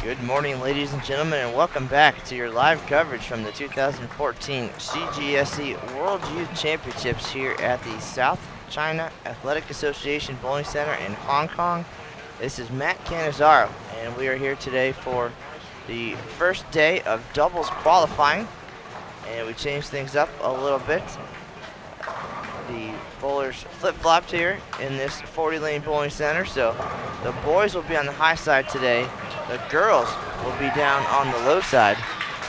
Good morning, ladies and gentlemen, and welcome back to your live coverage from the 2014 CGSE World Youth Championships here at the South China Athletic Association Bowling Center in Hong Kong. This is Matt Cannizzaro, and we are here today for the first day of doubles qualifying, and we changed things up a little bit. The bowlers flip-flopped here in this 40-lane bowling center, so the boys will be on the high side today. The girls will be down on the low side.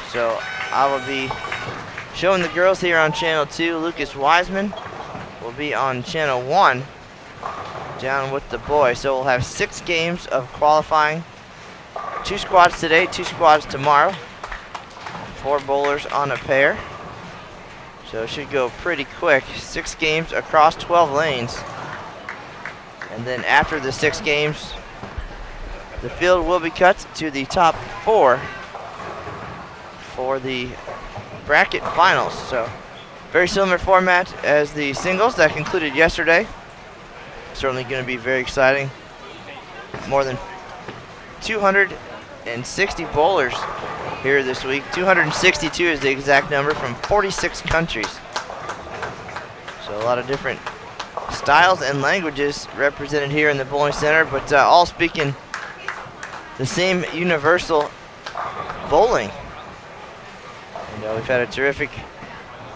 So I will be showing the girls here on channel 2. Lucas Wiseman will be on channel 1 down with the boys. So we'll have 6 games of qualifying. 2 squads today, 2 squads tomorrow. 4 bowlers on a pair. So it should go pretty quick. 6 games across 12 lanes. And then after the 6 games, the field will be cut to the top 4 for the bracket finals. So very similar format as the singles that concluded yesterday. Certainly going to be very exciting. More than 260 bowlers here this week. 262 is the exact number from 46 countries. So a lot of different styles and languages represented here in the bowling center, but all speaking the same universal bowling. We've had a terrific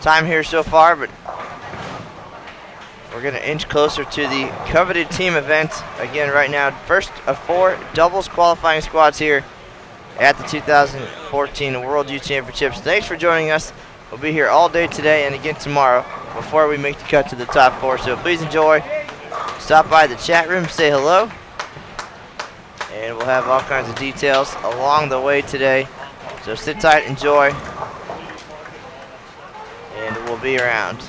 time here so far, but we're going to inch closer to the coveted team event again right now. First of 4 doubles qualifying squads here at the 2014 World Youth Championships. Thanks for joining us. We'll be here all day today and again tomorrow before we make the cut to the top 4. So please enjoy. Stop by the chat room, say hello. And we'll have all kinds of details along the way today. So sit tight, enjoy, and we'll be around.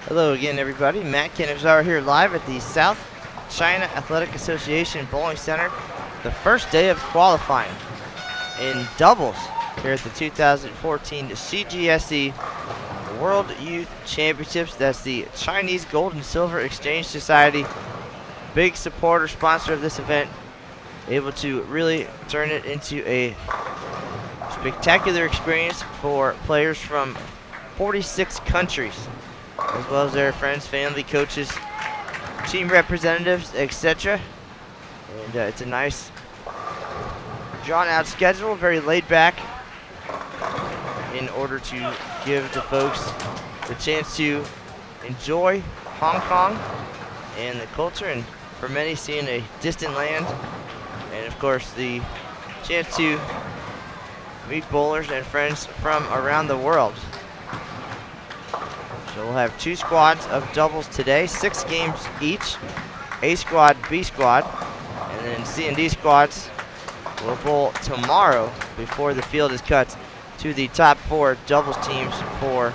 Hello again, everybody. Matt Kenazar here live at the South China Athletic Association Bowling Center. The first day of qualifying in doubles here at the 2014 CGSE World Youth Championships. That's the Chinese Gold and Silver Exchange Society. Big supporter, sponsor of this event. Able to really turn it into a spectacular experience for players from 46 countries, as well as their friends, family, coaches, team representatives, etc. And it's a nice, drawn-out schedule, very laid back, in order to give the folks the chance to enjoy Hong Kong and the culture, and for many seeing a distant land, and of course the chance to meet bowlers and friends from around the world. So we'll have 2 squads of doubles today, 6 games each, A squad, B squad, and then C and D squads will bowl tomorrow before the field is cut to the top 4 doubles teams for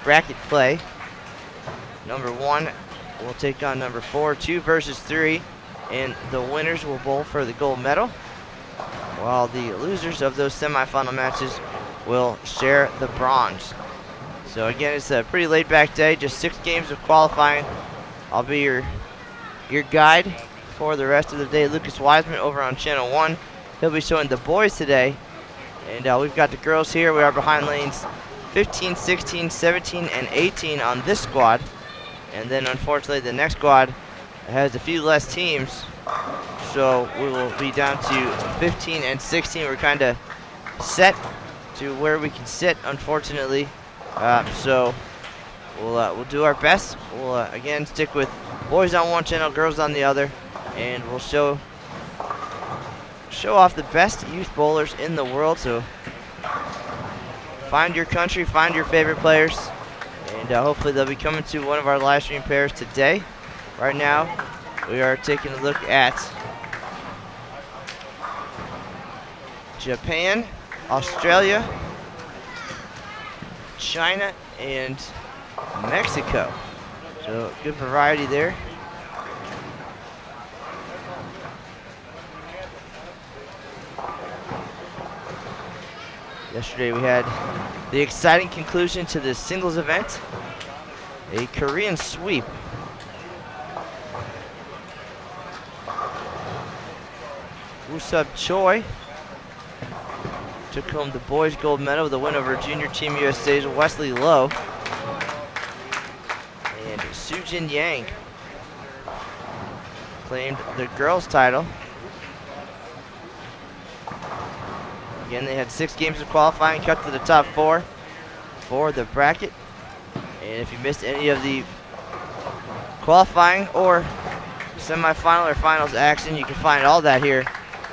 bracket play. Number 1 will take on number 4, 2 versus 3, and the winners will bowl for the gold medal, while the losers of those semifinal matches will share the bronze. So again, it's a pretty laid back day, just 6 games of qualifying. I'll be your guide for the rest of the day. Lucas Wiseman over on Channel 1. He'll be showing the boys today. And we've got the girls here. We are behind lanes 15, 16, 17, and 18 on this squad. And then unfortunately the next squad has a few less teams. So we will be down to 15 and 16. We're kind of set to where we can sit, unfortunately. So we'll do our best. We'll again stick with boys on one channel, girls on the other, and we'll show off the best youth bowlers in the world. So find your country, find your favorite players, and hopefully they'll be coming to one of our live stream pairs today. Right now, we are taking a look at Japan, Australia, China, and Mexico. So good variety there. Yesterday we had the exciting conclusion to the singles event, a Korean sweep. Woo-Sub Choi took home the boys' gold medal with a win over Junior Team USA's Wesley Lowe. And Sujin Yang claimed the girls' title. Again, they had 6 games of qualifying, cut to the top 4 for the bracket. And if you missed any of the qualifying or semifinal or finals action, you can find all that here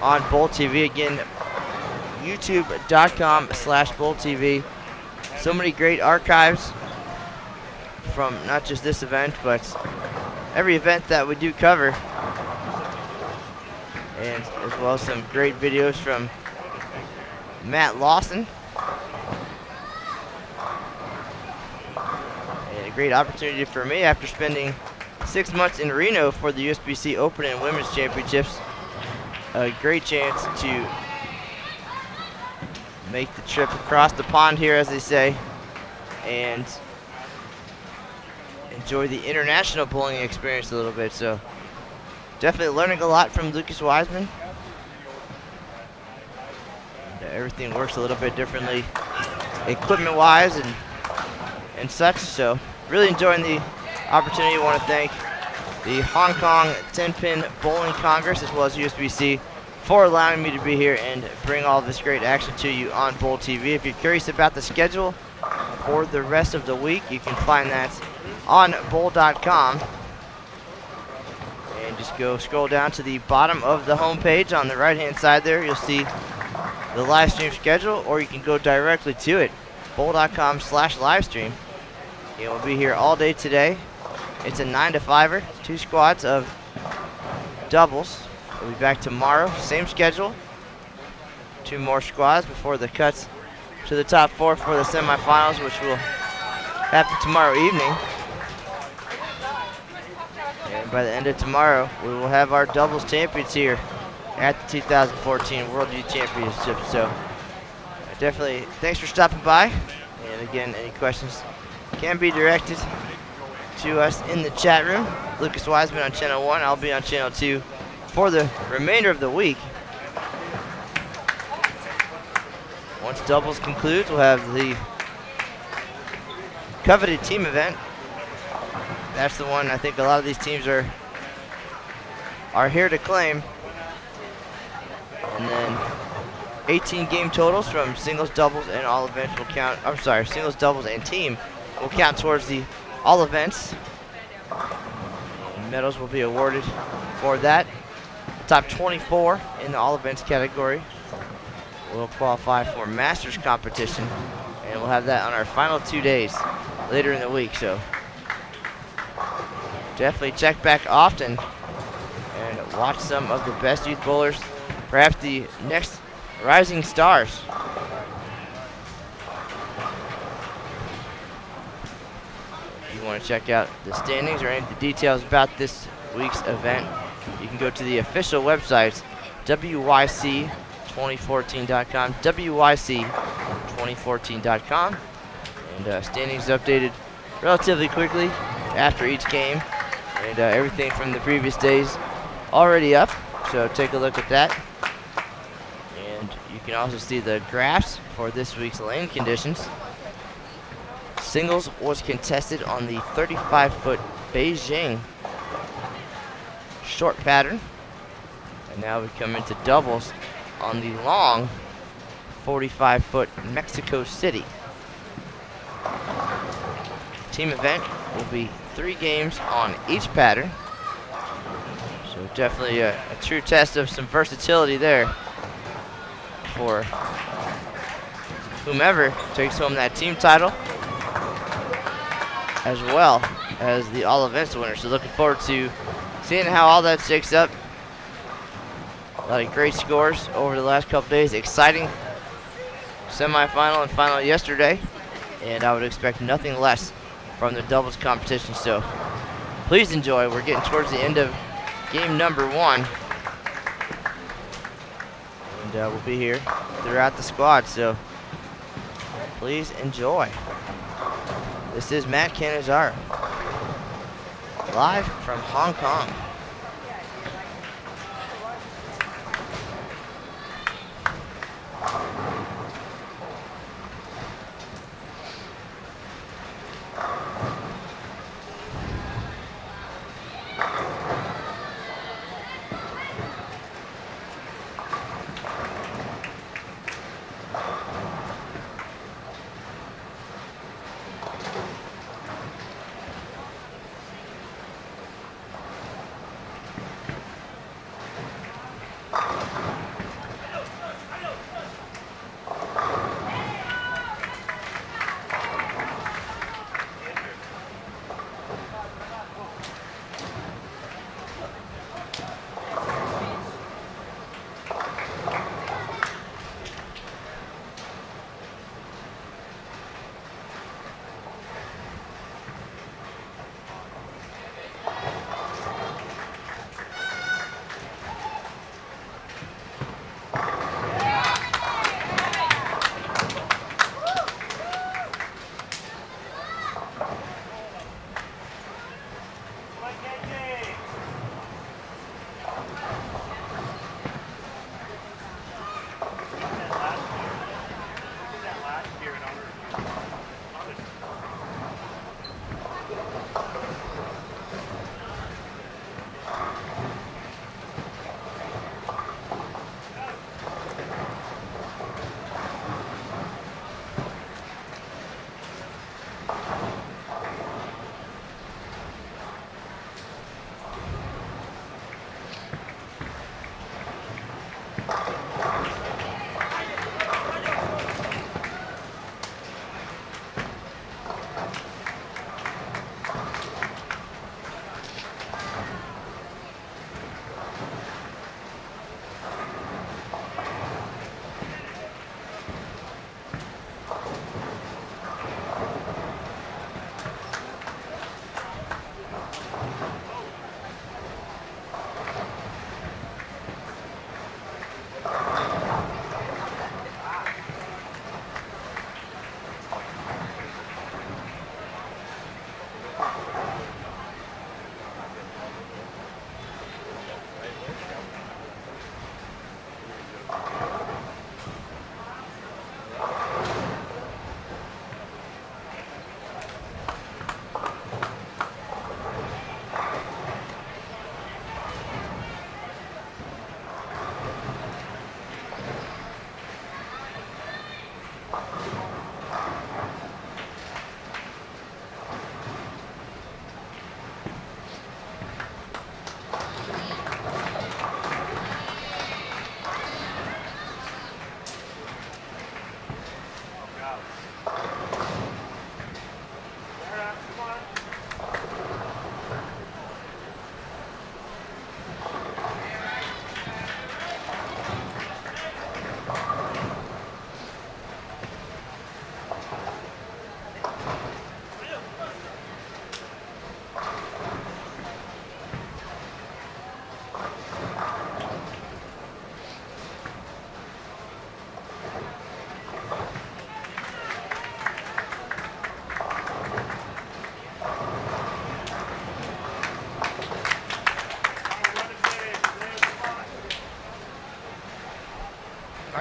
on Bowl TV. Again, youtube.com/BowlTV. So many great archives from not just this event, but every event that we do cover. And as well as some great videos from Matt Lawson. And a great opportunity for me after spending 6 months in Reno for the USBC Open and Women's Championships. A great chance to make the trip across the pond here, as they say, and enjoy the international bowling experience a little bit. So definitely learning a lot from Lucas Wiseman. And, everything works a little bit differently equipment-wise and such. So really enjoying the opportunity. I want to thank the Hong Kong 10-Pin Bowling Congress as well as USBC for allowing me to be here and bring all this great action to you on Bowl TV. If you're curious about the schedule for the rest of the week, you can find that on bowl.com. And just scroll down to the bottom of the homepage on the right-hand side there. You'll see the live stream schedule, or you can go directly to it, bowl.com/livestream. And we'll be here all day today. It's a 9 to 5er, 2 squads of doubles. We'll be back tomorrow, same schedule. 2 more squads before the cuts to the top 4 for the semifinals, which will happen tomorrow evening. And by the end of tomorrow, we will have our doubles champions here at the 2014 World Youth Championship. So definitely thanks for stopping by. And again, any questions can be directed to us in the chat room. Lucas Wiseman on channel 1. I'll be on channel 2 for the remainder of the week. Once doubles concludes, we'll have the coveted team event. That's the one I think a lot of these teams are here to claim. And then 18 game totals from singles, doubles, and all events will count. I'm sorry, singles, doubles, and team will count towards the all events. Medals will be awarded for that. Top 24 in the all events category will qualify for Masters competition, and we'll have that on our final 2 days later in the week. So definitely check back often and watch some of the best youth bowlers, perhaps the next rising stars. If you want to check out the standings or any of the details about this week's event, you can go to the official website, wyc2014.com, wyc2014.com, and standings updated relatively quickly after each game, and everything from the previous days already up, so take a look at that. And you can also see the graphs for this week's lane conditions. Singles was contested on the 35-foot Beijing short pattern, and now we come into doubles on the long 45-foot Mexico City. Team event will be 3 games on each pattern, so definitely a true test of some versatility there for whomever takes home that team title, as well as the all events winner. So looking forward to seeing how all that shakes up. A lot of great scores over the last couple days. Exciting semifinal and final yesterday, and I would expect nothing less from the doubles competition. So please enjoy. We're getting towards the end of game number 1, and we'll be here throughout the squad. So please enjoy. This is Matt Cannizzaro, live from Hong Kong.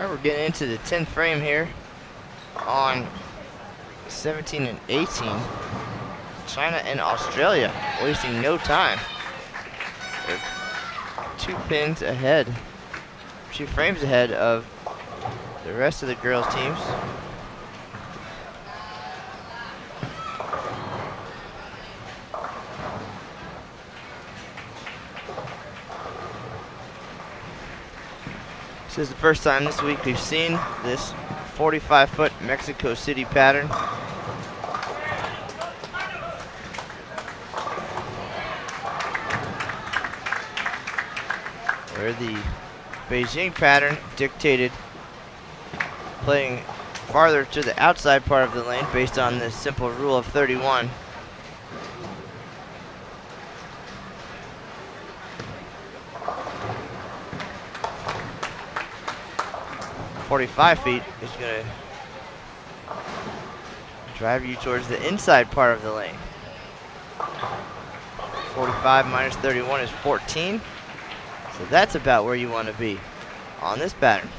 Alright, we're getting into the 10th frame here on 17 and 18. China and Australia wasting no time. They're 2 pins ahead, 2 frames ahead of the rest of the girls' teams. This is the first time this week we've seen this 45-foot Mexico City pattern. Where the Beijing pattern dictated playing farther to the outside part of the lane based on this simple rule of 31. "45 feet is going to drive you towards the inside part of the lane. 45 minus 31 is 14. So that's about where you want to be on this pattern.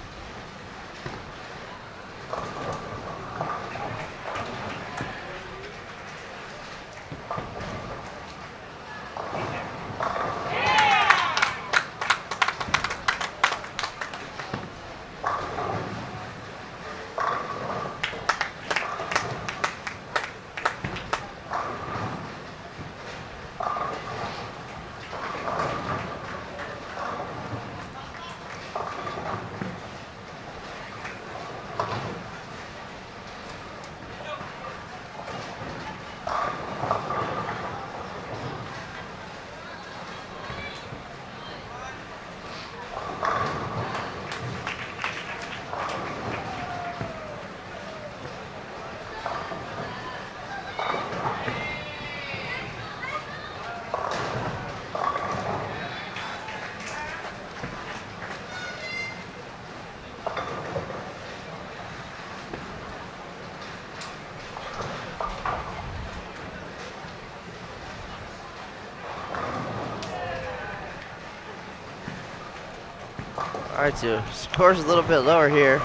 Alright, so score's a little bit lower here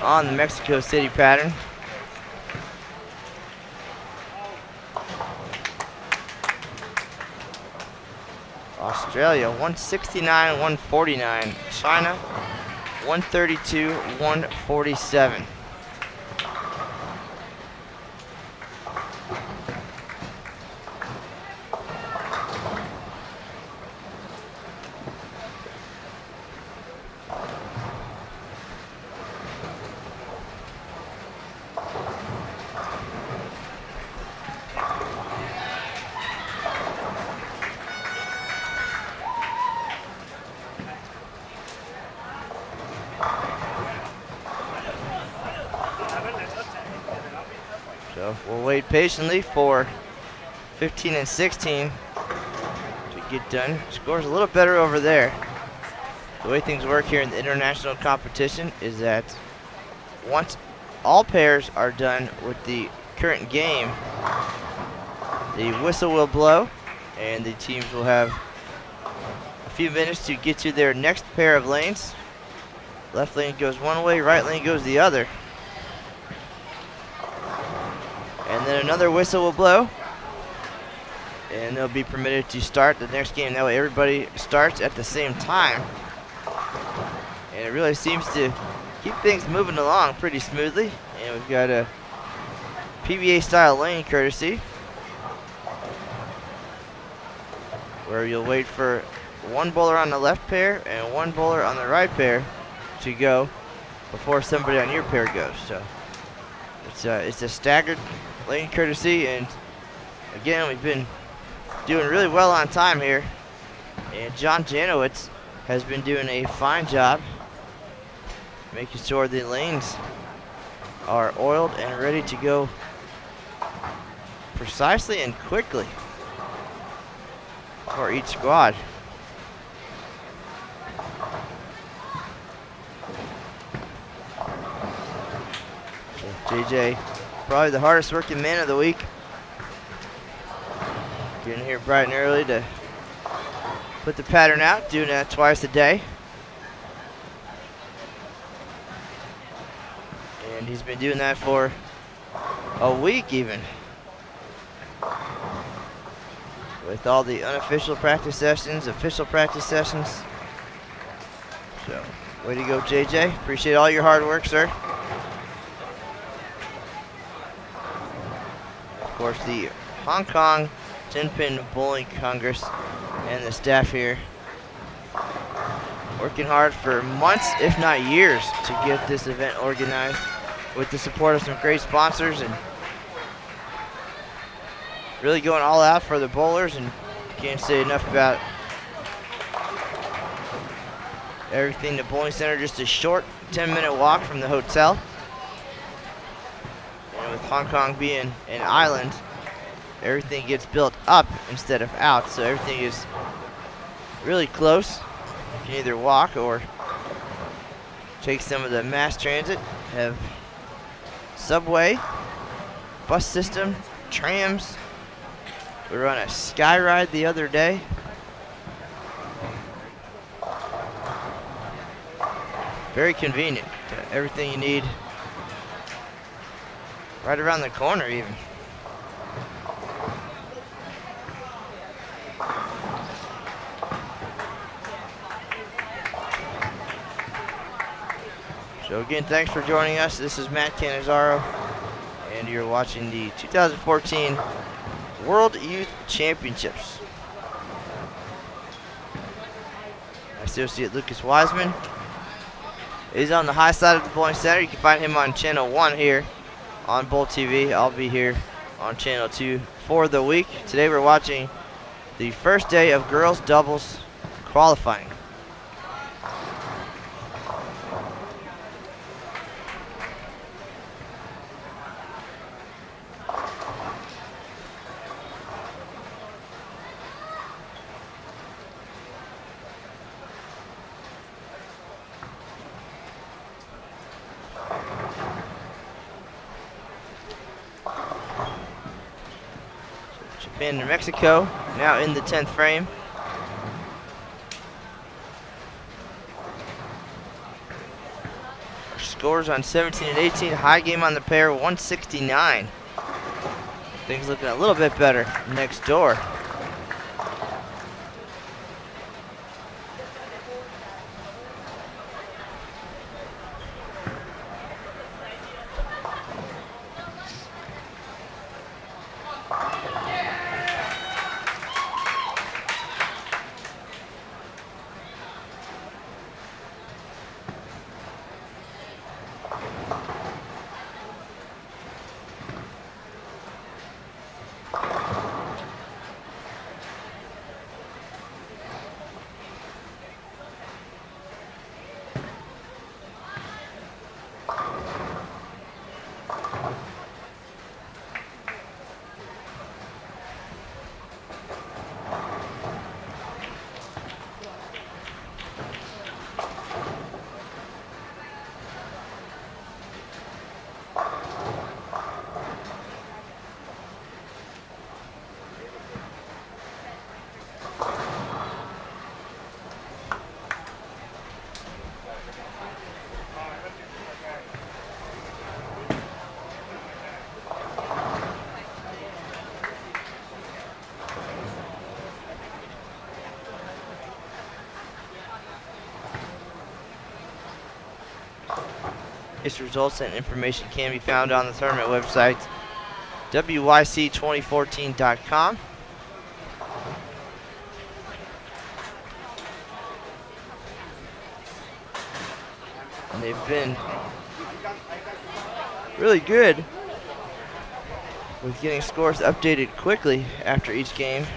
on the Mexico City pattern. Australia 169-149. China 132-147. So we'll wait patiently for 15 and 16 to get done. Score's a little better over there. The way things work here in the international competition is that once all pairs are done with the current game, the whistle will blow and the teams will have a few minutes to get to their next pair of lanes. Left lane goes one way, right lane goes the other. And then another whistle will blow, and they'll be permitted to start the next game. That way everybody starts at the same time. And it really seems to keep things moving along pretty smoothly. And we've got a PBA style lane courtesy, where you'll wait for one bowler on the left pair and one bowler on the right pair to go before somebody on your pair goes. So it's a staggered lane courtesy, and again, we've been doing really well on time here, and John Janowitz has been doing a fine job making sure the lanes are oiled and ready to go precisely and quickly for each squad. So JJ, probably the hardest working man of the week. Getting here bright and early to put the pattern out, doing that twice a day. And he's been doing that for a week even. With all the unofficial practice sessions, official practice sessions. So, way to go, JJ. Appreciate all your hard work, sir. Of course, the Hong Kong 10-Pin Bowling Congress and the staff here working hard for months, if not years, to get this event organized with the support of some great sponsors and really going all out for the bowlers. And can't say enough about everything. The bowling center, just a short 10-minute walk from the hotel. And with Hong Kong being an island, everything gets built up instead of out, so everything is really close. You can either walk or take some of the mass transit, have subway, bus system, trams. We were on a sky ride the other day. Very convenient. Everything you need right around the corner even. So again, thanks for joining us. This is Matt Cannizzaro, and you're watching the 2014 World Youth Championships. Associate Lucas Wiseman is on the high side of the bowling center. You can find him on channel 1 here on Bowl TV. I'll be here on channel 2 for the week. Today we're watching the first day of girls doubles qualifying. Japan and Mexico now in the 10th frame. Our scores on 17 and 18. High game on the pair, 169. Things looking a little bit better next door. Its results and information can be found on the tournament website, wyc2014.com. And they've been really good with getting scores updated quickly after each game.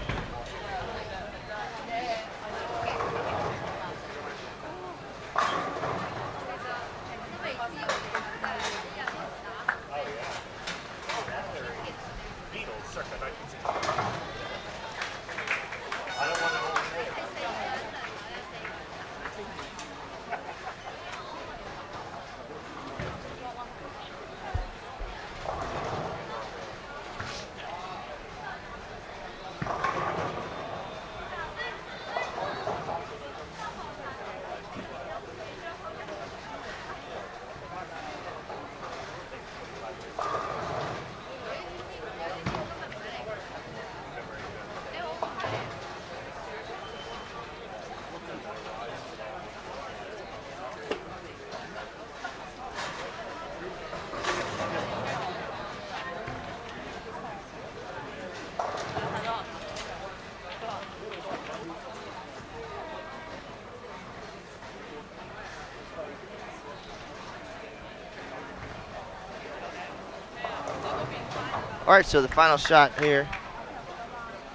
All right, so the final shot here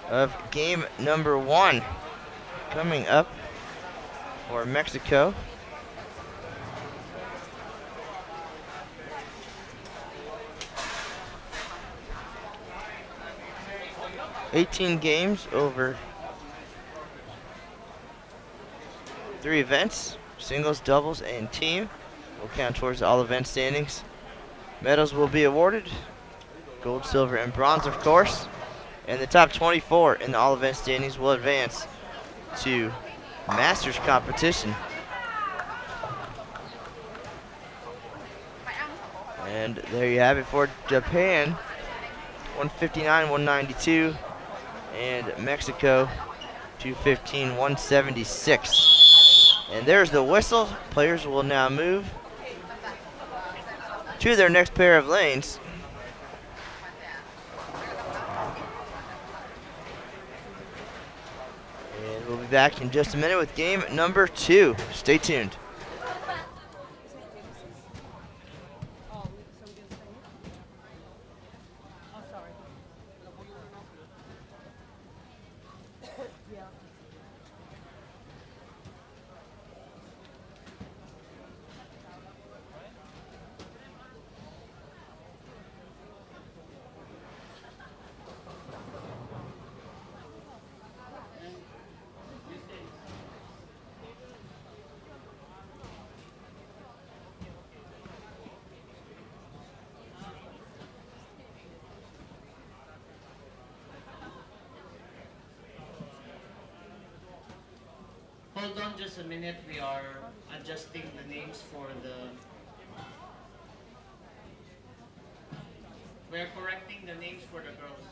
of game number 1 coming up for Mexico. "18 games over 3 events, singles, doubles, and team. Will count towards the all-event standings. Medals will be awarded, gold, silver, and bronze, of course. And the top 24 in the all-event standings will advance to Masters competition. And there you have it for Japan, 159, 192, and Mexico, 215, 176. And there's the whistle. Players will now move to their next pair of lanes. And we'll be back in just a minute with game number 2. Stay tuned. Hold on just a minute. We are adjusting the names for the... We're correcting the names for the girls.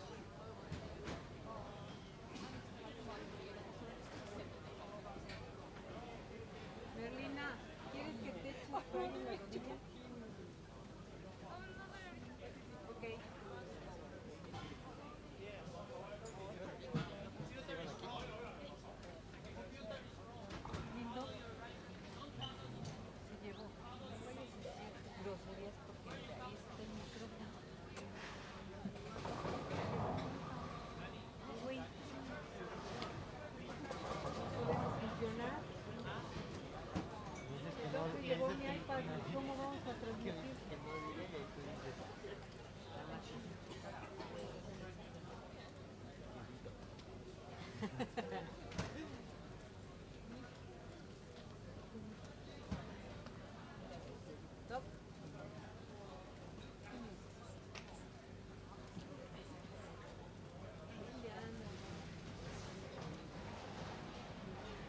Merlina, ¿quieres que te eche spray en la rodilla? Ok. Lindo. Se llevó. No vayas a decir groserías porque ahí está el micrófono. Güey. ¿Puedes funcionar? No se llevó mi iPad. ¿Cómo vamos a transmitir? Stop.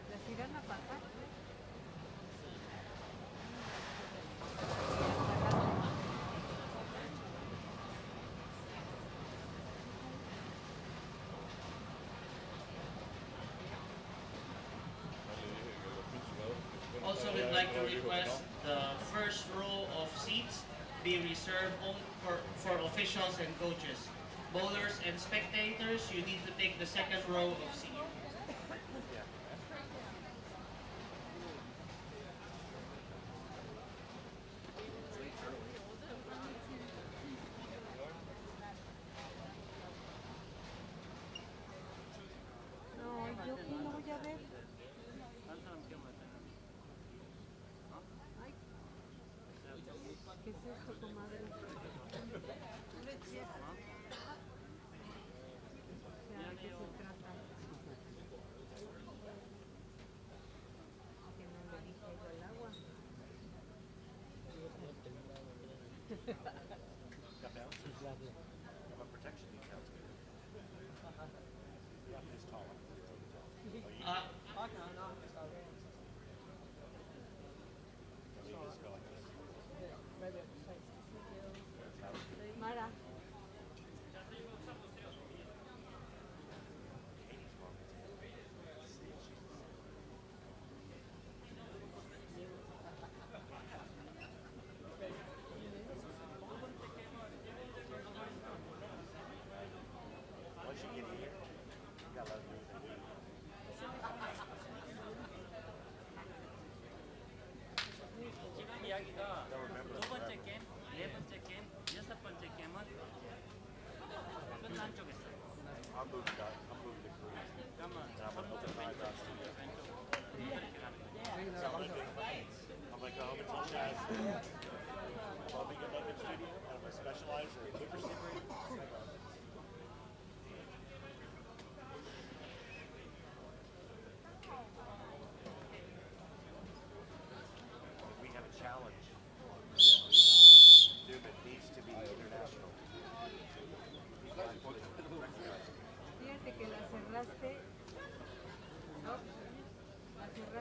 ¿Las irán a pasar? Also, we'd like to request the first row of seats be reserved only for officials and coaches. Bowlers and spectators, you need to take the second row of seats. No, yo que no voy a ver. Ay, ¿qué es esto, comadre? O sea, ¿de qué se trata? Que no le dije algo al agua. Mara. 이야기가 두 번째 게임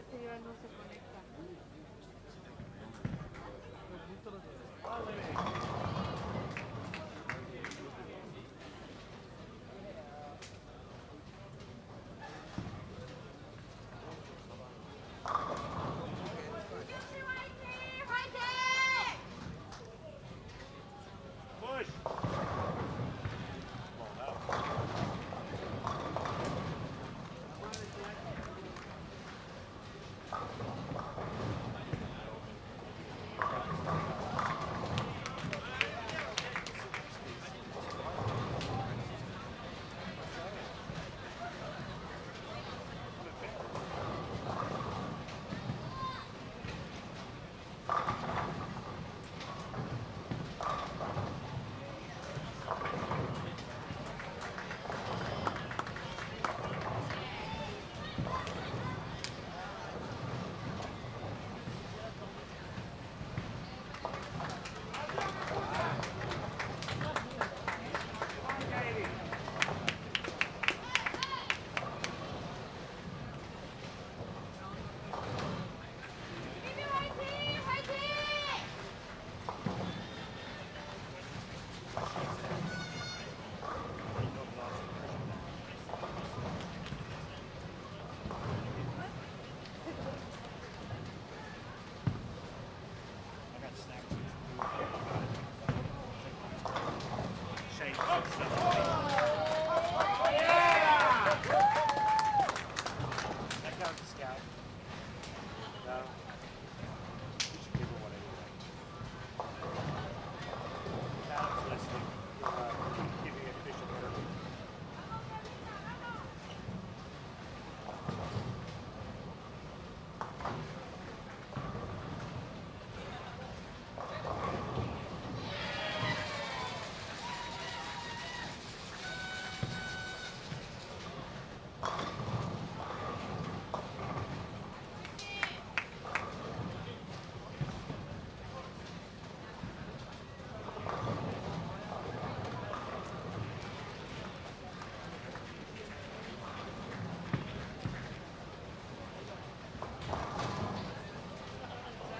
esta ya no se conecta.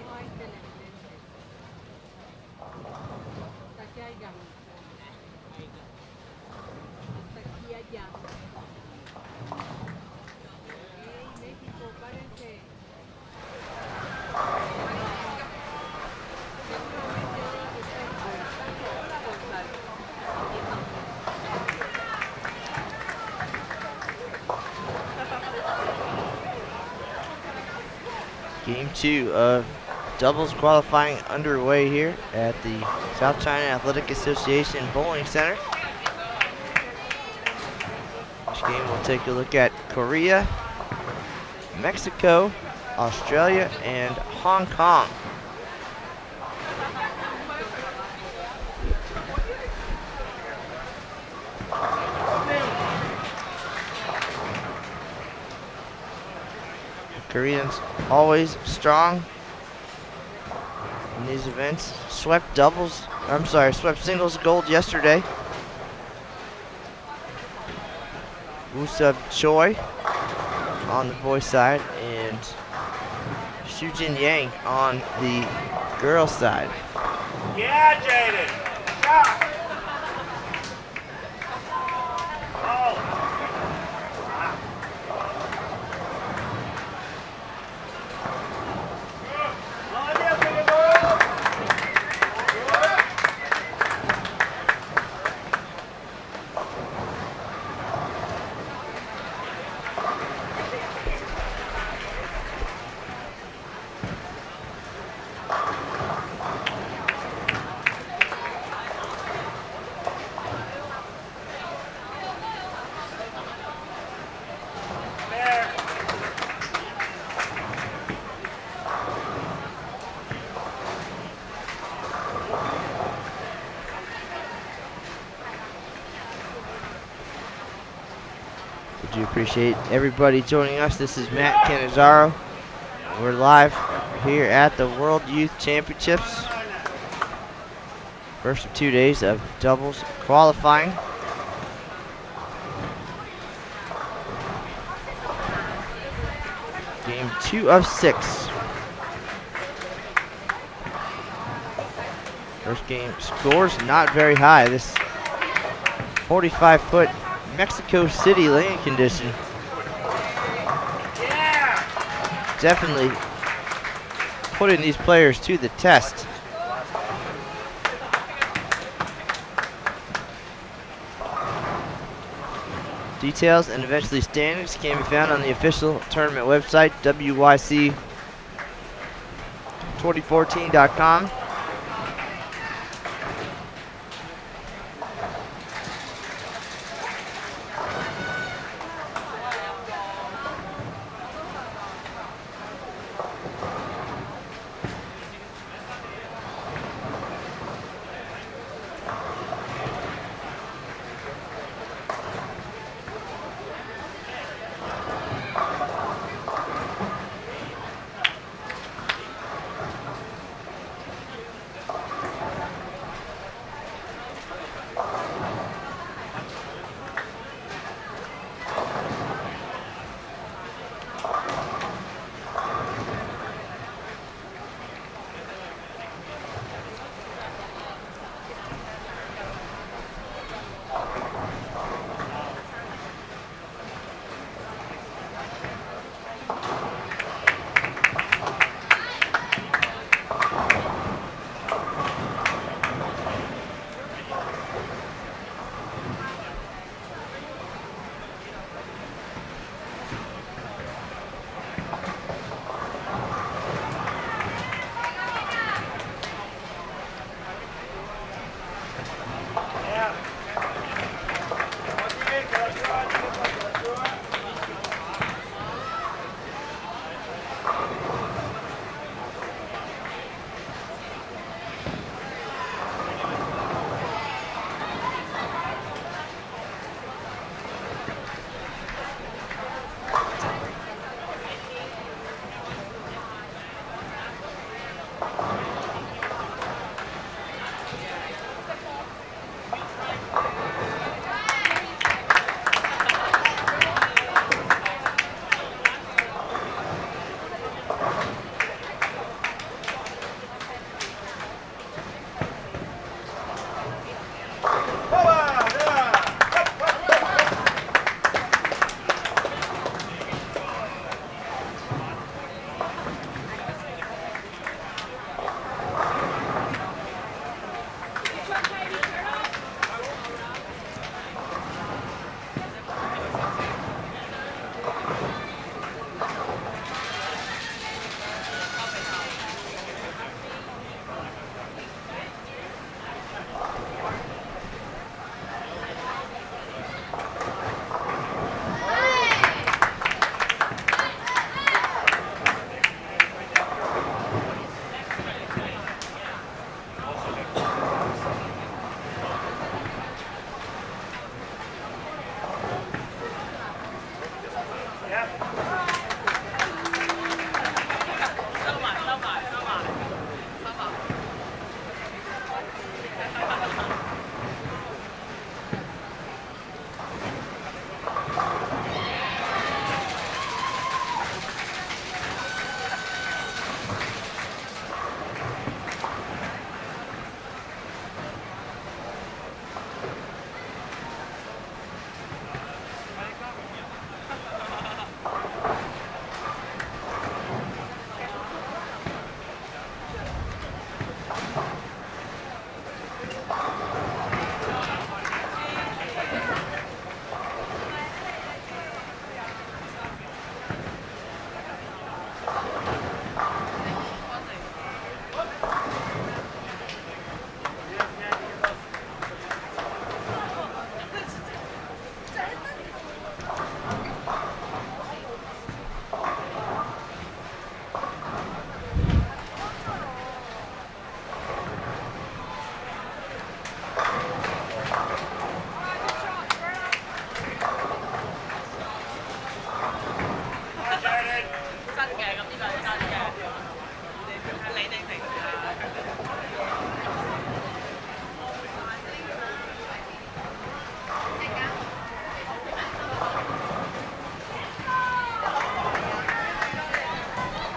No hay televidentes. Hasta que haya. Hasta aquí allá. ¡Ey, México, párense! Seguramente ahora se está embarazando. Hola, Gonzalo. Game 2 of doubles qualifying underway here at the South China Athletic Association Bowling Center. This game we'll take a look at Korea, Mexico, Australia, and Hong Kong. Koreans always strong in these events. Swept singles gold yesterday. Woo-sub Choi on the boys' side and Shu-Jin Yang on the girls' side. Yeah, Jaden. Shot. Oh. We do appreciate everybody joining us. This is Matt Canizaro. We're live here at the World Youth Championships. First of 2 days of doubles qualifying. Game 2 of 6. First game scores not very high. This 45-foot Mexico City lane condition definitely putting these players to the test. Details and eventually standings can be found on the official tournament website, WYC2014.com.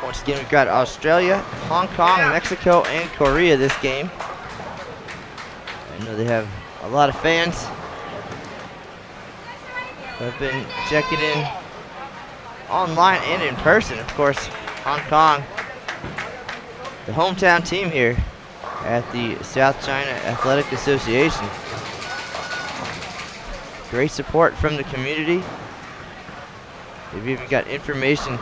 Once again, we've got Australia, Hong Kong, Mexico, and Korea this game. I know they have a lot of fans who have been checking in online and in person. Of course, Hong Kong, the hometown team here at the South China Athletic Association. Great support from the community. They've even got information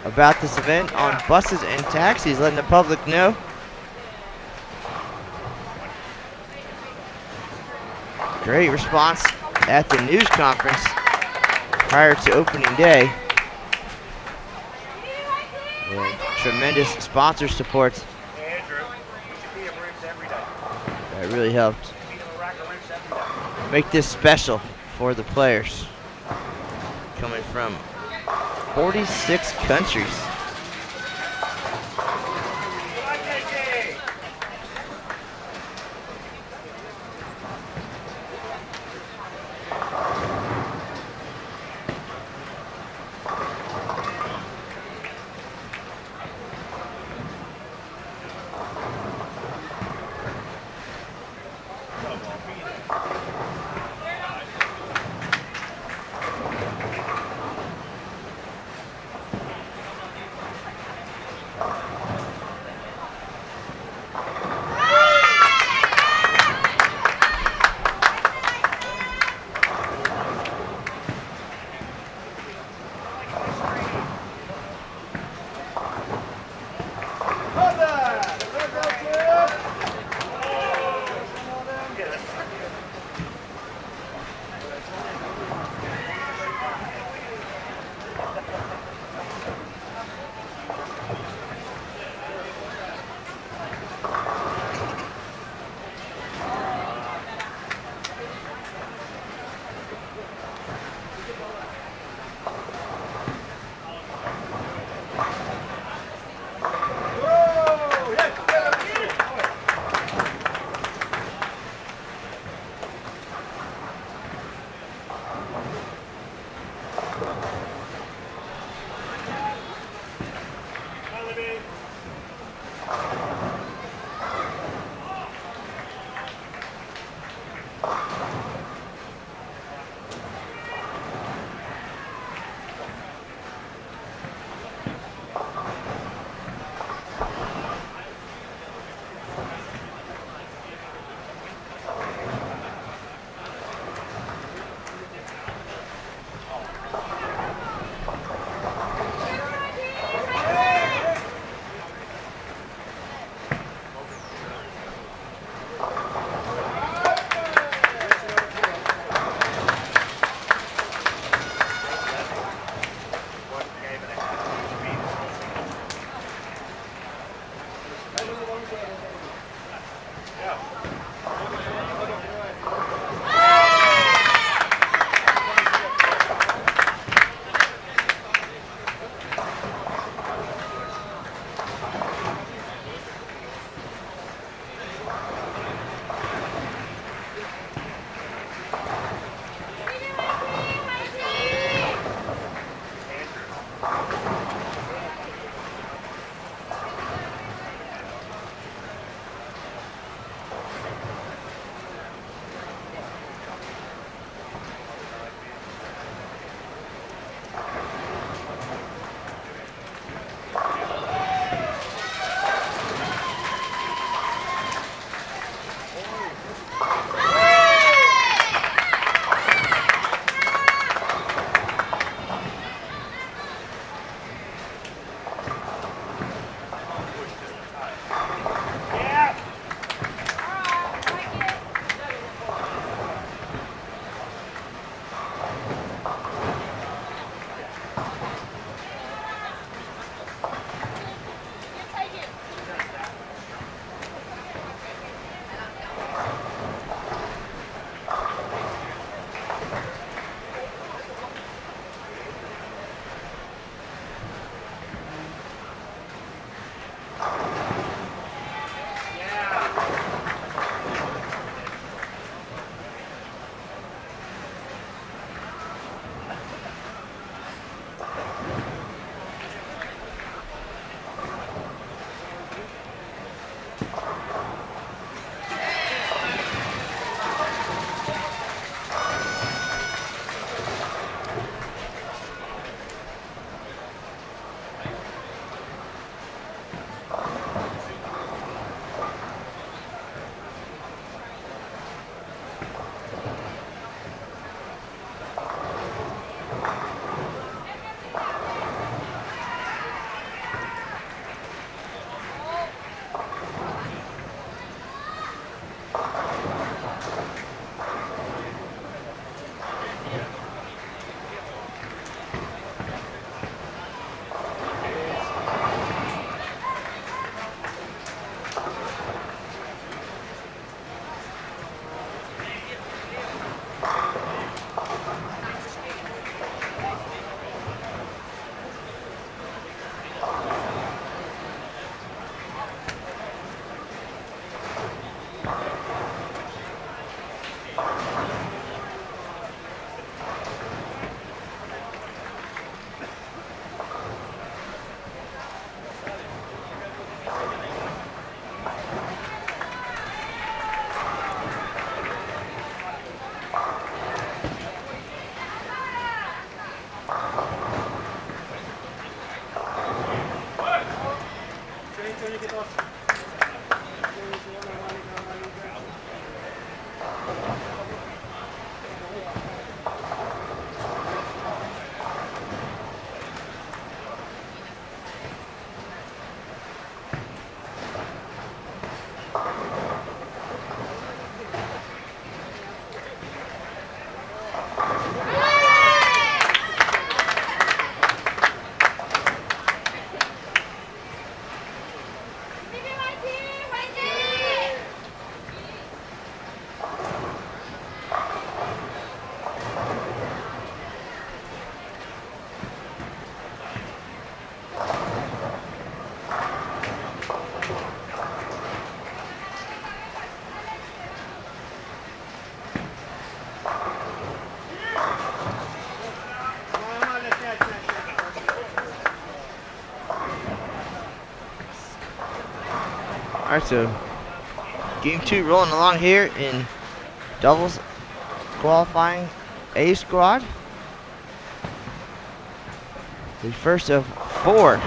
about this event on buses and taxis, letting the public know. Great response at the news conference prior to opening day. And tremendous sponsor support. Hey, Andrew, you should feed him ribs every day. That really helped Feed him a rack of ribs every day. make this special for the players. Coming from 46 countries. Come on, JJ. All right, so game 2 rolling along here in doubles qualifying A squad. The first of 4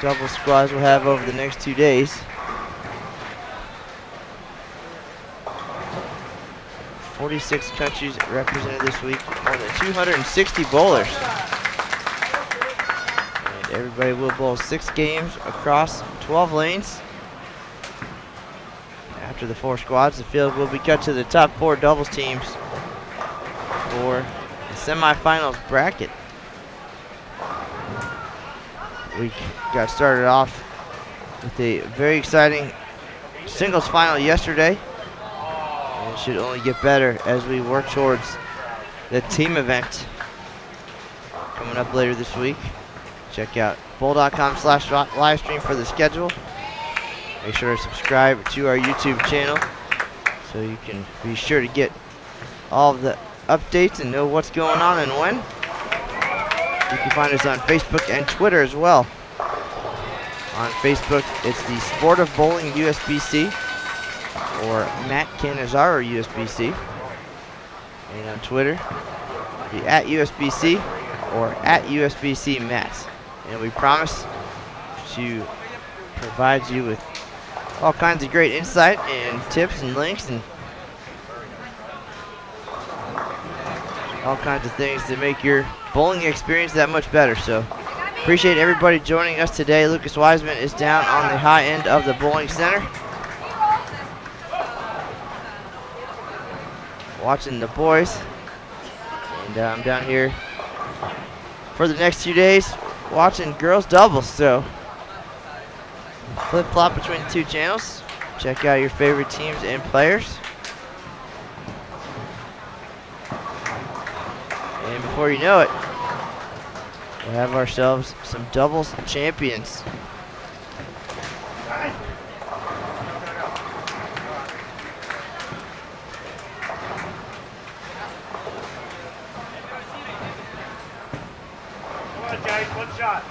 double squads we'll have over the next 2 days. 46 countries represented this week, more than 260 bowlers. And everybody will bowl 6 games across 12 lanes. After the 4 squads, the field will be cut to the top 4 doubles teams for the semifinals bracket. We got started off with a very exciting singles final yesterday. And it should only get better as we work towards the team event coming up later this week. Check out bowl.com/livestream for the schedule. Make sure to subscribe to our YouTube channel so you can be sure to get all of the updates and know what's going on and when. You can find us on Facebook and Twitter as well. On Facebook, it's the Sport of Bowling USBC or Matt Canizaro USBC. And on Twitter, the @USBC or @USBC Matt. And we promise to provide you with all kinds of great insight and tips and links and all kinds of things to make your bowling experience that much better. So appreciate everybody joining us today. Lucas Wiseman is down on the high end of the bowling center, watching the boys. And I'm down here for the next few days watching girls doubles. So flip-flop between the 2 channels. Check out your favorite teams and players. And before you know it, we'll have ourselves some doubles champions. Come on, guys, one shot.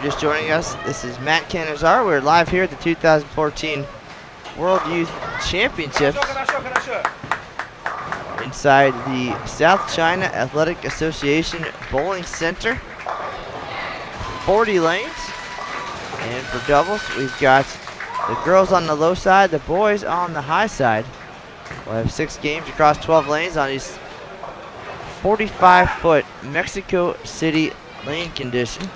just joining us, this is Matt Canizar. We're live here at the 2014 World Youth Championships inside the South China Athletic Association Bowling Center. 40 lanes. And for doubles, we've got the girls on the low side, the boys on the high side. We'll have 6 games across 12 lanes on these 45-foot Mexico City lane condition.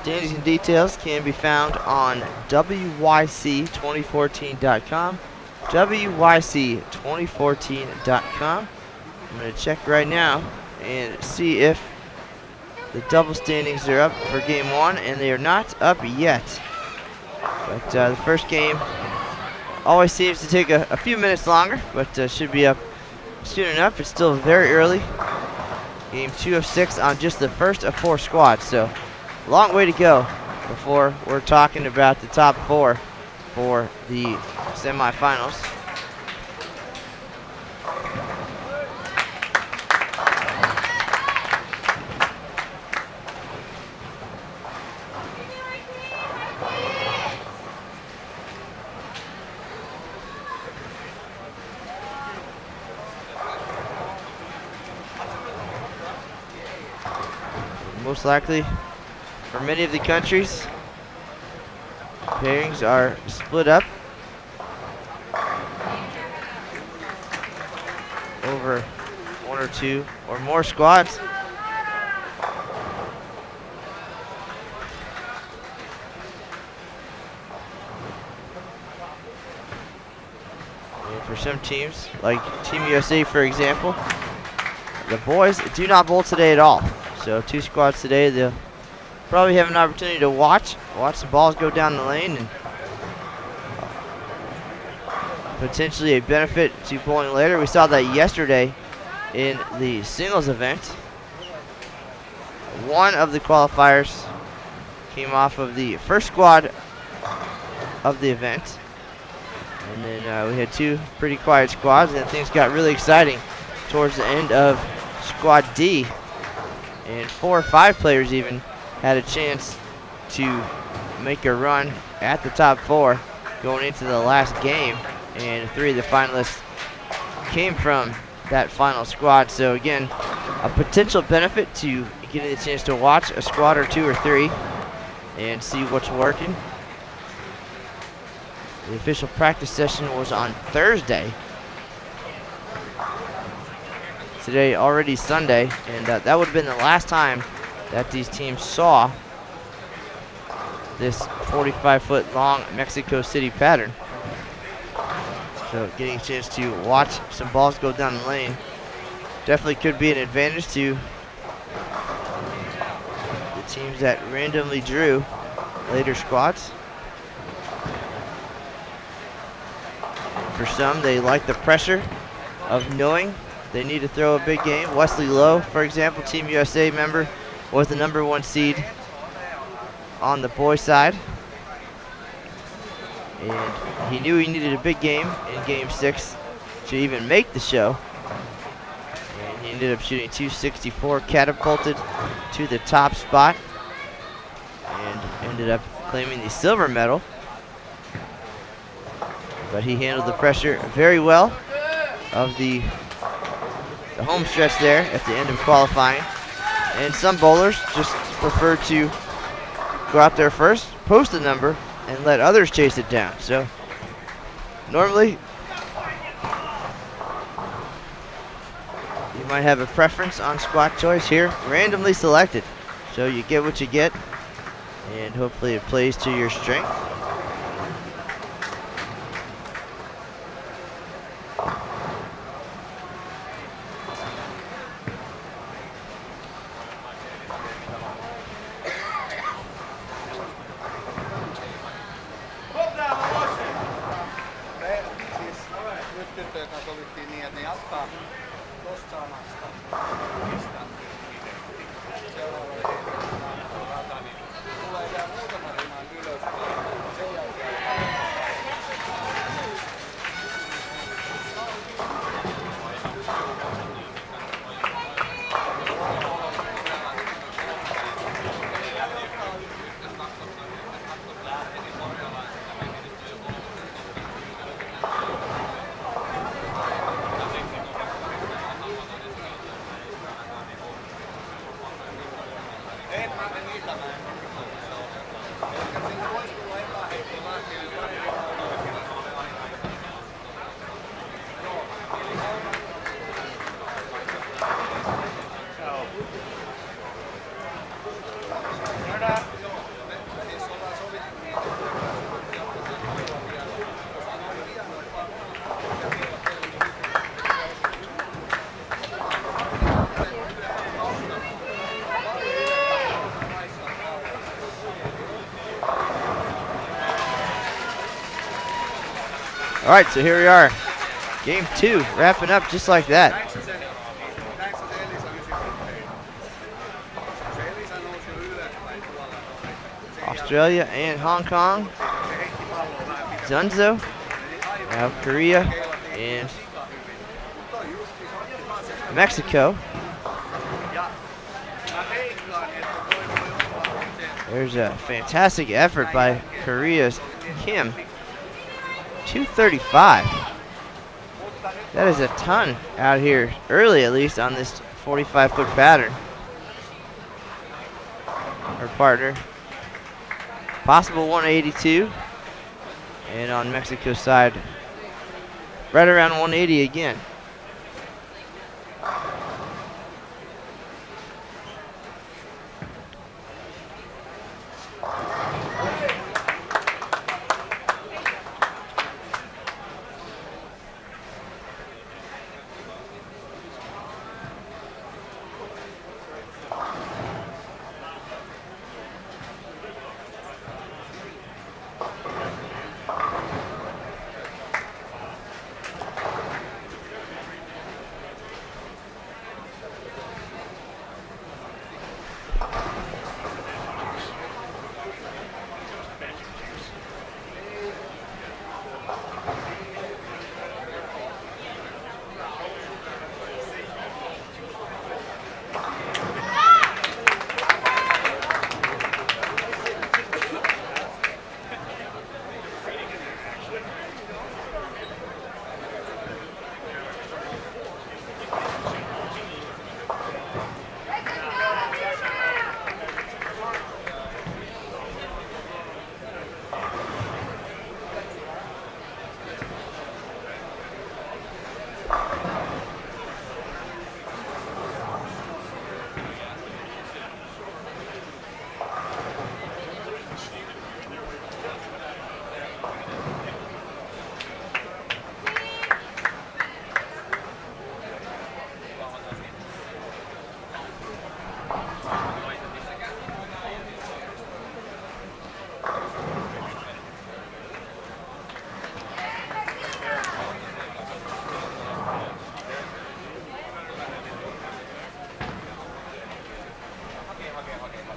Standings and details can be found on WYC2014.com. WYC2014.com. I'm going to check right now and see if the double standings are up for game 1, and they are not up yet. But the first game always seems to take a few minutes longer, but should be up soon enough. It's still very early. Game 2 of 6 on just the first of 4 squads, so long way to go before we're talking about the top 4 for the semifinals. Most likely, for many of the countries, pairings are split up over 1 or 2 or more squads. And for some teams, like Team USA for example, the boys do not bowl today at all. So 2 squads today. They'll probably have an opportunity to watch the balls go down the lane, and potentially a benefit to bowling later. We saw that yesterday in the singles event. One of the qualifiers came off of the first squad of the event, and then we had 2 pretty quiet squads, and things got really exciting towards the end of Squad D. And 4 or 5 players even had a chance to make a run at the top 4 going into the last game. And 3 of the finalists came from that final squad. So again, a potential benefit to getting the chance to watch a squad or 2 or 3 and see what's working. The official practice session was on Thursday. Today already Sunday, and that would have been the last time that these teams saw this 45-foot long Mexico City pattern. So getting a chance to watch some balls go down the lane definitely could be an advantage to the teams that randomly drew later squads. For some, they like the pressure of knowing they need to throw a big game. Wesley Lowe, for example, Team USA member, was the #1 seed on the boys' side. And he knew he needed a big game in Game 6 to even make the show. And he ended up shooting .264, catapulted to the top spot, and ended up claiming the silver medal. But he handled the pressure very well of the home stretch there at the end of qualifying. And some bowlers just prefer to go out there first, post the number, and let others chase it down. So normally you might have a preference on squad choice here, randomly selected. So you get what you get, and hopefully it plays to your strength. All right, so here we are. Game 2 wrapping up just like that. Australia and Hong Kong. Zunzo. Now Korea and Mexico. There's a fantastic effort by Korea's Kim. 235. That is a ton out here, early at least, on this 45-foot pattern. Her partner. Possible 182. And on Mexico's side, right around 180 again.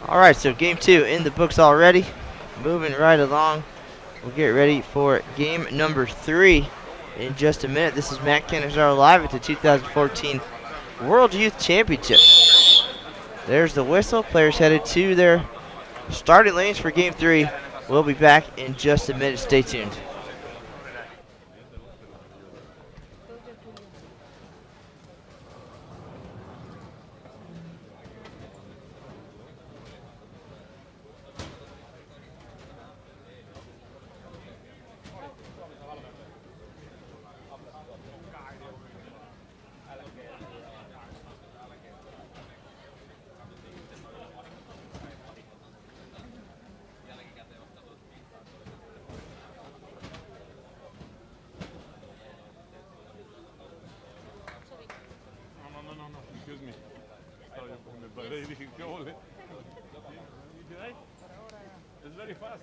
All right, so game 2 in the books already. Moving right along. We'll get ready for game number 3 in just a minute. This is Matt Canizaro live at the 2014 World Youth Championship. There's the whistle. Players headed to their starting lanes for game 3. We'll be back in just a minute. Stay tuned. Excuse me. It's very fast.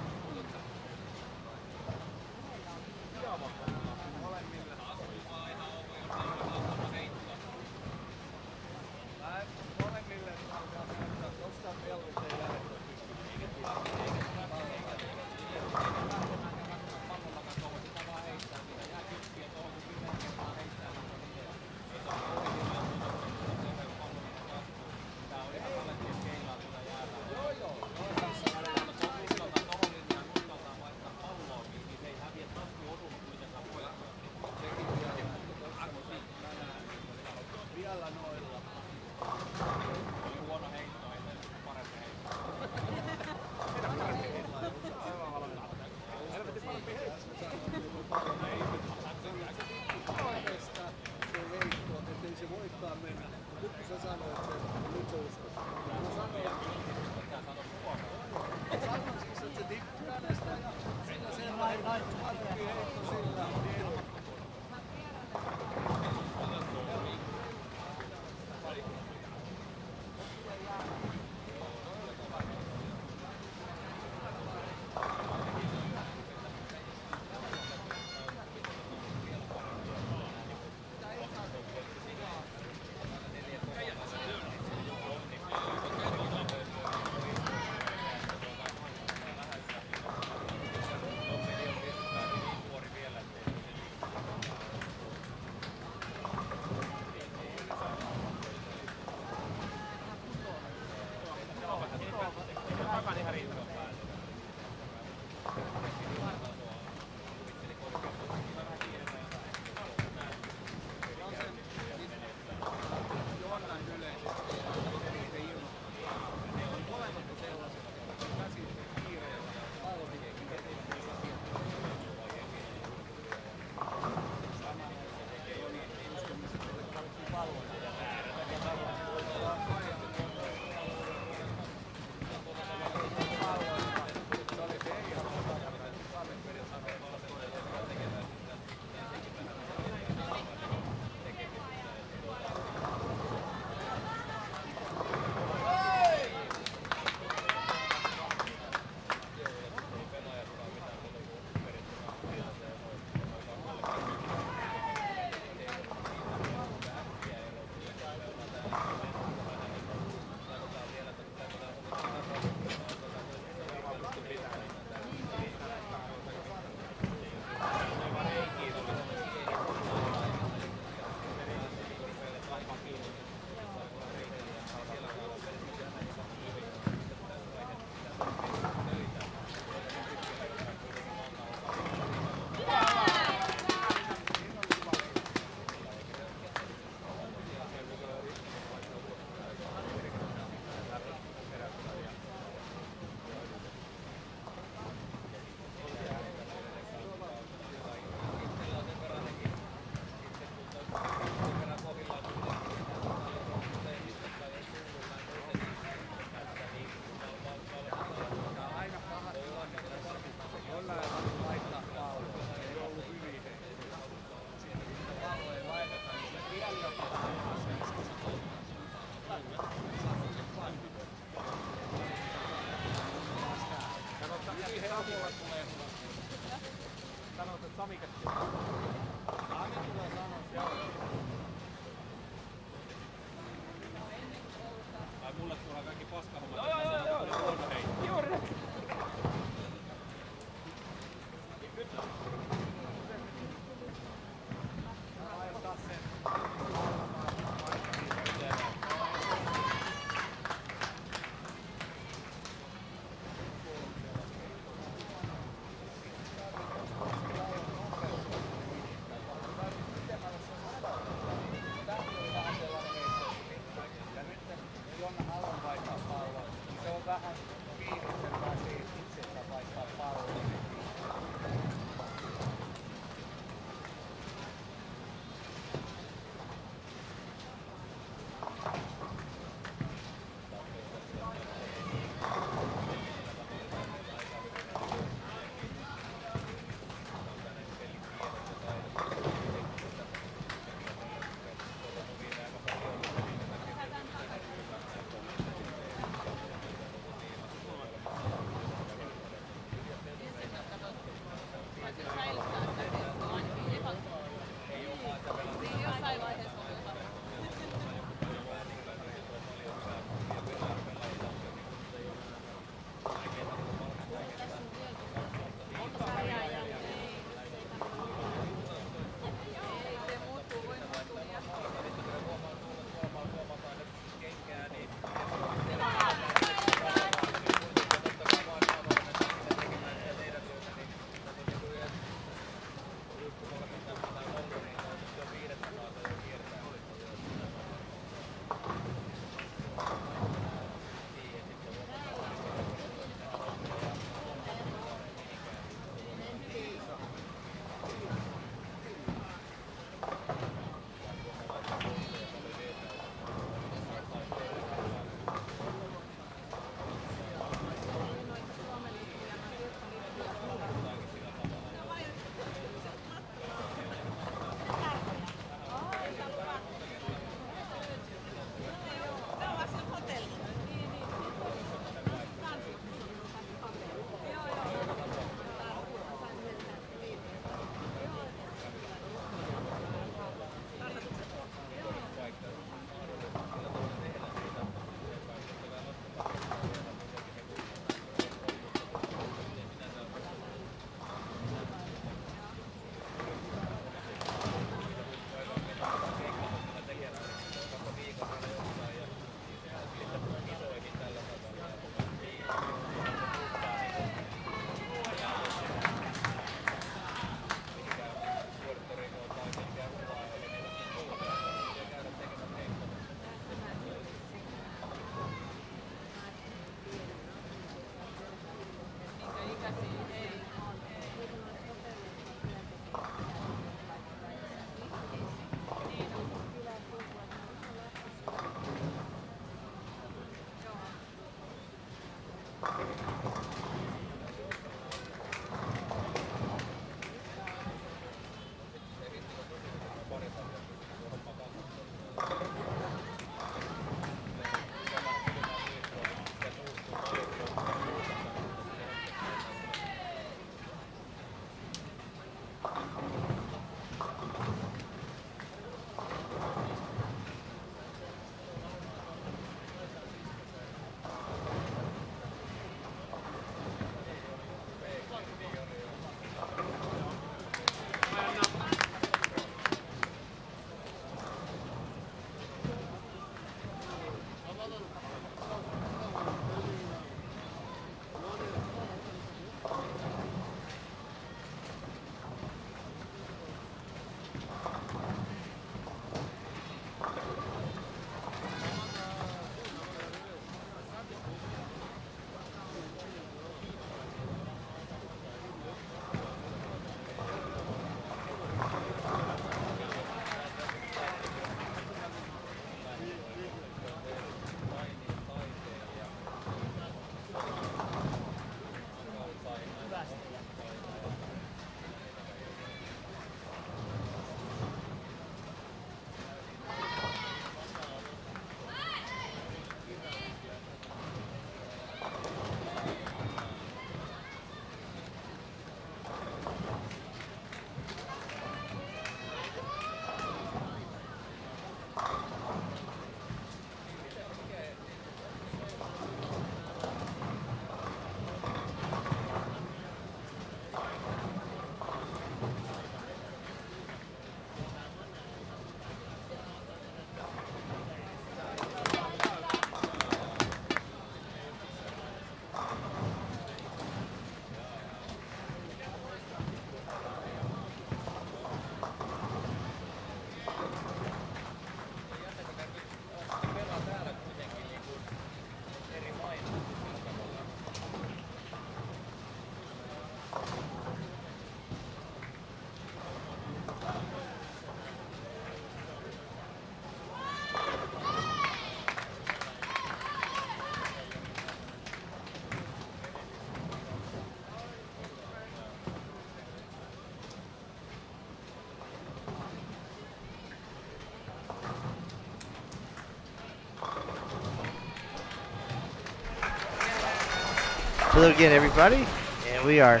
Hello again, everybody. And we are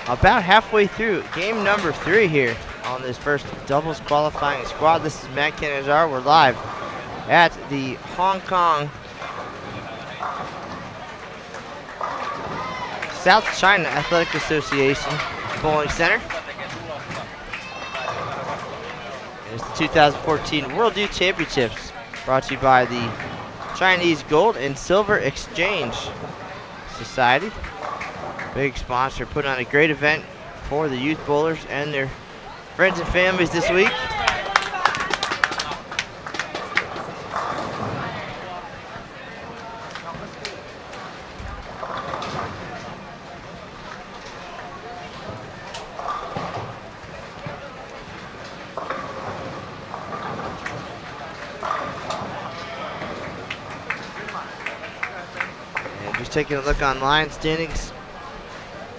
about halfway through game number 3 here on this first doubles qualifying squad. This is Matt Canizar. We're live at the Hong Kong South China Athletic Association Bowling Center. It's the 2014 World Youth Championships, brought to you by the Chinese Gold and Silver Exchange Society. Big sponsor, putting on a great event for the youth bowlers and their friends and families this week. And just taking a look online, standings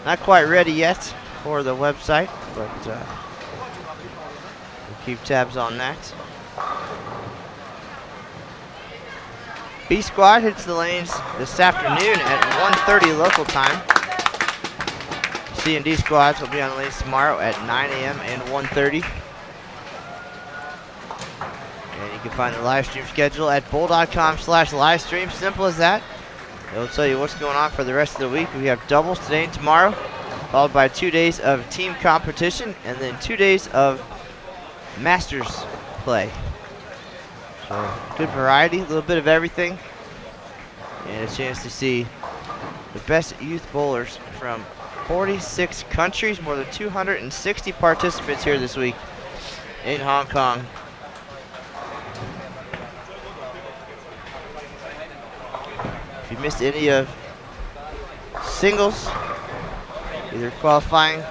not quite ready yet for the website, but we'll keep tabs on that. B squad hits the lanes this afternoon at 1:30 local time. C and D squads will be on the lanes tomorrow at 9 a.m. and 1:30. And you can find the live stream schedule at bowl.com/livestream. Simple as that. It'll tell you what's going on for the rest of the week. We have doubles today and tomorrow, followed by 2 days of team competition, and then 2 days of Masters play. So good variety, a little bit of everything, and a chance to see the best youth bowlers from 46 countries, more than 260 participants here this week in Hong Kong. If you missed any of singles, either qualifying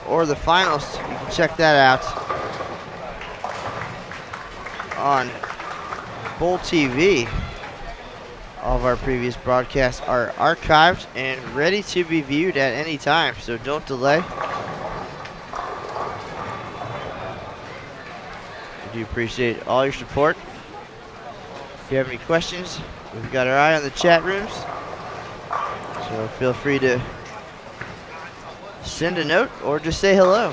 or the finals, you can check that out on Bowl TV. All of our previous broadcasts are archived and ready to be viewed at any time, so don't delay. We do appreciate all your support. If you have any questions, we've got our eye on the chat rooms, so feel free to send a note or just say hello.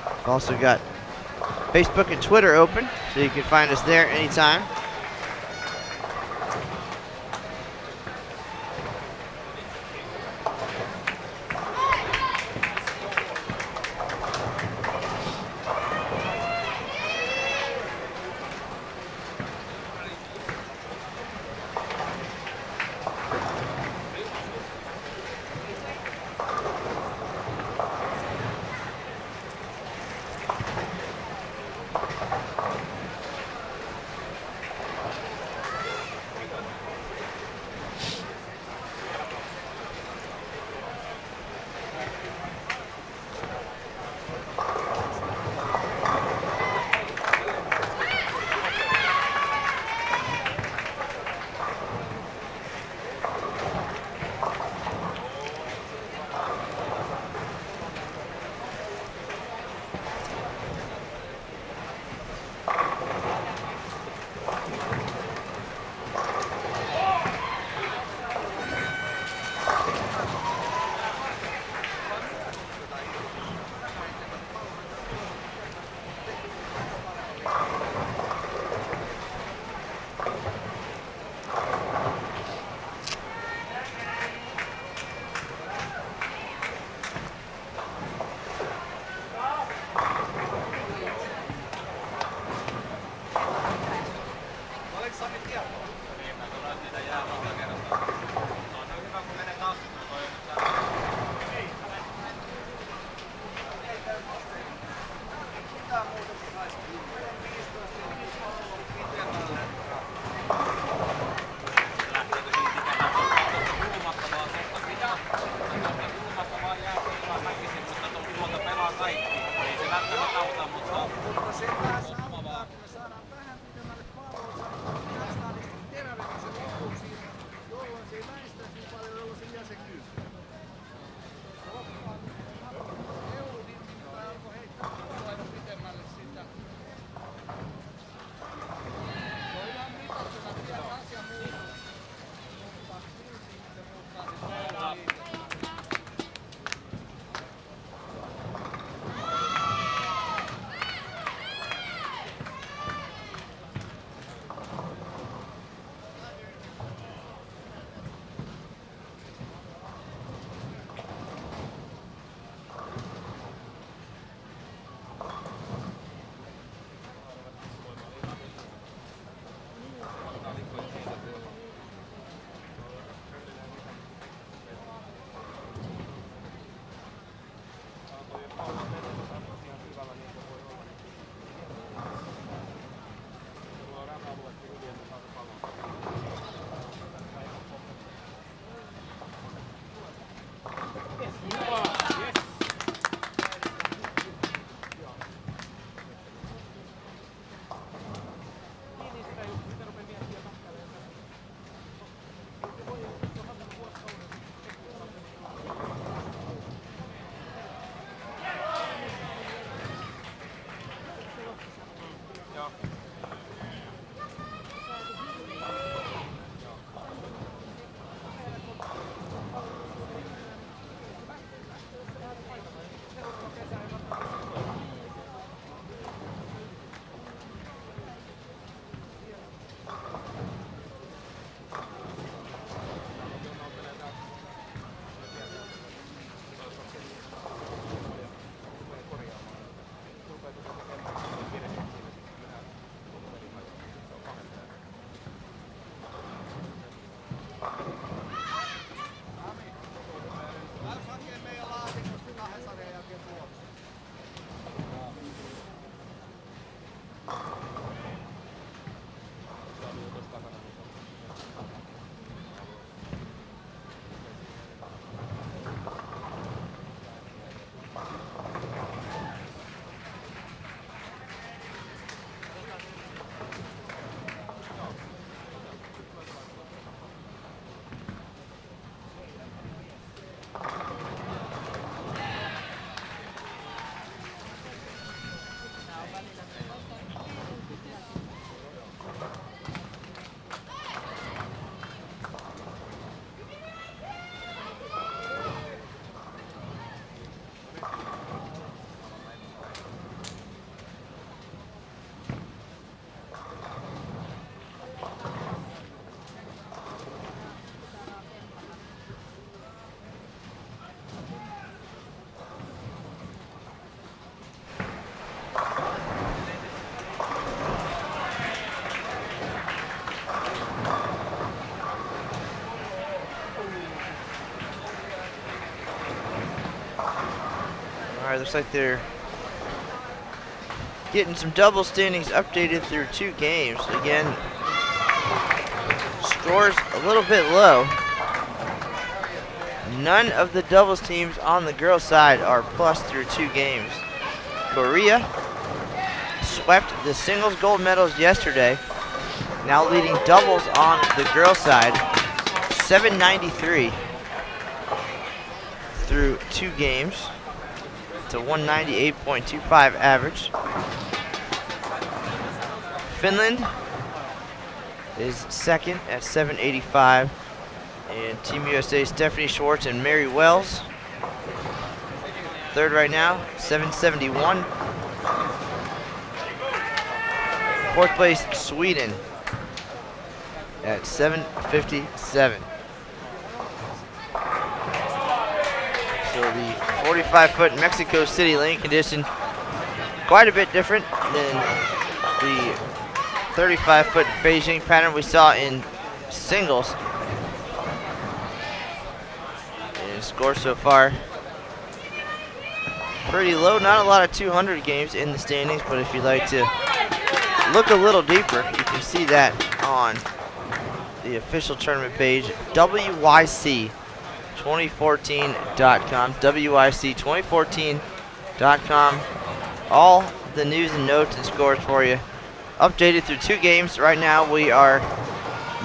We've also got Facebook and Twitter open, so you can find us there anytime. All right, looks like they're getting some double standings updated through 2 games. Again, scores a little bit low. None of the doubles teams on the girls' side are plus through 2 games. Korea swept the singles gold medals yesterday, now leading doubles on the girls' side, 793 through 2 games. It's a 198.25 average. Finland is second at 785. And Team USA Stephanie Schwartz and Mary Wells. Third right now, 771. Fourth place, Sweden at 757. So the 45-foot Mexico City lane condition quite a bit different than the 35-foot Beijing pattern we saw in singles. And score so far pretty low. Not a lot of 200 games in the standings, but if you'd like to look a little deeper, you can see that on the official tournament page, WYC2014.com, WYC2014.com. All the news and notes and scores for you, updated through 2 games. Right now we are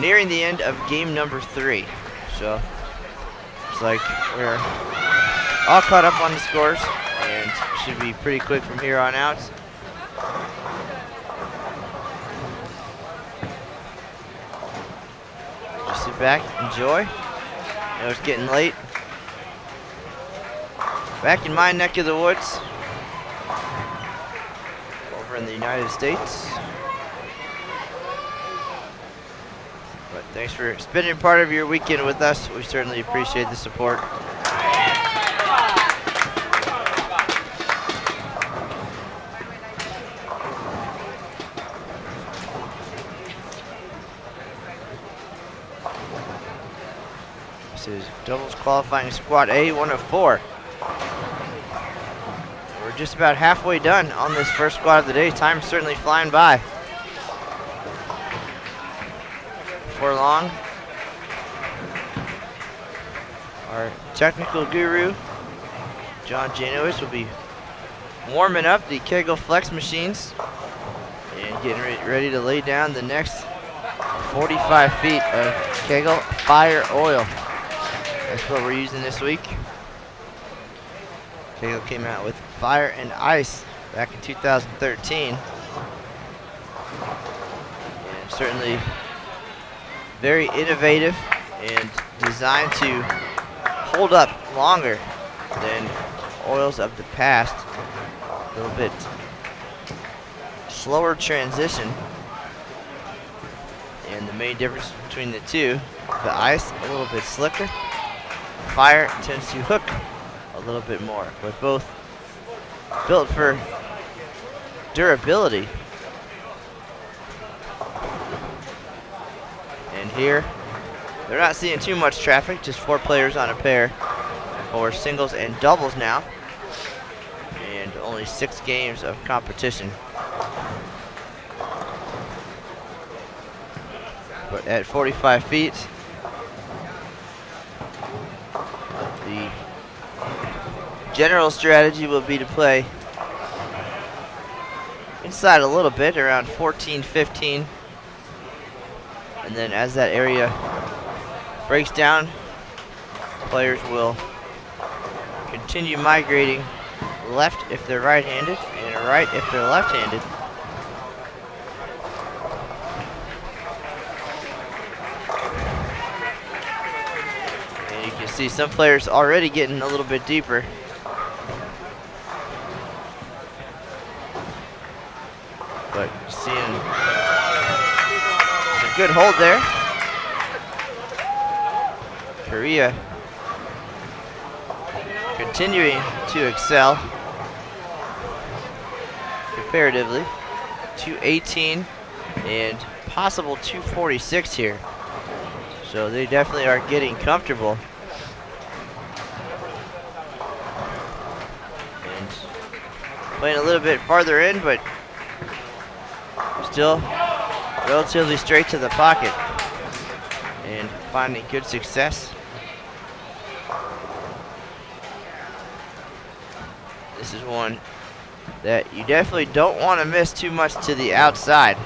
nearing the end of game number 3, so it's like we're all caught up on the scores and should be pretty quick from here on out. Just sit back, enjoy. I know it's getting late. Back in my neck of the woods, over in the United States. But thanks for spending part of your weekend with us. We certainly appreciate the support. This is doubles qualifying squad A, 1 of 4. We're just about halfway done on this first squad of the day. Time's certainly flying by. Before long, our technical guru, John Janowitz, will be warming up the Kegel Flex machines and getting ready to lay down the next 45 feet of Kegel Fire Oil. That's what we're using this week. Kegel came out with Fire and Ice back in 2013. And certainly very innovative and designed to hold up longer than oils of the past. A little bit slower transition. And the main difference between the two, the ice a little bit slicker, fire tends to hook a little bit more, but both built for durability. And here, they're not seeing too much traffic, just 4 players on a pair for singles and doubles now, and only 6 games of competition. But at 45 feet, the general strategy will be to play inside a little bit, around 14, 15. And then as that area breaks down, players will continue migrating left if they're right-handed and right if they're left-handed. And you can see some players already getting a little bit deeper. But seeing some good hold there. Korea continuing to excel comparatively. 218 and possible 246 here. So they definitely are getting comfortable. And playing a little bit farther in, but still relatively straight to the pocket and finding good success. This is one that you definitely don't want to miss too much to the outside,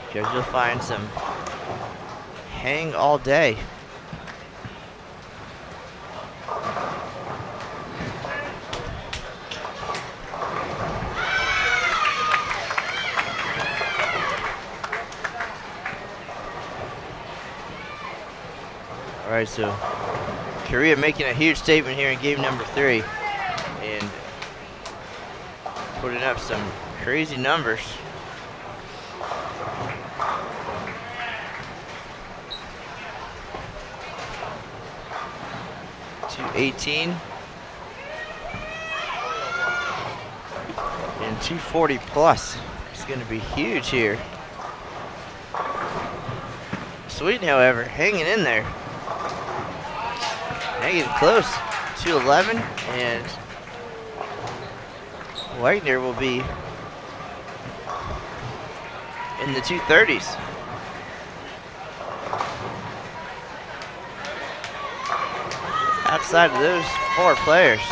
because you'll find some hang all day. All right, so Korea making a huge statement here in game number 3 and putting up some crazy numbers. .218 and 240 plus. It's going to be huge here. Sweden, however, hanging in there. Hanging close. 211, and Wagner will be in the 230s. Outside of those 4 players,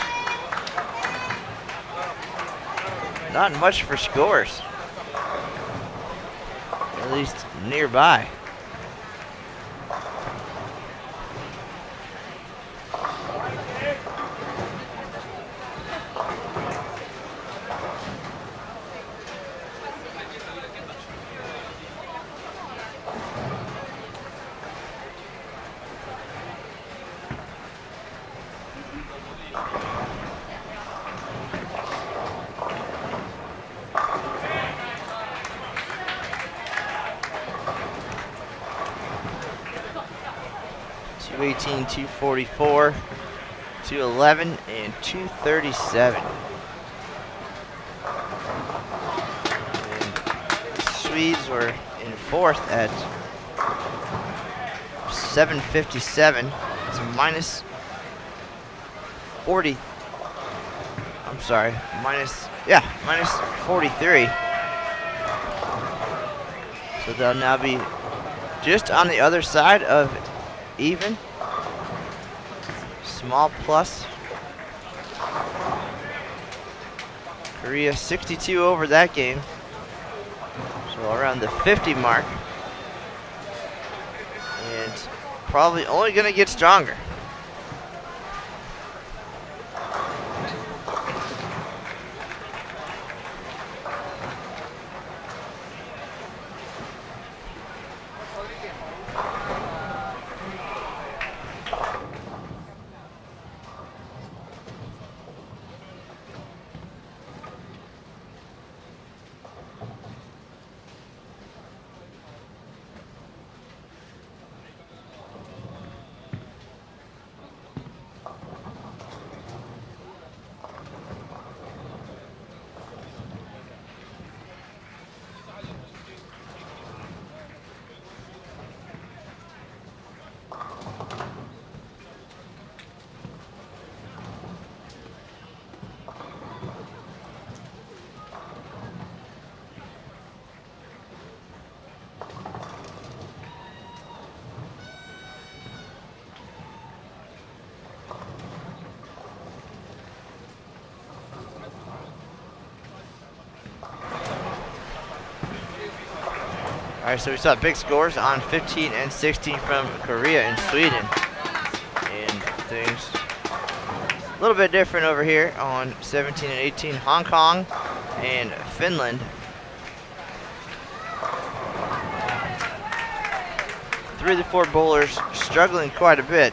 not much for scores, at least nearby. .218, 244, 211, and 237. And the Swedes were in 4th at 757. It's minus 40. I'm sorry, minus 43. So they'll now be just on the other side of even. Small plus. Korea 62 over that game. So around the 50 mark. And probably only going to get stronger. All right, so we saw big scores on 15 and 16 from Korea and Sweden. And things a little bit different over here on 17 and 18, Hong Kong and Finland. 3 of the 4 bowlers struggling quite a bit.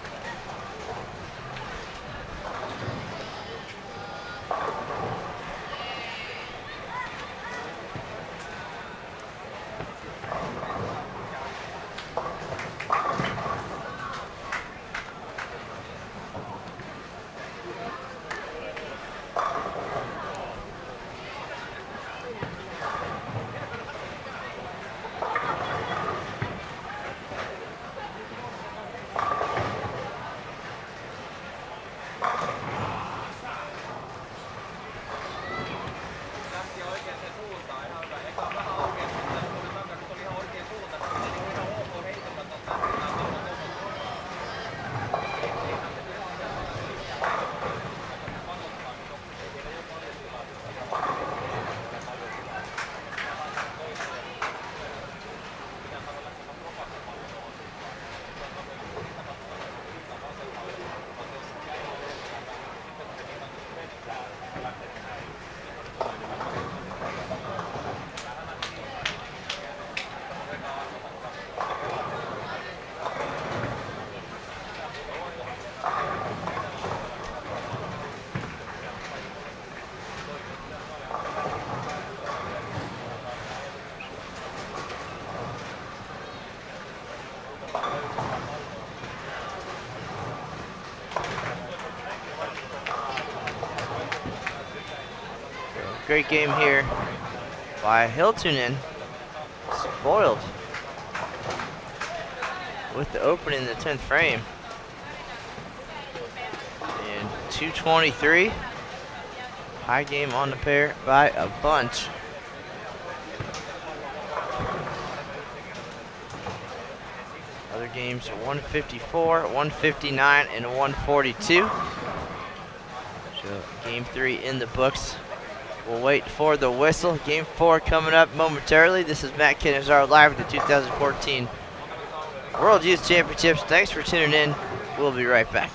Great game here by Hiltunen. Spoiled with the opening in the 10th frame. And 223. High game on the pair by a bunch. Other games 154, 159, and 142. So game 3 in the books. We'll wait for the whistle. Game 4 coming up momentarily. This is Matt Kinizar live at the 2014 World Youth Championships. Thanks for tuning in. We'll be right back.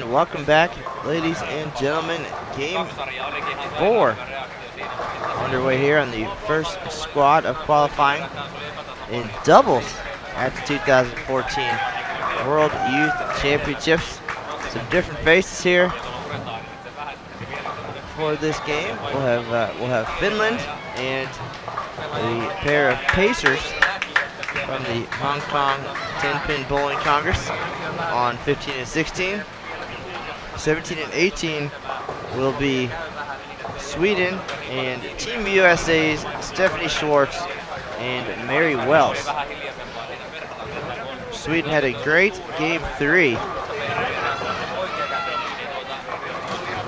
welcome back, ladies and gentlemen. Game 4 underway here on the first squad of qualifying in doubles at the 2014 World Youth Championships. Some different faces here for this game. We'll have Finland and a pair of Pacers from the Hong Kong 10-pin Bowling Congress on 15 and 16. 17 and 18 will be Sweden and Team USA's Stephanie Schwartz and Mary Wells. Sweden had a great game 3.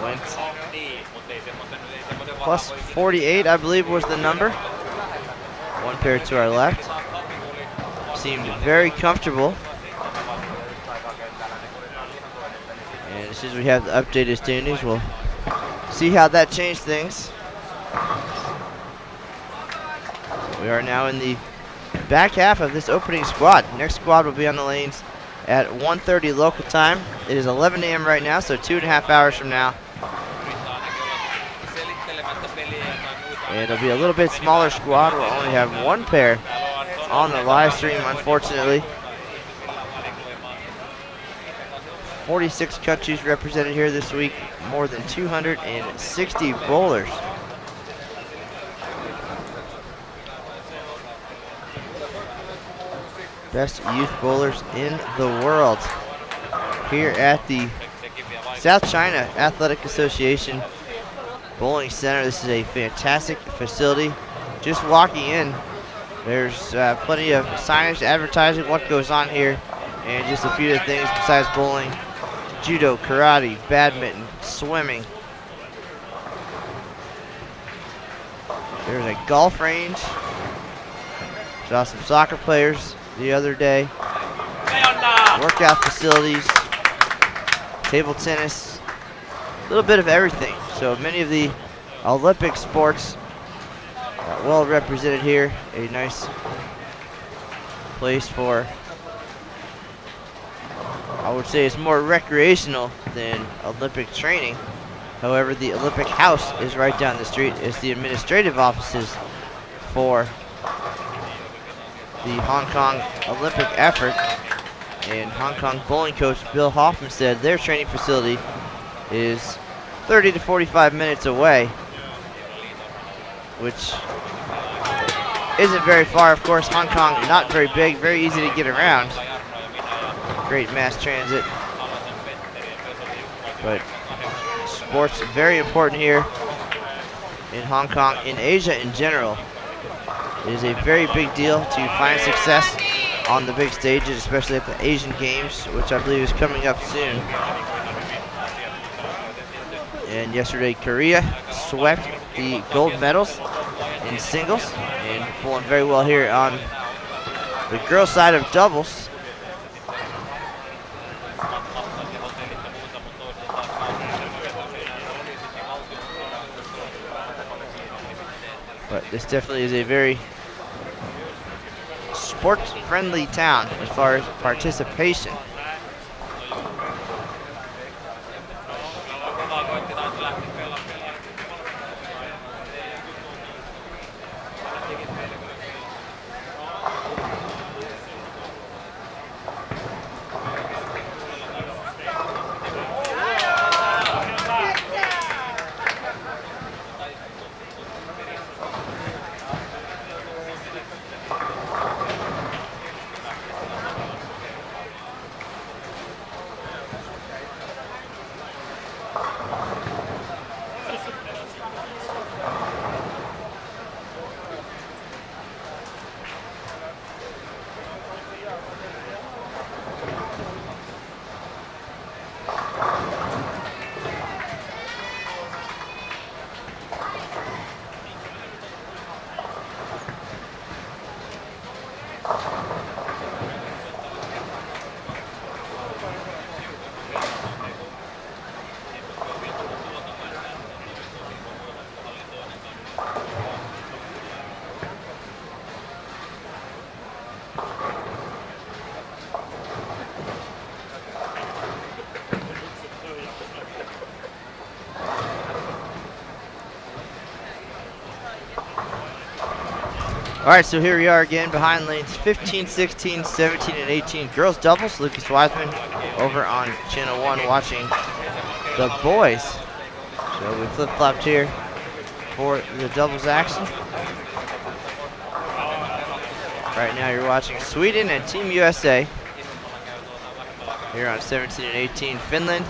Went plus 48, I believe was the number. One pair to our left. Seemed very comfortable. And as soon as we have the updated standings, we'll see how that changed things. We are now in the back half of this opening squad. Next squad will be on the lanes at 1:30 local time. It is 11 a.m. right now, so 2.5 hours from now. And it'll be a little bit smaller squad. We'll only have one pair on the live stream, unfortunately. 46 countries represented here this week, more than 260 bowlers. Best youth bowlers in the world here at the South China Athletic Association Bowling Center. This is a fantastic facility. Just walking in, there's plenty of signage advertising what goes on here, and just a few of the things besides bowling: judo, karate, badminton, swimming. There's a golf range. Saw some soccer players the other day. Workout facilities, table tennis, a little bit of everything. So many of the Olympic sports well represented here. A nice place for, I would say it's more recreational than Olympic training. However, the Olympic House is right down the street. It's the administrative offices for the Hong Kong Olympic effort. And Hong Kong bowling coach Bill Hoffman said their training facility is 30 to 45 minutes away, which isn't very far. Of course, Hong Kong not very big, very easy to get around. Great mass transit. But sports very important here in Hong Kong, in Asia in general. It is a very big deal to find success on the big stages, especially at the Asian Games, which I believe is coming up soon. And yesterday, Korea swept the gold medals in singles and pulling very well here on the girls' side of doubles. But this definitely is a very sports-friendly town as far as participation. All right, so here we are again behind lanes 15, 16, 17, and 18. Girls doubles, Lucas Wiseman over on channel 1 watching the boys. So we flip-flopped here for the doubles action. Right now you're watching Sweden and Team USA here on 17 and 18. Finland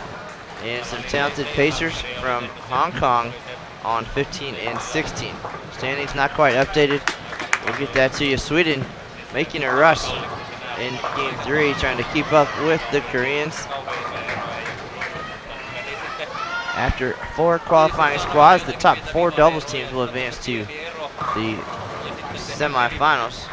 and some talented pacers from Hong Kong on 15 and 16. Standings not quite updated. We'll get that to you. Sweden making a rush in game 3, trying to keep up with the Koreans. After 4 qualifying squads, the top 4 doubles teams will advance to the semifinals.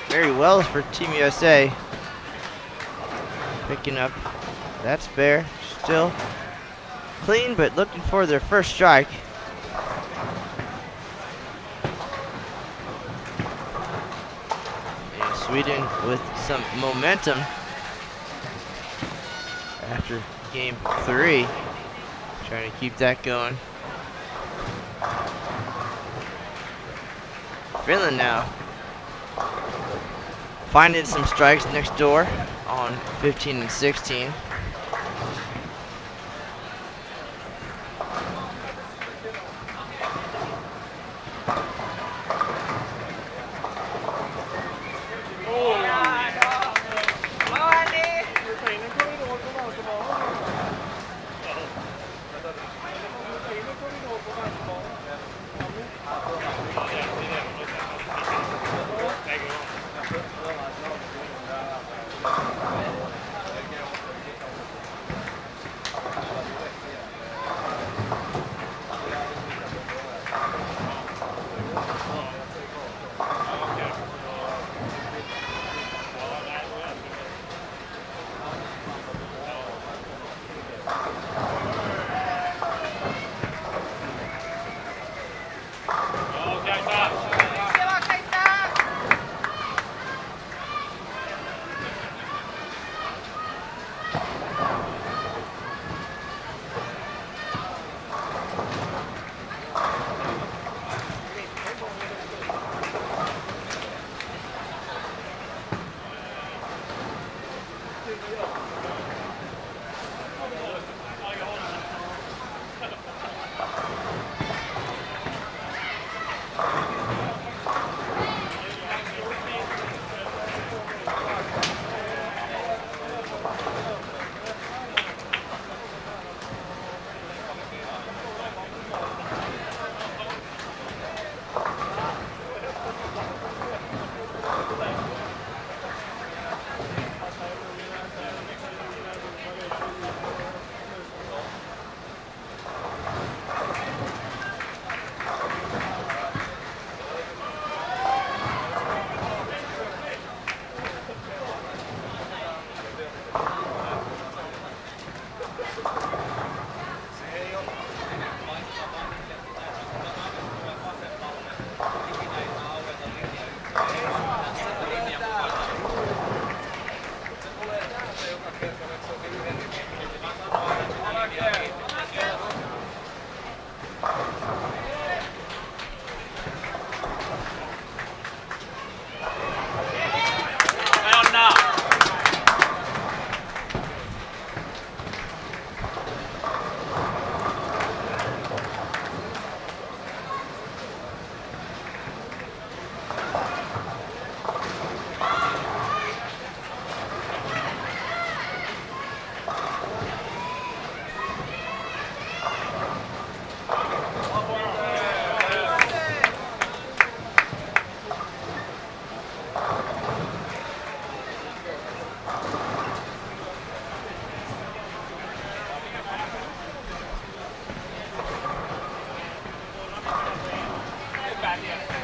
Very well for Team USA. Picking up that spare. Still clean, but looking for their first strike. And Sweden with some momentum after game 3. Trying to keep that going. Finland now finding some strikes next door on 15 and 16.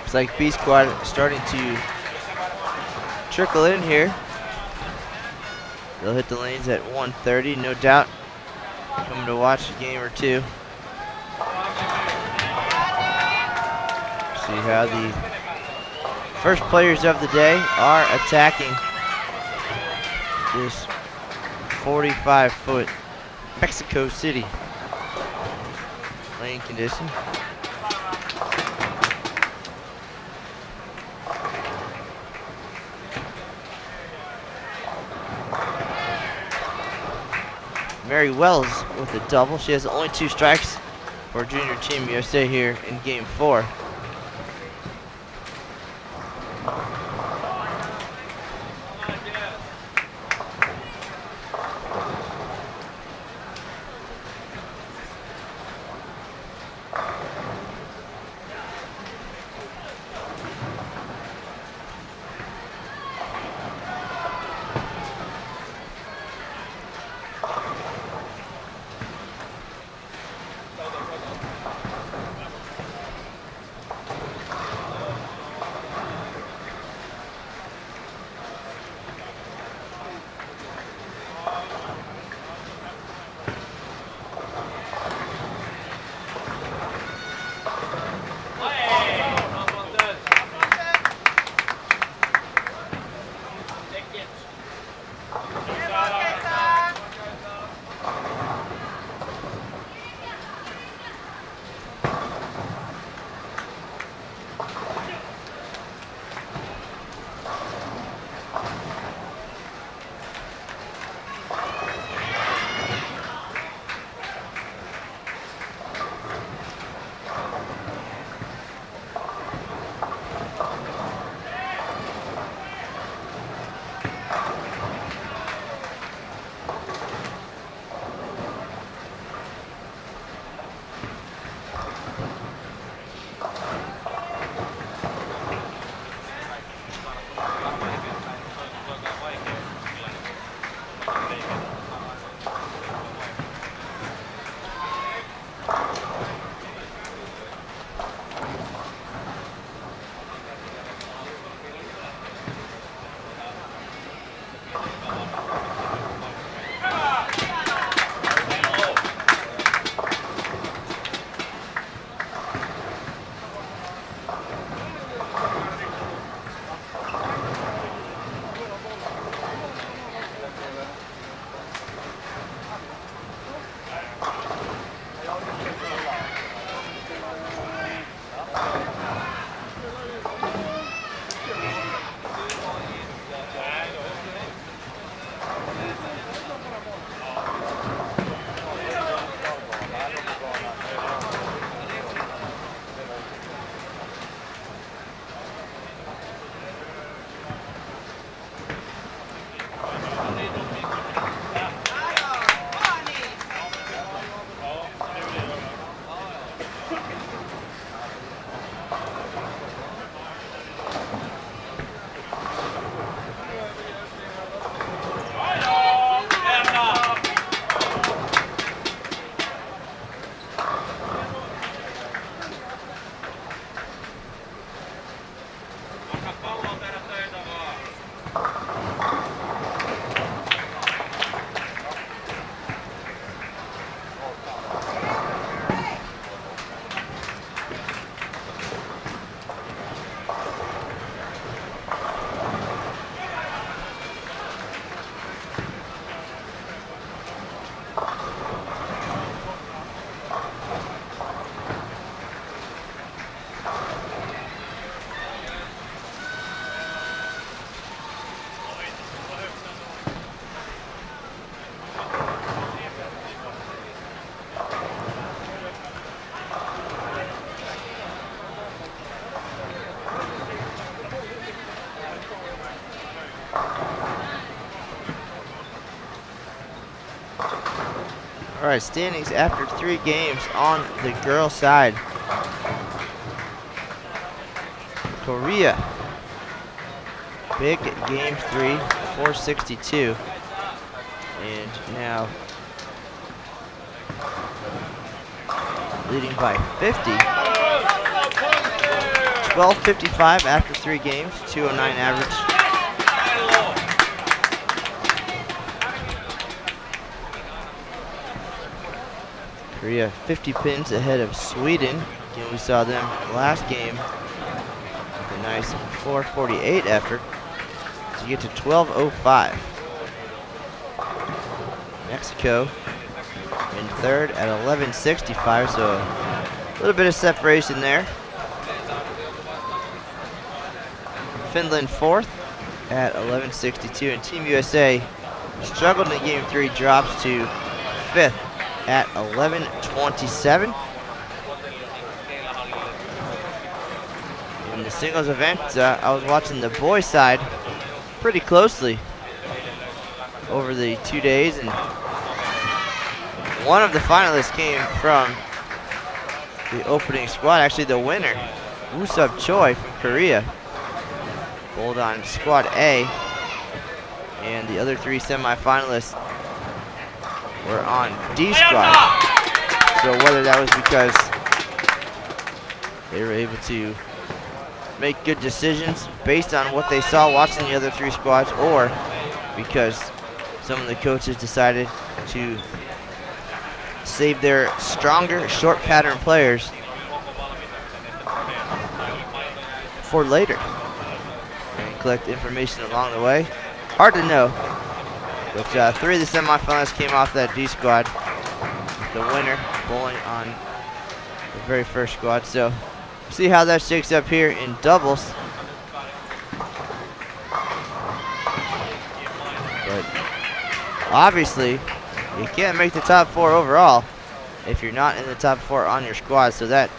Looks like B squad starting to trickle in here. They'll hit the lanes at 1:30, no doubt. Coming to watch a game or two. See how the first players of the day are attacking this 45-foot Mexico City lane condition. Mary Wells with a double. She has only 2 strikes for Junior Team USA here in Game 4. All right, standings after 3 games on the girls' side. Korea, big game 3, 462. And now leading by 50. 12:55 after 3 games, 209 average. Korea 50 pins ahead of Sweden. Again, we saw them last game with a nice 4:48 effort to get to 12:05. Mexico in third at 11:65, so a little bit of separation there. Finland fourth at 11:62, and Team USA struggled in game 3, drops to fifth at 11:27. In the singles event, I was watching the boys side pretty closely over the 2 days, and one of the finalists came from the opening squad, actually the winner, Woo-Sub Choi from Korea, bowled on squad A, and the other 3 semifinalists were on D squad. So whether that was because they were able to make good decisions based on what they saw watching the other 3 squads, or because some of the coaches decided to save their stronger short pattern players for later and collect information along the way. Hard to know, but 3 of the semifinalists came off that D squad, with the winner bowling on the very first squad. So see how that shakes up here in doubles. But obviously, you can't make the top 4 overall if you're not in the top 4 on your squad. So that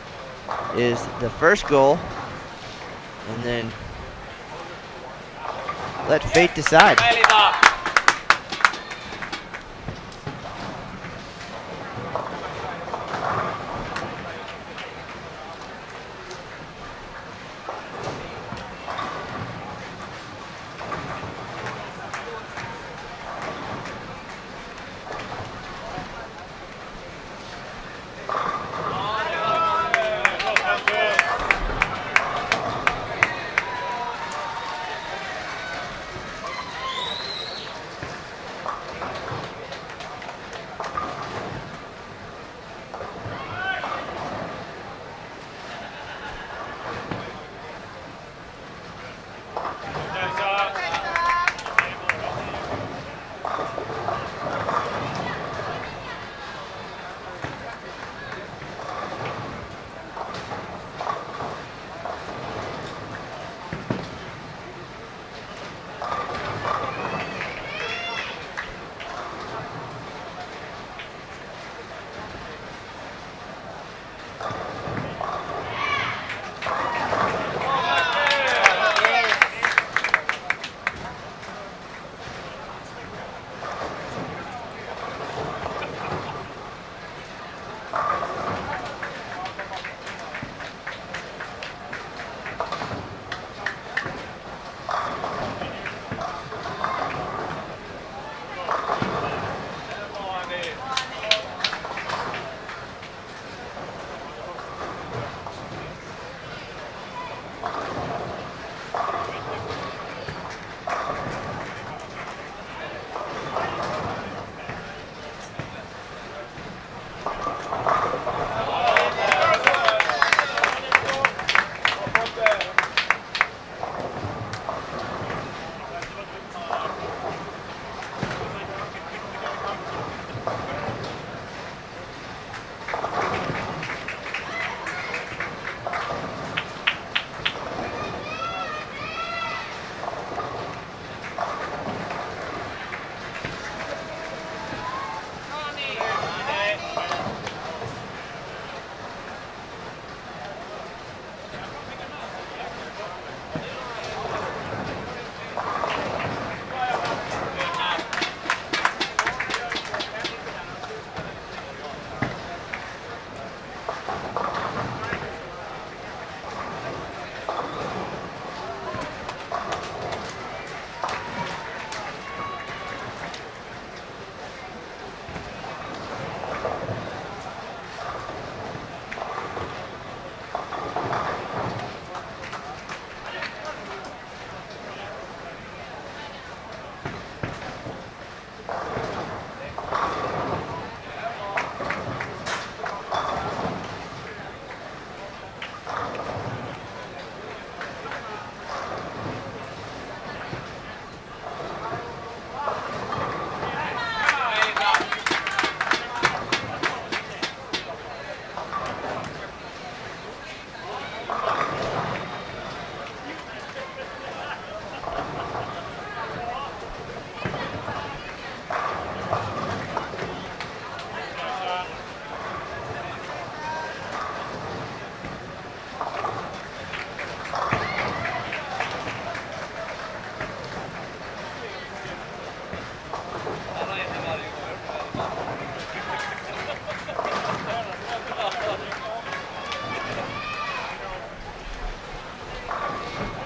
is the first goal. And then let fate decide.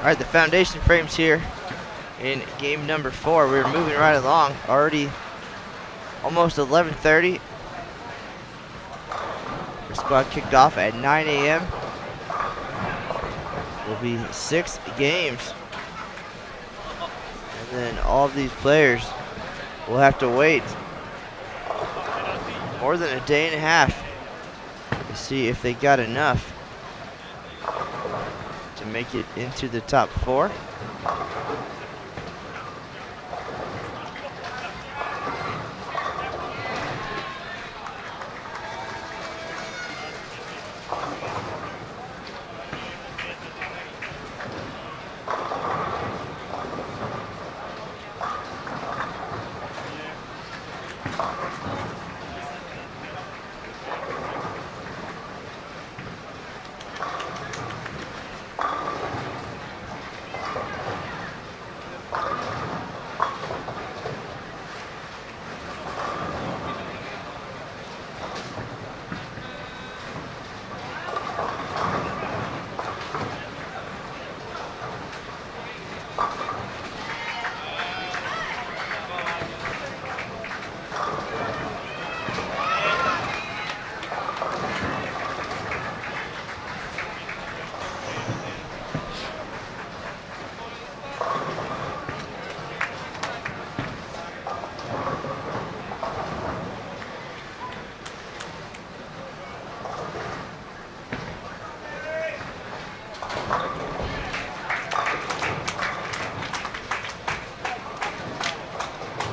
All right, the foundation frames here in game number 4. We're moving right along. Already almost 11:30. The squad kicked off at 9 a.m. Will be 6 games. And then all of these players will have to wait more than a day and a half to see if they got enough to make it into the top 4.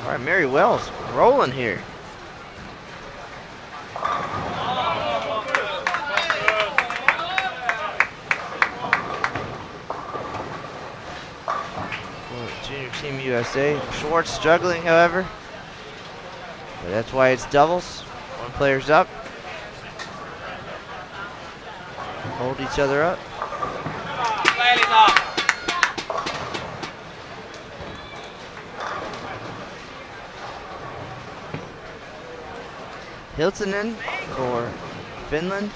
All right, Mary Wells rolling here. Junior Team USA. Schwartz struggling, however. But that's why it's doubles. One player's up. Hold each other up. Hiltonen for Finland.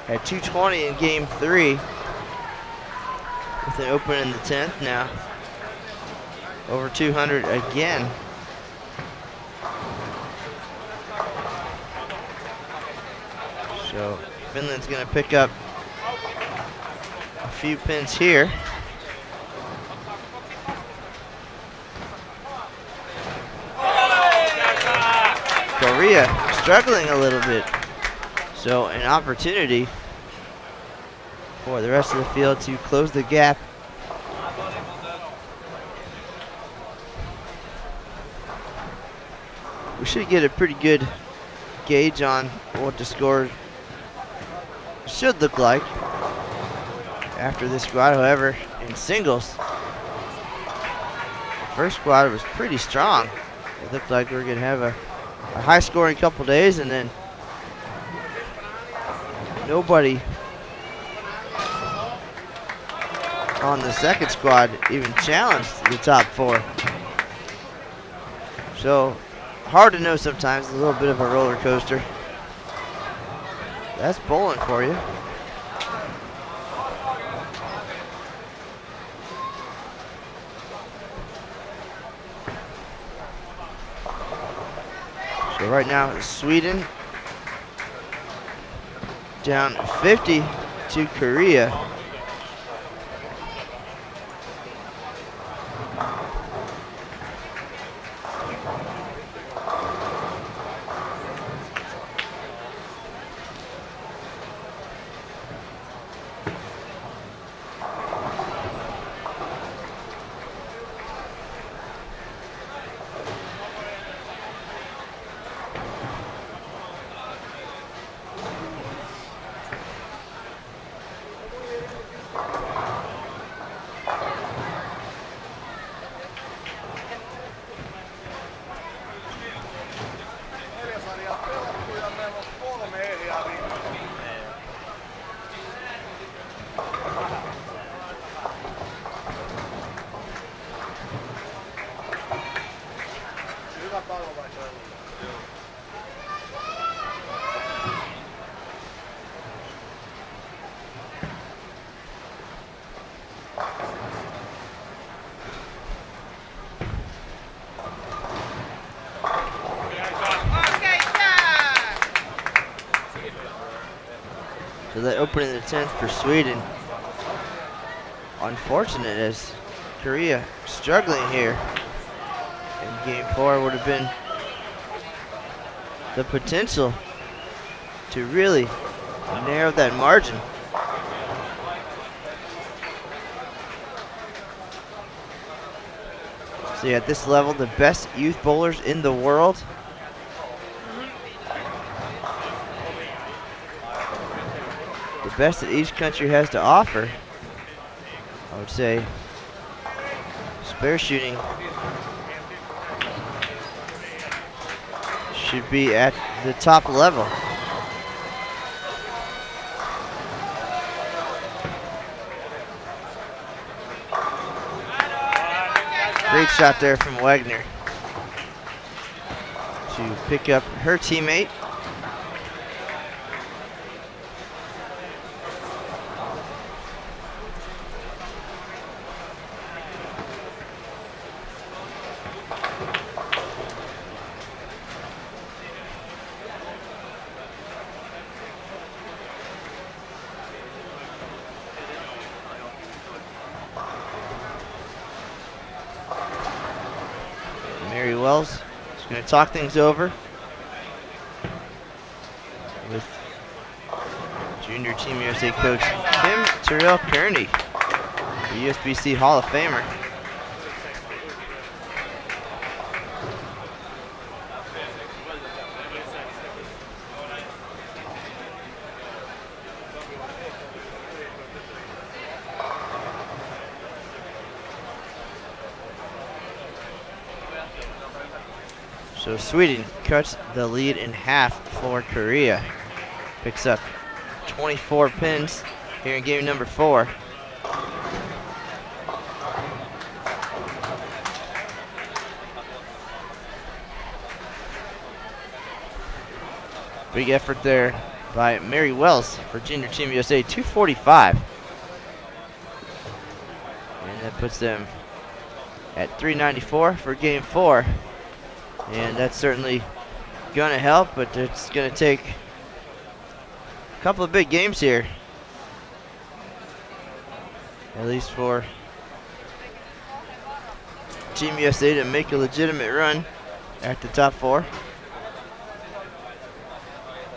At 2:20 in game 3. With an open in the 10th now. Over 200 again. So Finland's gonna pick up a few pins here. Korea struggling a little bit. So an opportunity for the rest of the field to close the gap. We should get a pretty good gauge on what the score should look like after this squad. However, in singles, the first squad was pretty strong. It looked like we were going to have a high scoring couple days, and then nobody on the second squad even challenged the top 4. So hard to know sometimes, a little bit of a roller coaster. That's bowling for you. So right now, Sweden down 50 to Korea. So that opening the 10th for Sweden. Unfortunate as Korea struggling here. And game 4 would have been the potential to really narrow that margin. See, at this level, the best youth bowlers in the world. The best that each country has to offer. I would say spare shooting should be at the top level. Great shot there from Wagner to pick up her teammate. Mary Wells is going to talk things over with Junior Team USA coach Kim Terrell-Kearney, the USBC Hall of Famer. So Sweden cuts the lead in half for Korea. Picks up 24 pins here in game number 4. Big effort there by Mary Wells for Junior Team USA, 245. And that puts them at 394 for game 4. And that's certainly gonna help, but it's gonna take a couple of big games here, at least for Team USA to make a legitimate run at the top 4.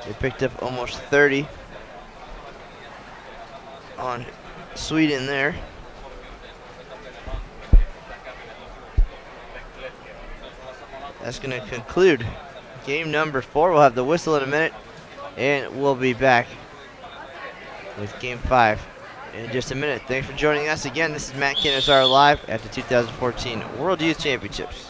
They picked up almost 30 on Sweden there. That's going to conclude game number 4. We'll have the whistle in a minute, and we'll be back with game 5 in just a minute. Thanks for joining us again. This is Matt Canizar live at the 2014 World Youth Championships.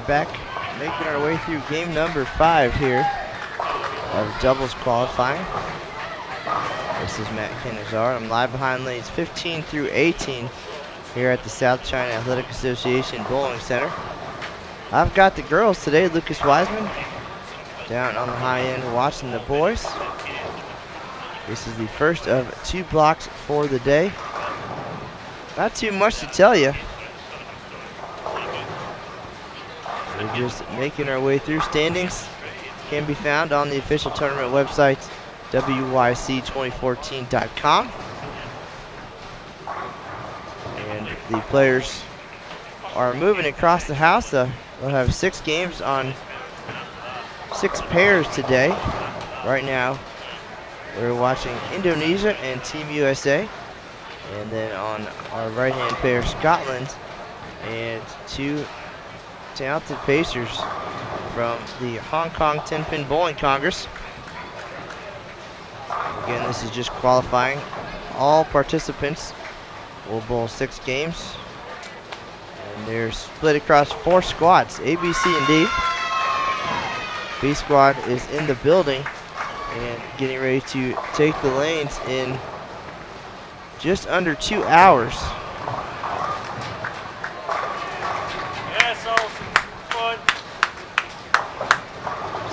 we're back making our way through game number 5 here of doubles qualifying. This is Matt Kenazar. I'm live behind lanes 15 through 18 here at the South China Athletic Association Bowling Center. I've got the girls today. Lucas Wiseman down on the high end watching the boys. This is the first of 2 blocks for the day. Not too much to tell you. We're just making our way through. Standings can be found on the official tournament website, wyc2014.com. And the players are moving across the house. We'll have 6 games on 6 pairs today. Right now, we're watching Indonesia and Team USA. And then on our right-hand pair, Scotland and 2 talented pacers from the Hong Kong 10-Pin Bowling Congress. Again, this is just qualifying. All participants will bowl 6 games. And they're split across 4 squads, A, B, C, and D. B squad is in the building and getting ready to take the lanes in just under 2 hours.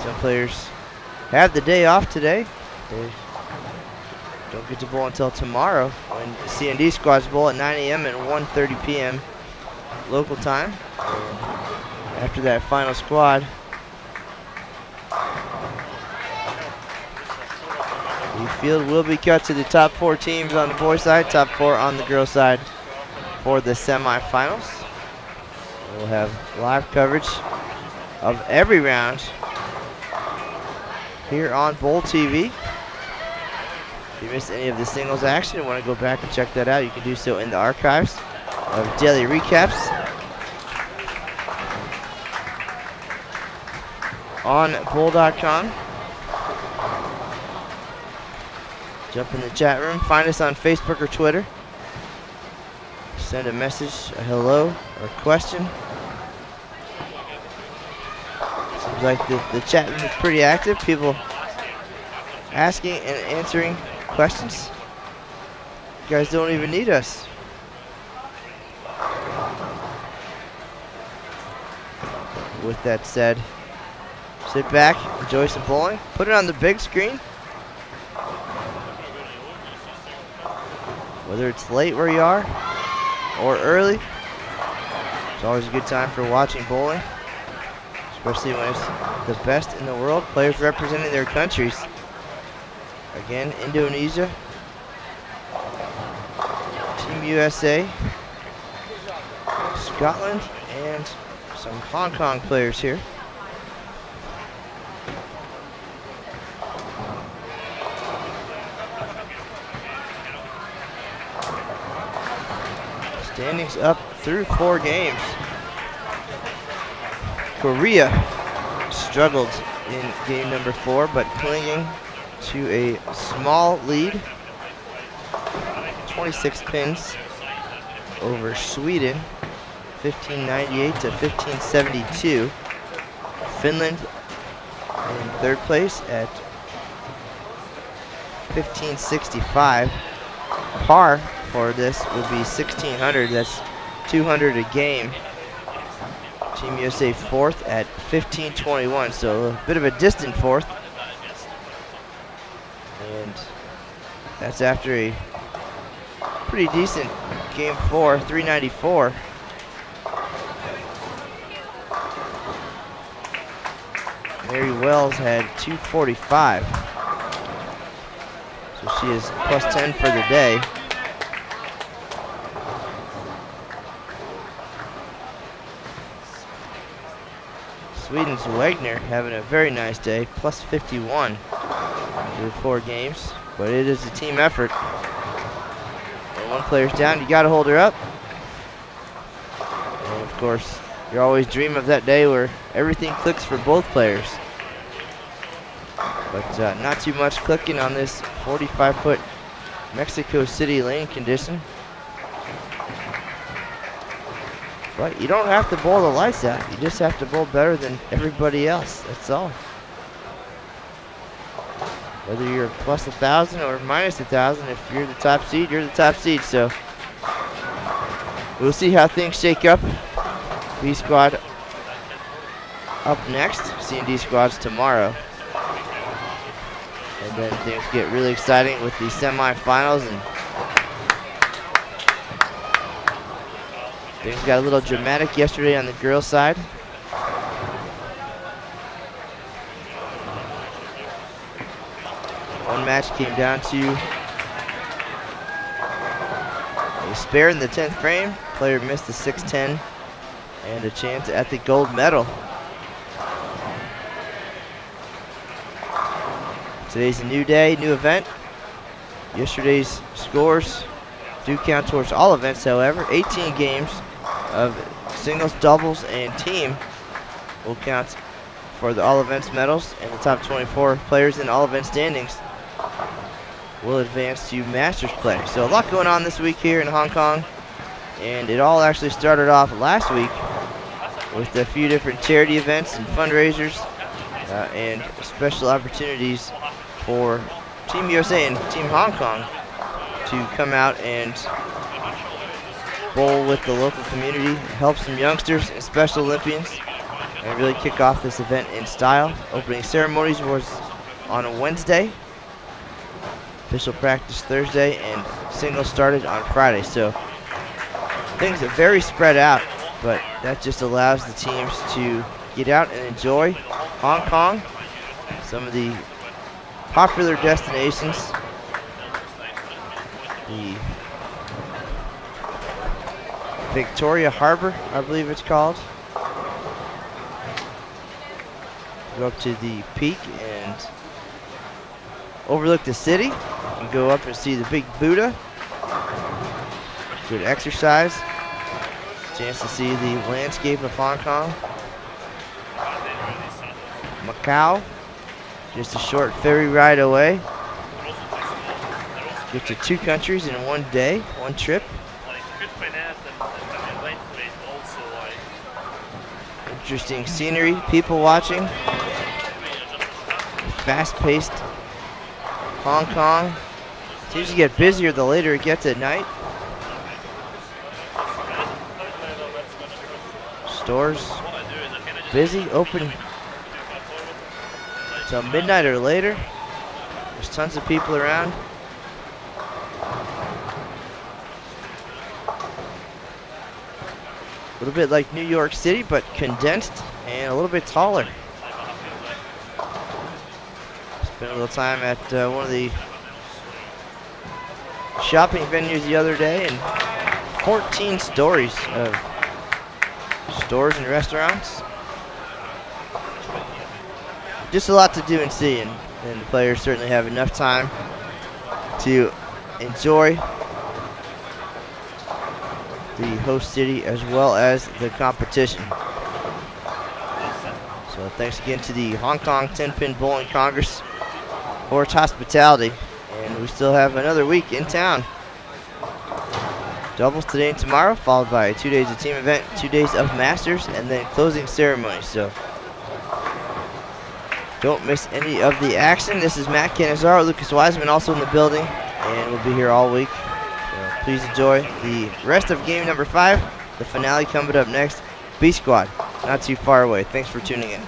Some players have the day off today. They don't get to bowl until tomorrow when C&D squads bowl at 9 a.m. and 1:30 p.m. local time. After that final squad, the field will be cut to the top 4 teams on the boys' side, top 4 on the girls' side for the semifinals. We'll have live coverage of every round here on Bowl TV. If you missed any of the singles action and want to go back and check that out, you can do so in the archives of daily recaps on bowl.com. Jump in the chat room. Find us on Facebook or Twitter. Send a message, a hello, or a question. Seems like the chat room is pretty active. People asking and answering questions. You guys don't even need us. With that said, sit back, enjoy some bowling, put it on the big screen. Whether it's late where you are or early, it's always a good time for watching bowling, especially when it's the best in the world, players representing their countries. Again, Indonesia, Team USA, Scotland, and some Hong Kong players here. Standings up through 4 games. Korea struggled in game number 4, but clinging to a small lead, 26 pins over Sweden, 1598 to 1572. Finland in 3rd place at 1565. Par for this will be 1600. That's 200 a game. Team USA 4th at 1521, so a bit of a distant 4th. And that's after a pretty decent game 4, 394. Mary Wells had 245. So she is plus 10 for the day. Sweden's Wagner having a very nice day, plus 51 through 4 games, but it is a team effort. When one player's down, you got to hold her up. And of course, you always dream of that day where everything clicks for both players. But not too much clicking on this 45-foot Mexico City lane condition. But you don't have to bowl the lights out. You just have to bowl better than everybody else. That's all. Whether you're plus 1,000 or minus 1,000, if you're the top seed, you're the top seed. So we'll see how things shake up. B squad up next. C&D squads tomorrow. And then things get really exciting with the semifinals, and things got a little dramatic yesterday on the girls' side. One match came down to a spare in the 10th frame. Player missed the 6-10 and a chance at the gold medal. Today's a new day, new event. Yesterday's scores do count towards all events, however. 18 games of singles, doubles, and team will count for the all events medals, and the top 24 players in all event standings will advance to Masters play. So a lot going on this week here in Hong Kong, and it all actually started off last week with a few different charity events and fundraisers and special opportunities for Team USA and Team Hong Kong to come out and bowl with the local community, help some youngsters and Special Olympians, and really kick off this event in style. Opening ceremonies was on a Wednesday, official practice Thursday, and singles started on Friday. So things are very spread out, but that just allows the teams to get out and enjoy Hong Kong, some of the popular destinations. The Victoria Harbor, I believe it's called. Go up to the peak and overlook the city. You can go up and see the big Buddha. Good exercise. Chance to see the landscape of Hong Kong. Macau, just a short ferry ride away. Get to two countries in one day, one trip. Interesting scenery, people watching. Fast-paced Hong Kong. Seems to get busier the later it gets at night. Stores busy, open till midnight or later. There's tons of people around. A little bit like New York City, but condensed and a little bit taller. Spent a little time at one of the shopping venues the other day, and 14 stories of stores and restaurants. Just a lot to do and see, and the players certainly have enough time to enjoy the host city as well as the competition. So thanks again to the Hong Kong 10-Pin Bowling Congress for its hospitality, and we still have another week in town. Doubles today and tomorrow, followed by 2 days of team event, 2 days of Masters, and then closing ceremony. So don't miss any of the action. This is Matt Canizaro, Lucas Wiseman also in the building, and we'll be here all week. So please enjoy the rest of game number 5. The finale coming up next. B Squad, not too far away. Thanks for tuning in.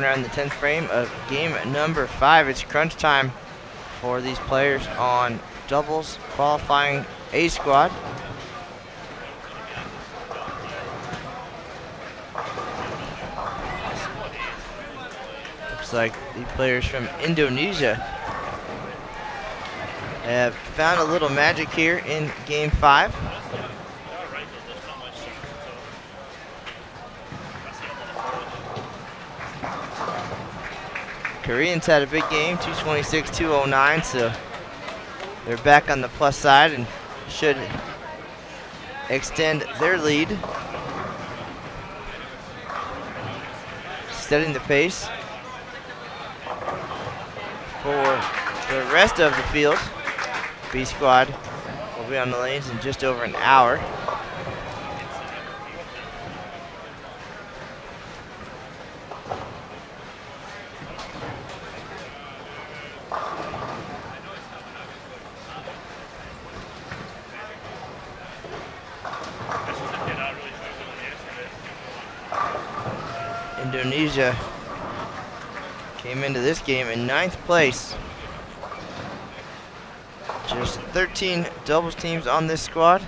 We're now in the 10th frame of game number 5. It's crunch time for these players on doubles qualifying A squad. Looks like the players from Indonesia have found a little magic here in game 5. Koreans had a big game, 226-209, so they're back on the plus side and should extend their lead. Setting the pace for the rest of the field. B squad will be on the lanes in just over an hour. Indonesia came into this game in 9th place. Just 13 doubles teams on this squad.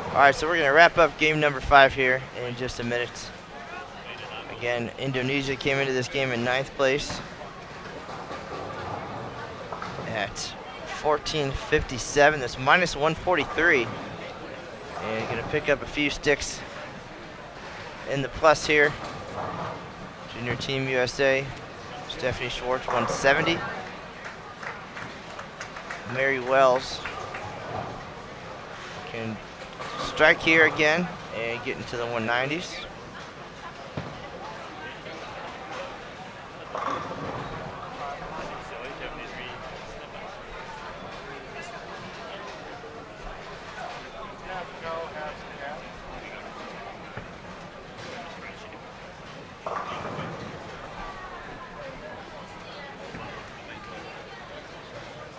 All right, so we're gonna wrap up game number 5 here in just a minute. Again, Indonesia came into this game in 9th place at 14.57. That's minus 143. And gonna pick up a few sticks in the plus here. Junior Team USA, Stephanie Schwartz, 170. Mary Wells can strike here again and get into the 190s.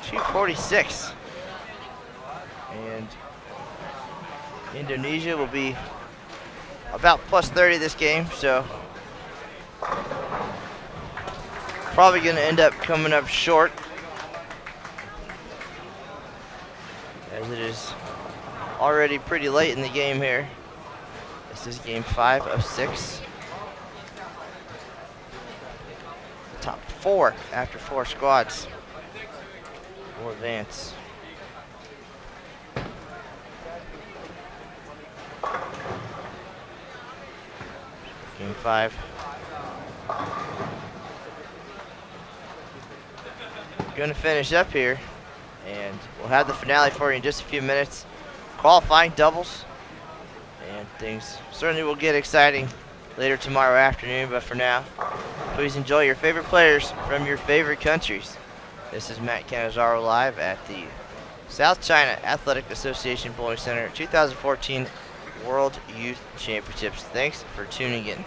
.246. And Indonesia will be about plus 30 this game, so probably going to end up coming up short, as it is already pretty late in the game here. This is game 5 of 6. Top 4 after 4 squads will advance. Game 5. Going to finish up here, and we'll have the finale for you in just a few minutes. Qualifying doubles, and things certainly will get exciting later tomorrow afternoon, but for now, please enjoy your favorite players from your favorite countries. This is Matt Canizaro live at the South China Athletic Association Bowling Center 2014 World Youth Championships. Thanks for tuning in.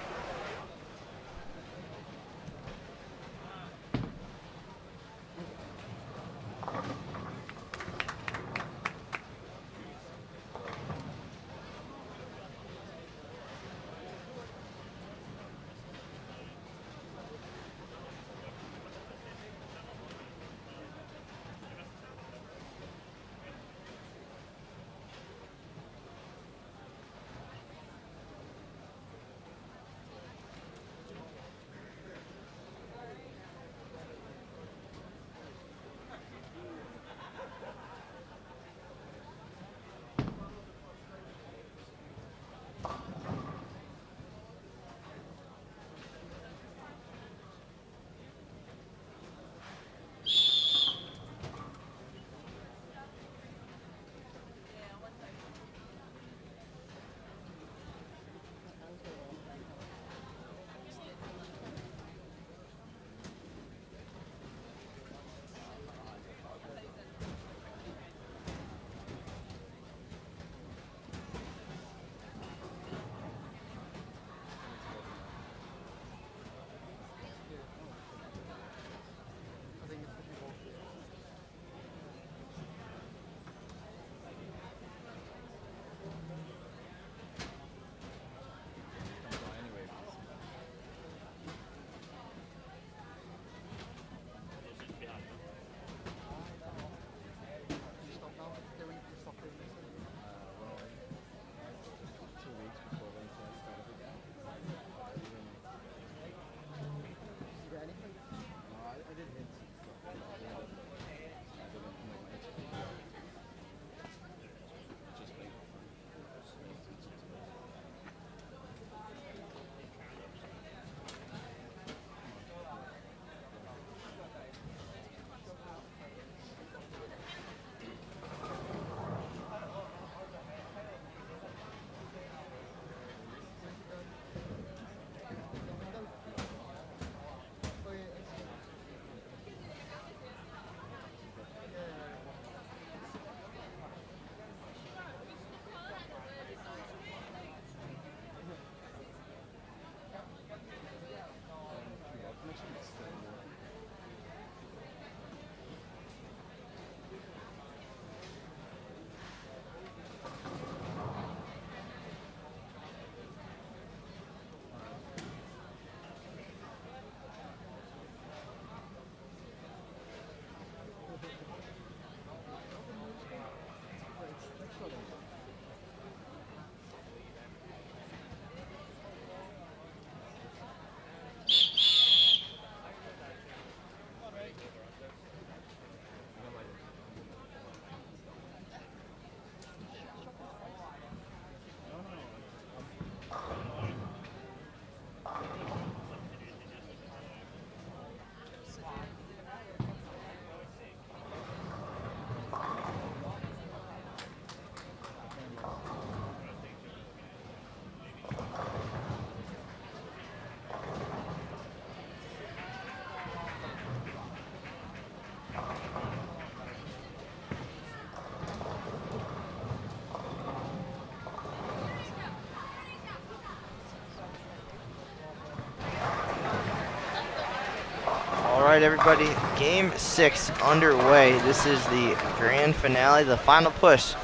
right, everybody. Game 6 underway. This is the grand finale, the final push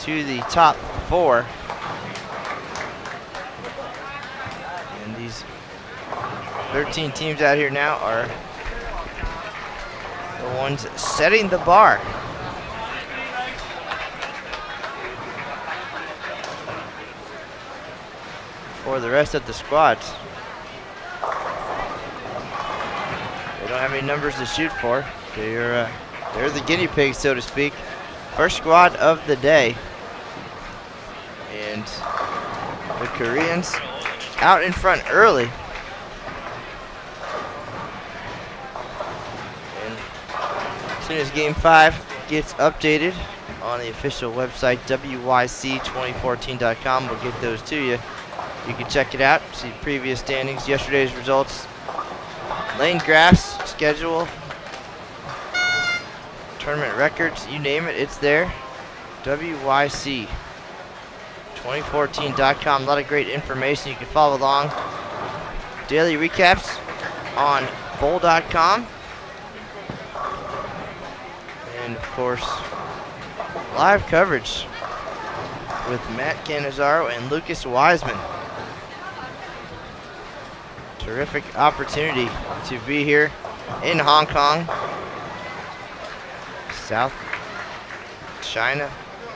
to the top 4. And these 13 teams out here now are the ones setting the bar. For the rest of the squads. They don't have any numbers to shoot for. They're the guinea pigs, so to speak. First squad of the day. And the Koreans out in front early. And as soon as game 5 gets updated on the official website, wyc2014.com, we'll get those to you. You can check it out, see previous standings, yesterday's results, lane graphs, schedule, tournament records, you name it, it's there. wyc2014.com, a lot of great information. You can follow along. Daily recaps on bowl.com. And of course, live coverage with Matt Cannizzaro and Lucas Wiseman. Terrific opportunity to be here in Hong Kong, South China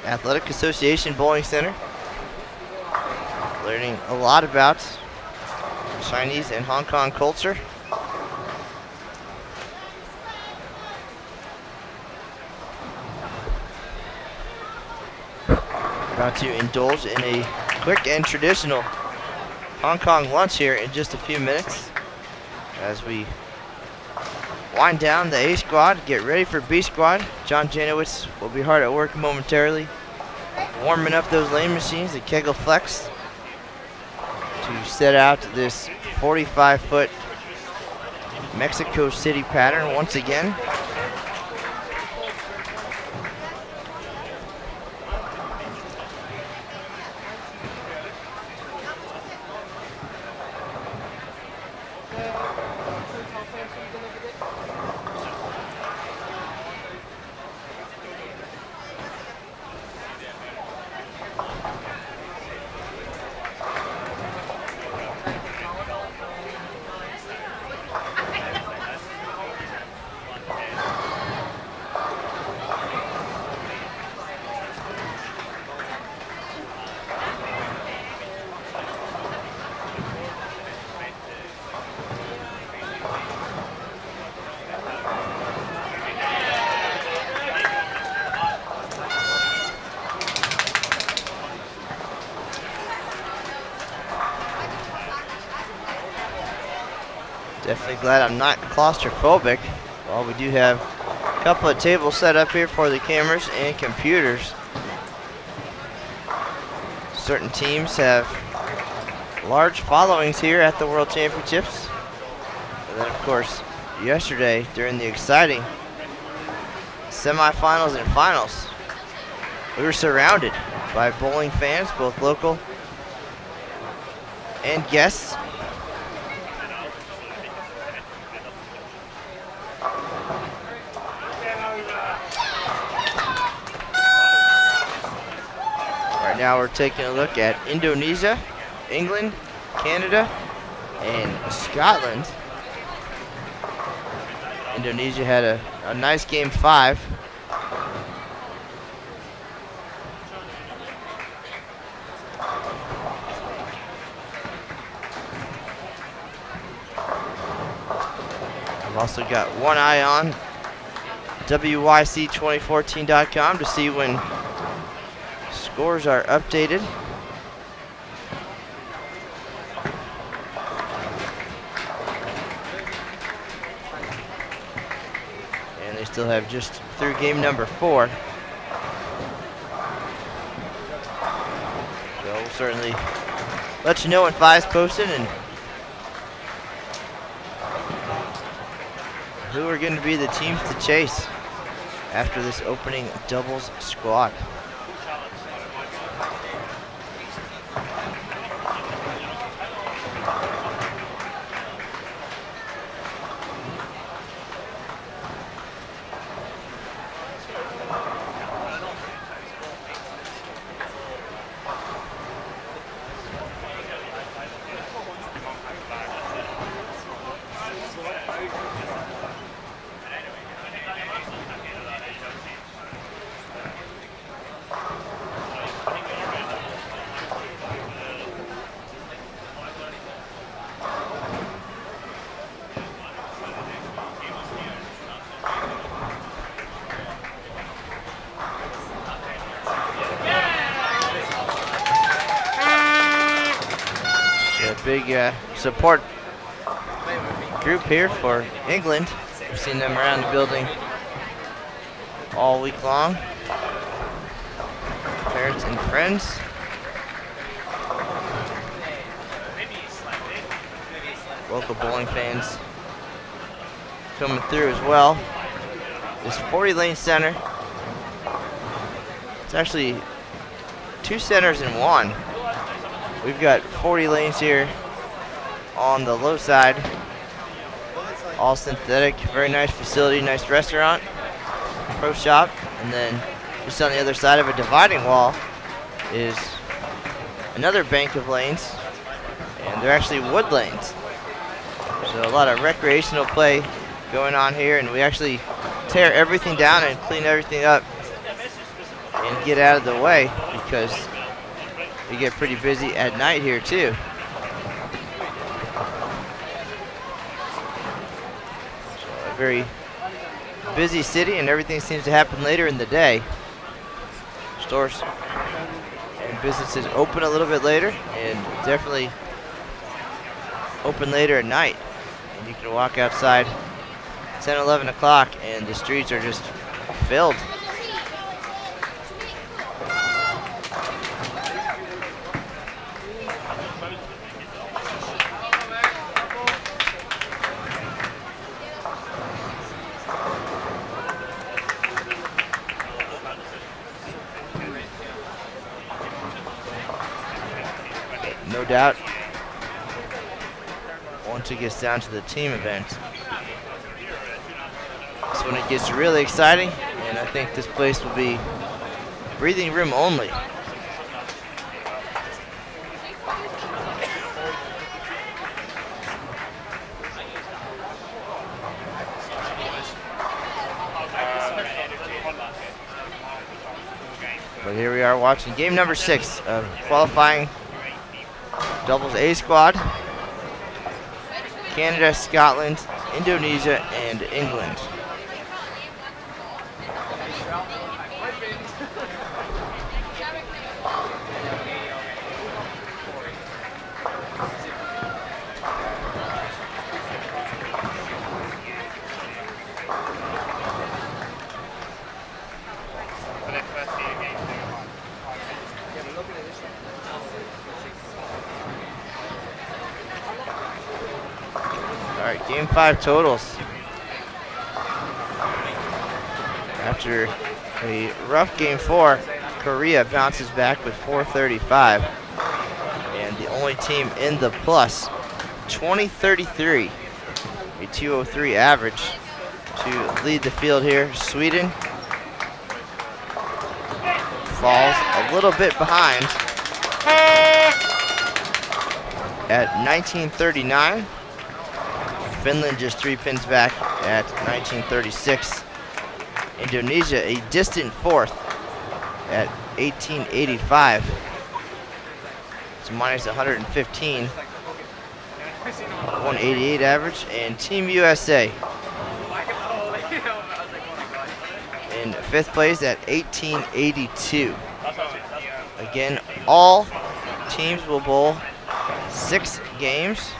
Athletic Association Bowling Center. Learning a lot about Chinese and Hong Kong culture. About to indulge in a quick and traditional Hong Kong lunch here in just a few minutes as we wind down the A squad, get ready for B squad. John Janowitz will be hard at work momentarily, warming up those lane machines, the Kegel Flex, to set out this 45-foot Mexico City pattern once again. Definitely glad I'm not claustrophobic. Well, we do have a couple of tables set up here for the cameras and computers. Certain teams have large followings here at the World Championships. And then, of course, yesterday during the exciting semifinals and finals, we were surrounded by bowling fans, both local and guests. Now we're taking a look at Indonesia, England, Canada, and Scotland. Indonesia had a nice game 5. I've also got one eye on wyc2014.com to see when scores are updated. And they still have just through game number 4. So we'll certainly let you know when 5's posted and who are going to be the teams to chase after this opening doubles squad. big support group here for England. We've seen them around the building all week long. Parents and friends. Local bowling fans coming through as well. This 40-lane center. It's actually 2 centers in one. We've got 40 lanes here on the low side. All synthetic, very nice facility, nice restaurant, pro shop, and then just on the other side of a dividing wall is another bank of lanes, and they're actually wood lanes. So a lot of recreational play going on here, and we actually tear everything down and clean everything up and get out of the way because we get pretty busy at night here too. So a very busy city, and everything seems to happen later in the day. Stores and businesses open a little bit later, and definitely open later at night. And you can walk outside 10, 11 o'clock and the streets are just filled. No doubt, once it gets down to the team event, that's when it gets really exciting, and I think this place will be breathing room only. But here we are watching game number 6 of qualifying doubles A squad. Canada, Scotland, Indonesia, and England. All right, game 5 totals. After a rough game 4, Korea bounces back with 435. And the only team in the plus, 20-33, a 203 average to lead the field here. Sweden falls a little bit behind at 1939. Finland just 3 pins back at 1936. Indonesia a distant 4th at 1885. It's minus 115. 188 average. And Team USA in 5th place at 1882. Again, all teams will bowl 6 games.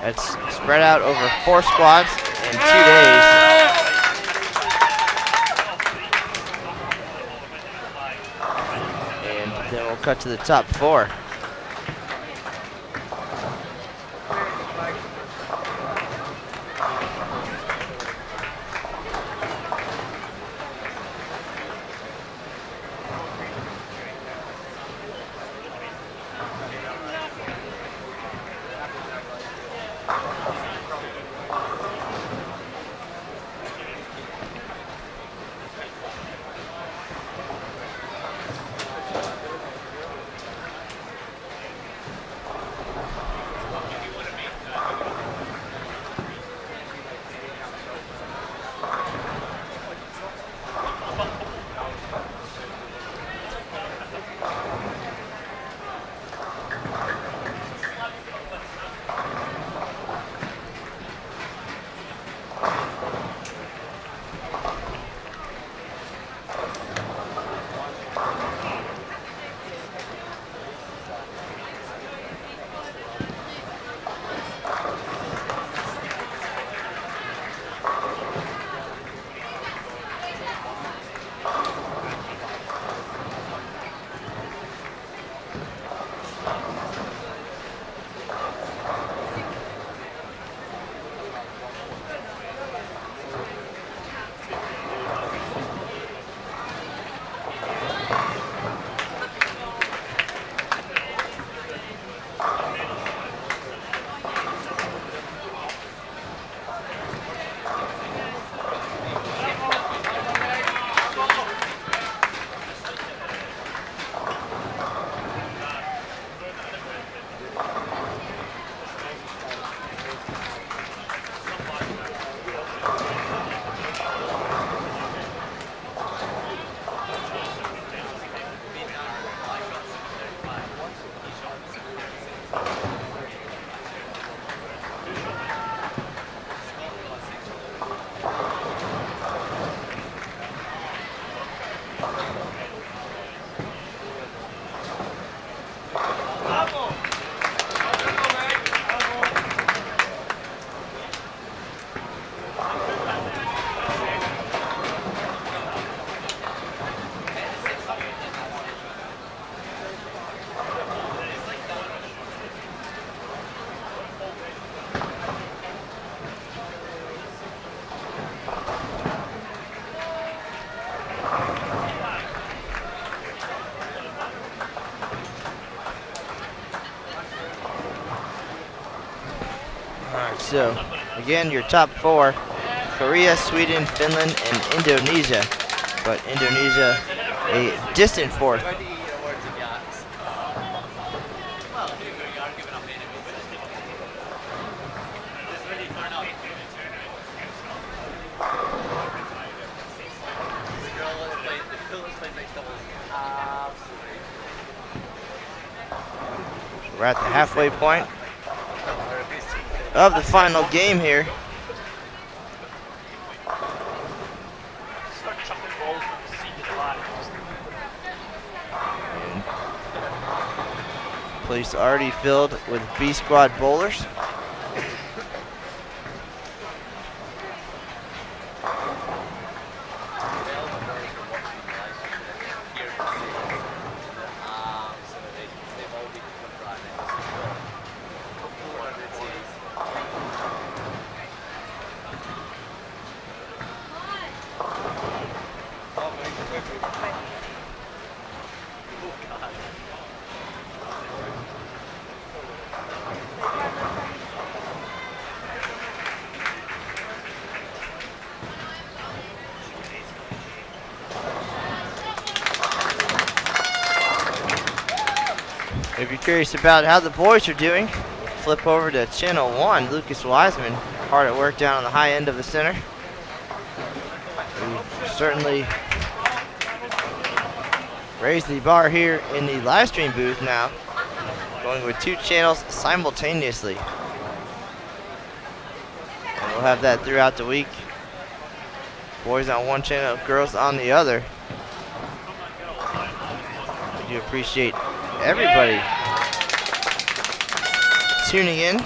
That's spread out over 4 squads in 2 days. And then we'll cut to the top 4. So, again, your top four: Korea, Sweden, Finland, and Indonesia. But Indonesia, a distant fourth. We're at the halfway point of the final game here. Start chucking balls from the seat of the line. Place already filled with B squad bowlers. If you're curious about how the boys are doing, flip over to channel 1. Lucas Wiseman, hard at work down on the high end of the center. We certainly raised the bar here in the live stream booth now, going with 2 channels simultaneously. And we'll have that throughout the week. Boys on one channel, girls on the other. We do appreciate everybody tuning in.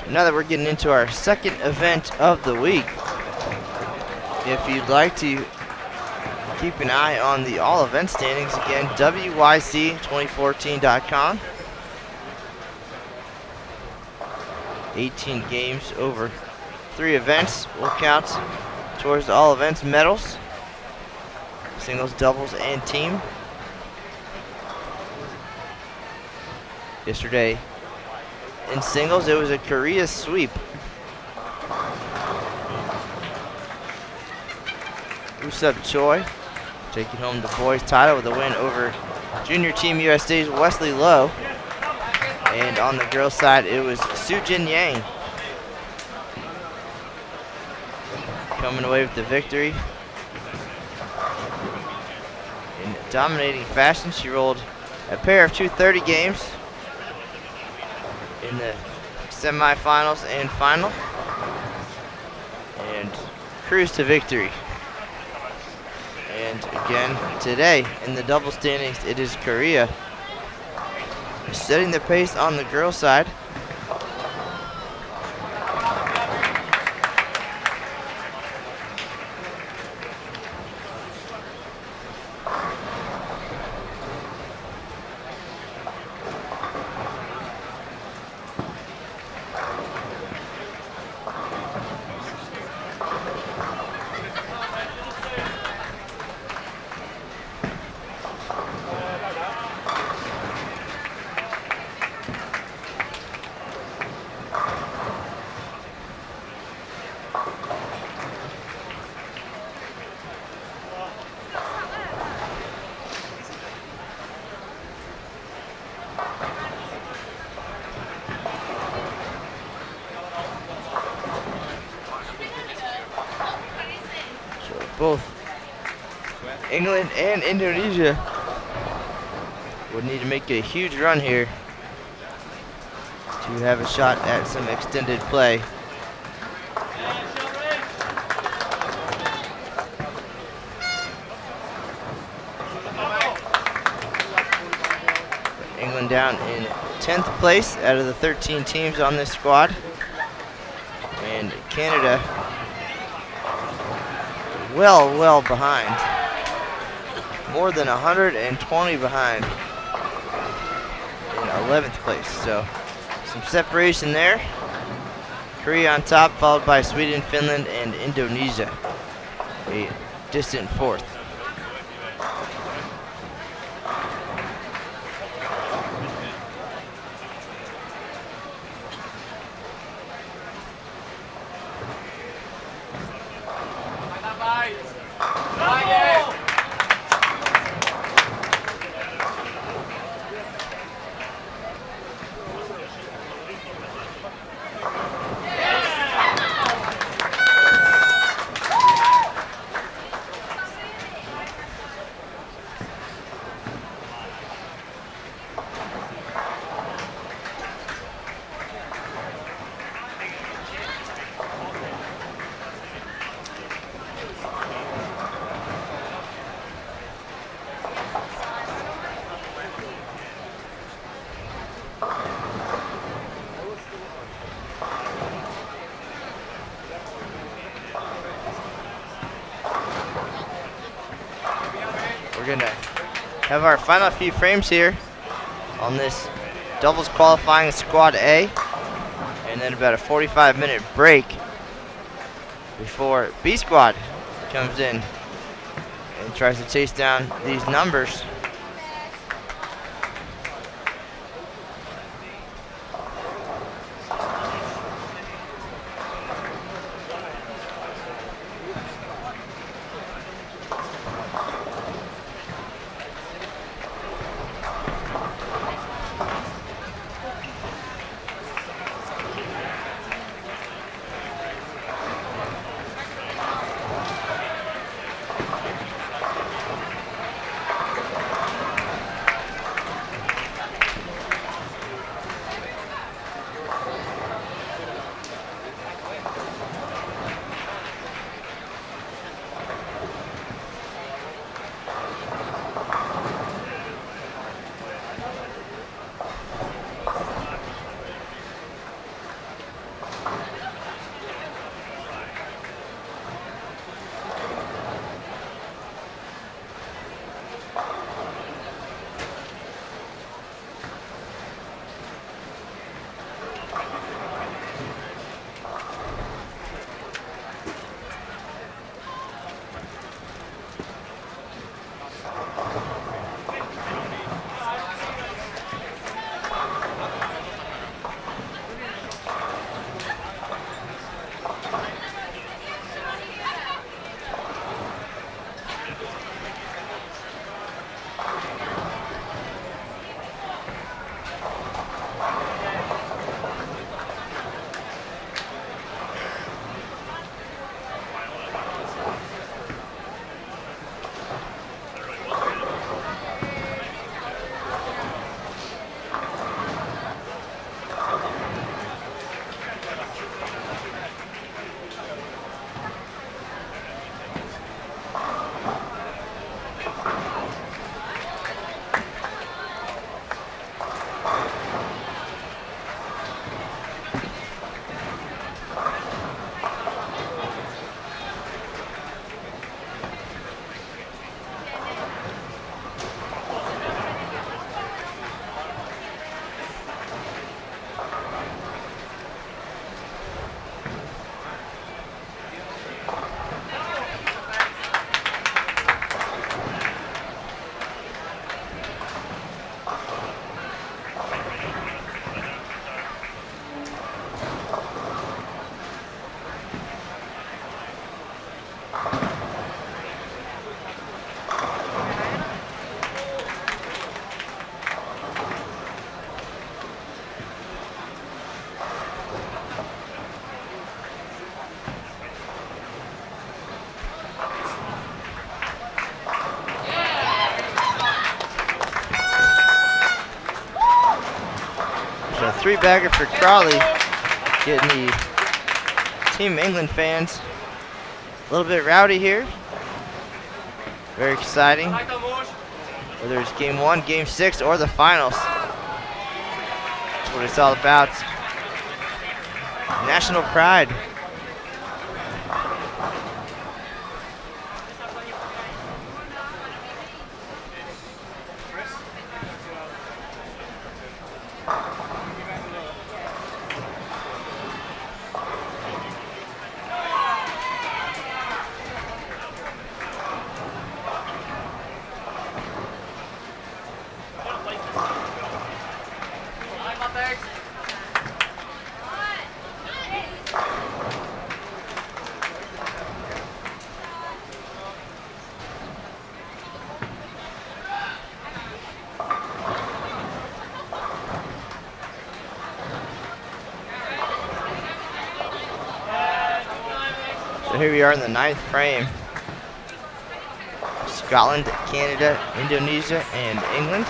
Now that we're getting into our second event of the week, if you'd like to keep an eye on the all event standings, again, WYC2014.com. 18 games over 3 events will count towards the all events medals, singles, doubles, and team. Yesterday, in singles, it was a Korea sweep. Usub Choi taking home the boys' title with a win over Junior Team USA's Wesley Lowe. And on the girls' side, it was Sujin Yang coming away with the victory. In dominating fashion, she rolled a pair of 230 games in the semifinals and final, and cruised to victory. And again, today in the double standings, it is Korea setting the pace on the girls' side. both England and Indonesia would need to make a huge run here to have a shot at some extended play. England down in 10th place out of the 13 teams on this squad. And Canada well behind. More than 120 behind in 11th place. So some separation there. Korea on top, followed by Sweden, Finland, and Indonesia, a distant fourth. We're gonna have our final few frames here on this doubles qualifying squad A, and then about a 45-minute break before B squad comes in and tries to chase down these numbers. So 3-bagger for Crawley, getting the Team England fans a little bit rowdy here. Very exciting. Whether it's game 1, game 6, or the finals. That's what it's all about. National pride. So here we are in the 9th frame. Scotland, Canada, Indonesia, and England.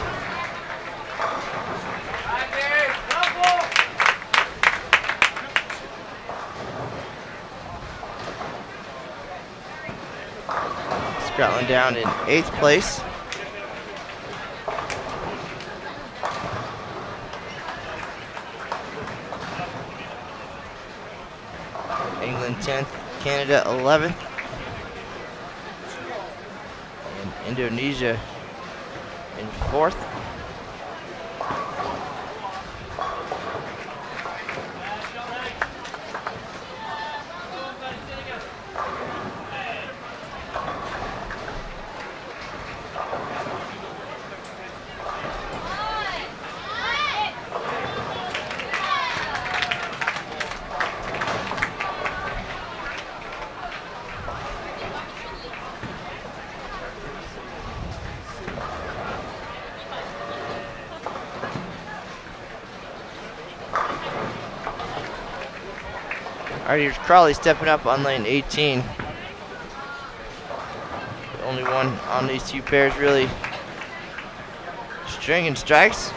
Scotland down in 8th place. England 10th, Canada 11th, and Indonesia in 4th. All right, here's Crawley stepping up on lane 18. The only one on these two pairs really stringing strikes.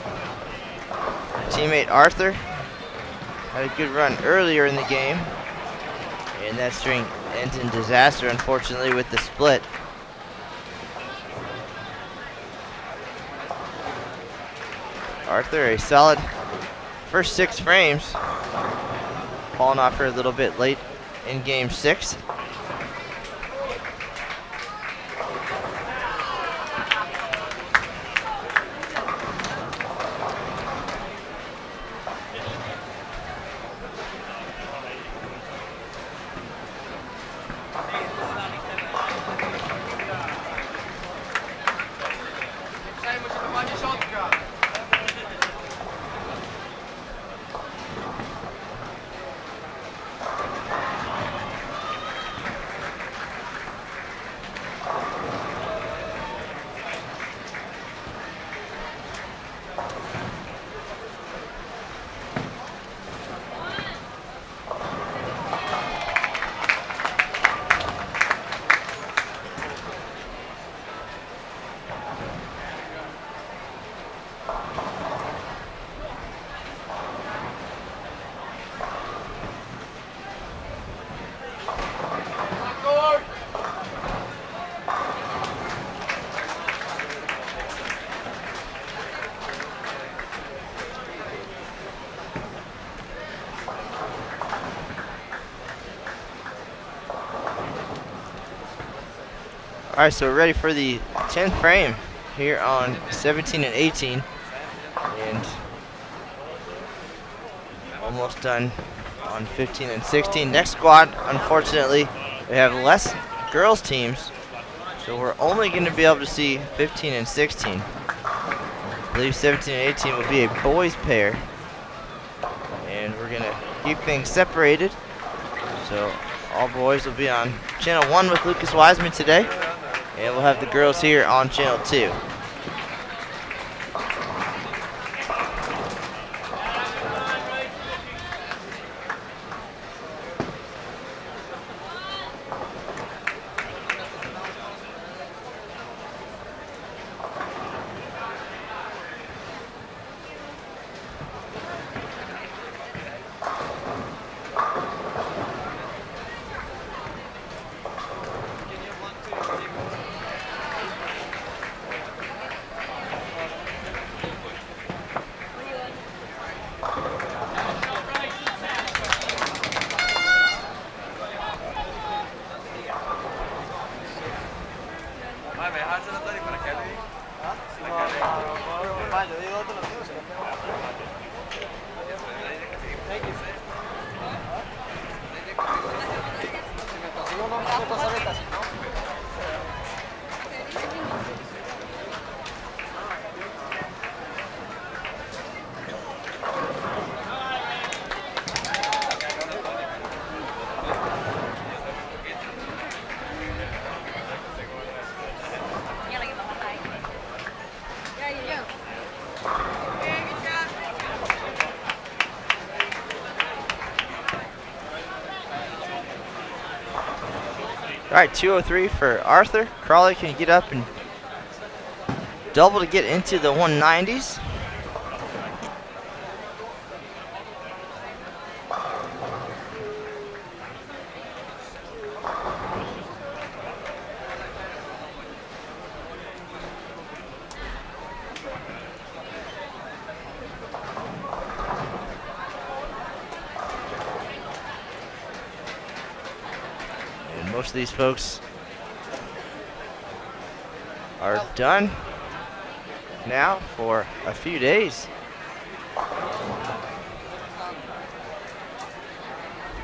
Teammate Arthur had a good run earlier in the game, and that string ends in disaster, unfortunately, with the split. Arthur, a solid first 6 frames. Falling off her a little bit late in game 6. All right, so we're ready for the 10th frame here on 17 and 18, and almost done on 15 and 16. Next squad, unfortunately, we have less girls teams, so we're only going to be able to see 15 and 16. I believe 17 and 18 will be a boys pair, and we're going to keep things separated. So all boys will be on channel 1 with Lucas Wiseman today, and we'll have the girls here on channel 2. right, 203 for Arthur. Crawley can get up and double to get into the 190s. And most of these folks are done now for a few days.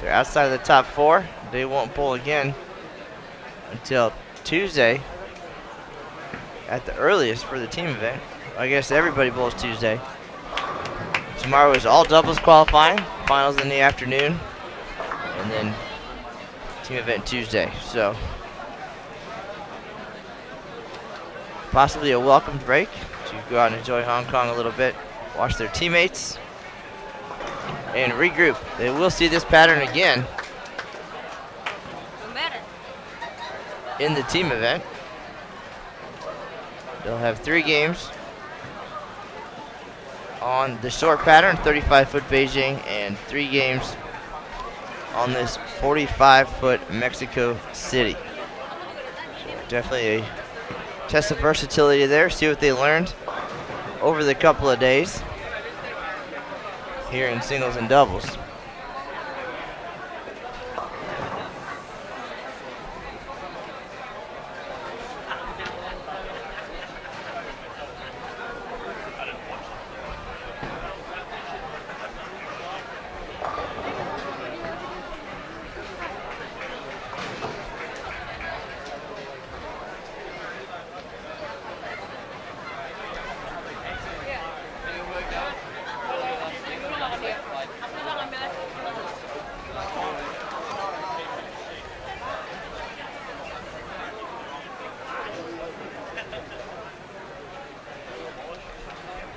They're outside of the top 4. They won't bowl again until Tuesday at the earliest for the team event. I guess everybody bowls Tuesday. Tomorrow is all doubles qualifying, finals in the afternoon, and then team event Tuesday. So possibly a welcome break to go out and enjoy Hong Kong a little bit, watch their teammates, and regroup. They will see this pattern again in the team event. They'll have 3 games on the short pattern, 35-foot Beijing, and 3 games on this 45-foot Mexico City. Definitely a test of versatility there. See what they learned over the couple of days here in singles and doubles.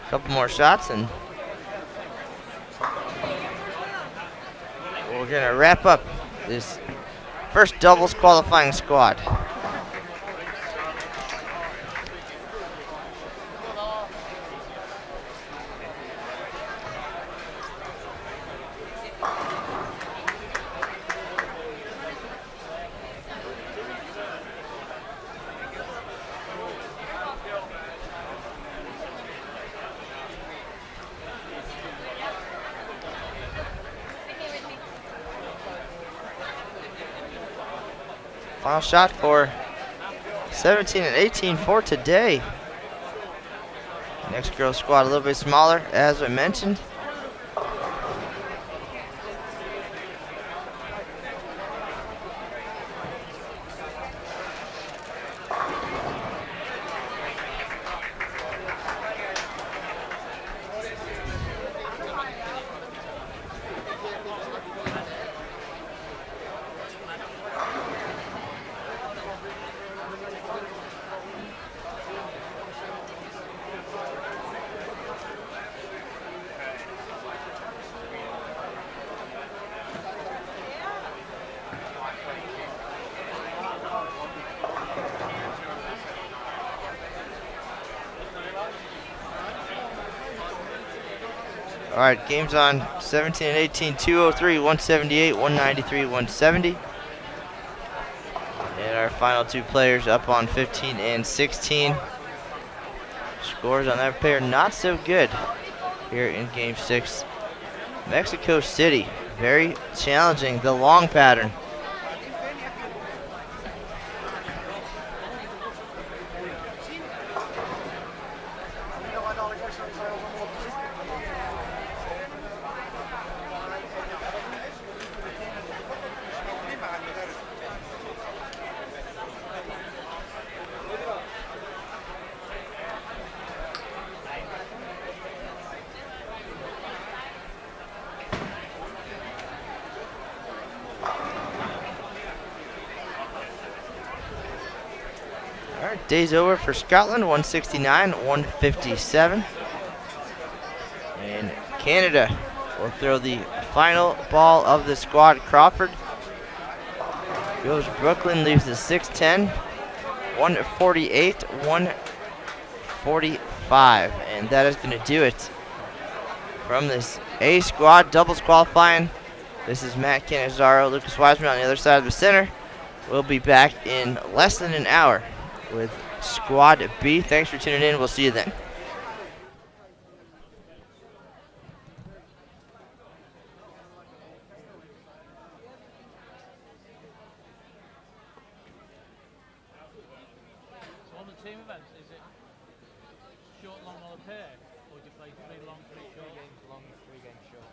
Couple more shots and we're gonna wrap up this first doubles qualifying squad. Final shot for 17 and 18 for today. Next girls squad a little bit smaller, as I mentioned. All right, games on 17 and 18, 203, 178, 193, 170. And our final 2 players up on 15 and 16. Scores on that pair not so good here in game 6. Mexico City, very challenging, the long pattern. Days over for Scotland, 169, 157. And Canada will throw the final ball of the squad. Crawford goes Brooklyn, leaves the 6'10", 148, 145. And that is going to do it from this A squad doubles qualifying. This is Matt Canizaro, Lucas Wiseman on the other side of the center. We'll be back in less than an hour with Squad B. Thanks for tuning in. We'll see you then. So on the team events, is it short, long, or a pair? Or do you play 3 long, 3 short? 3 games long, 3 games short.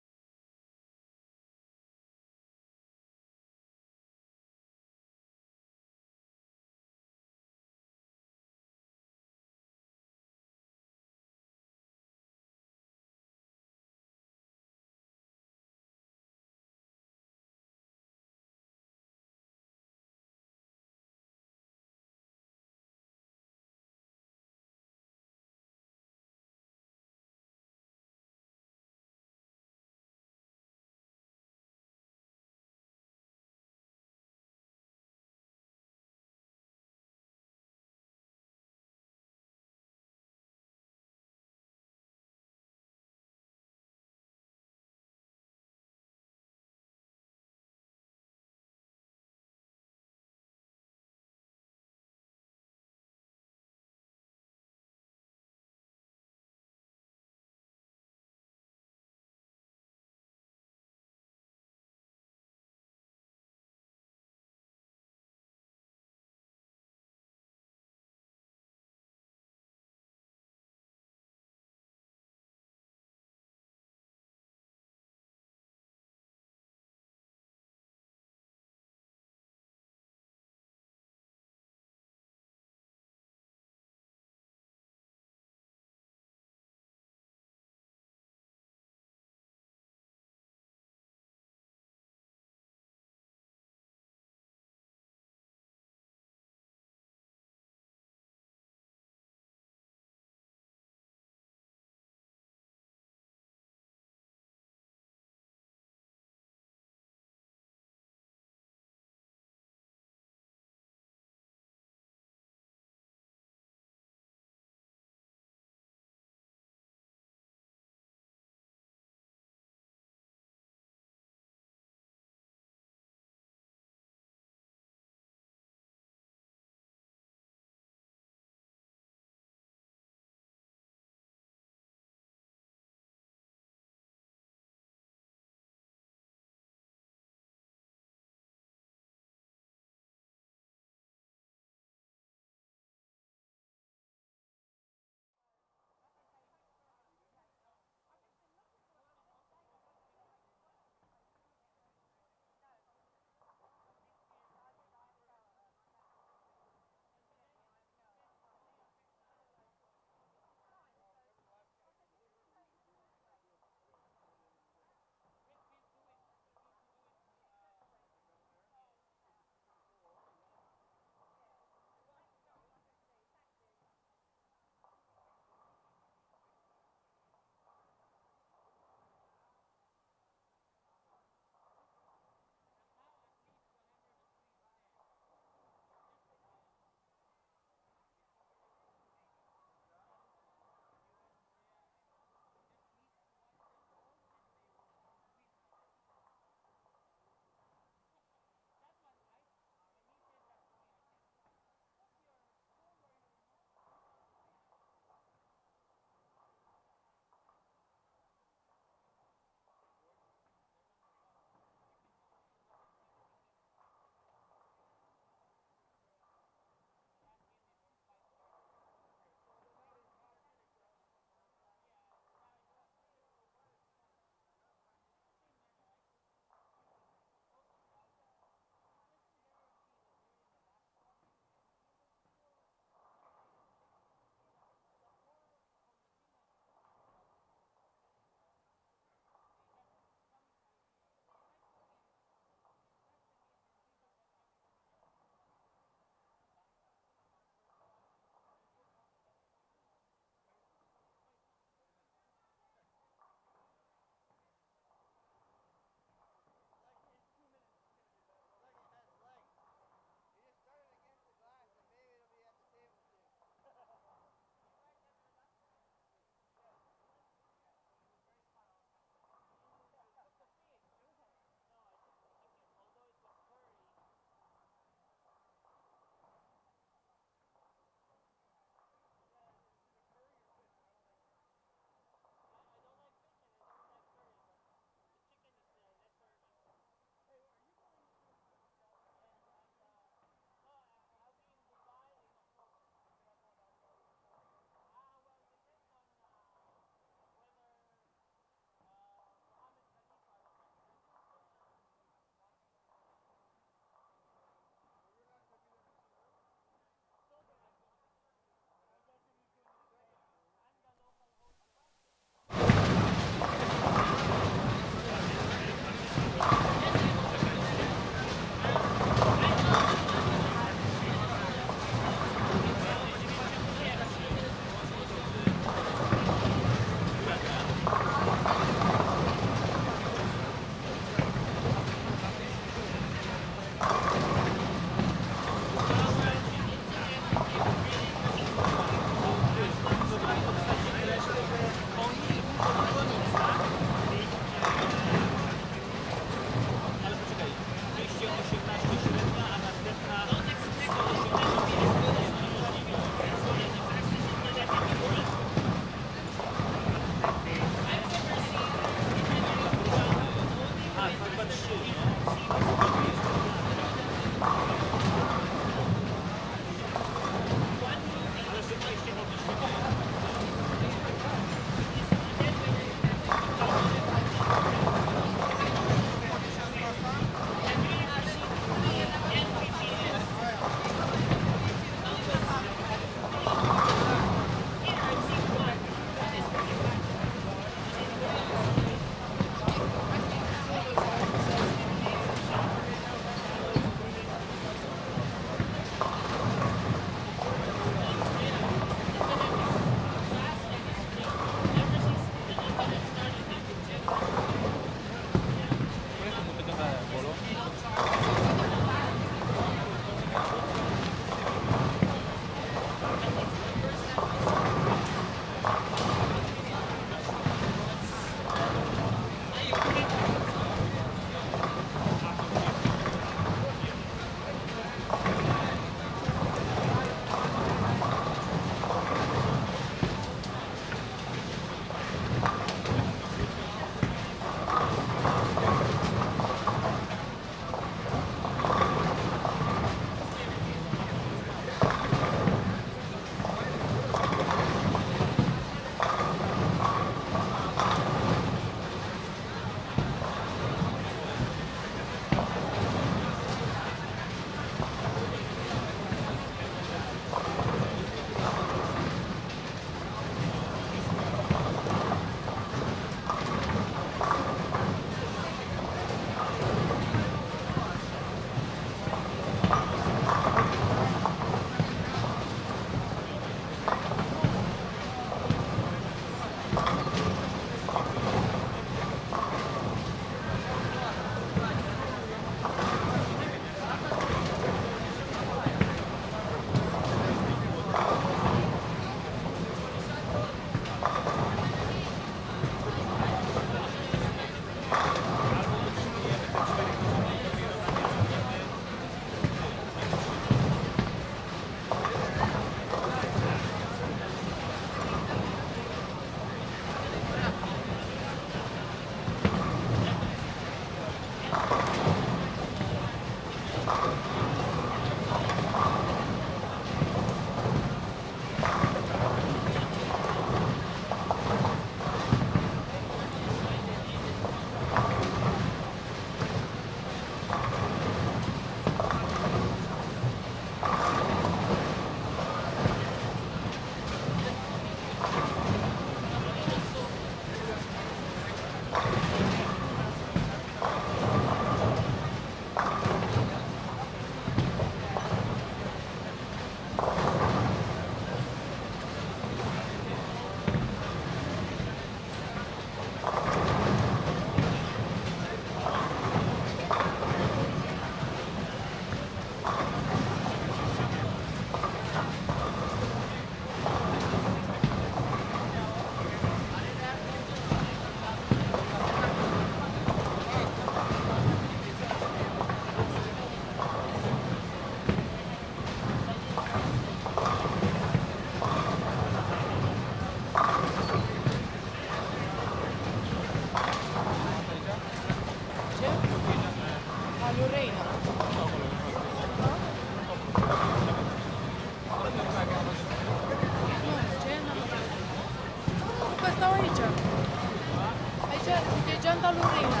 Che gianta l'urina.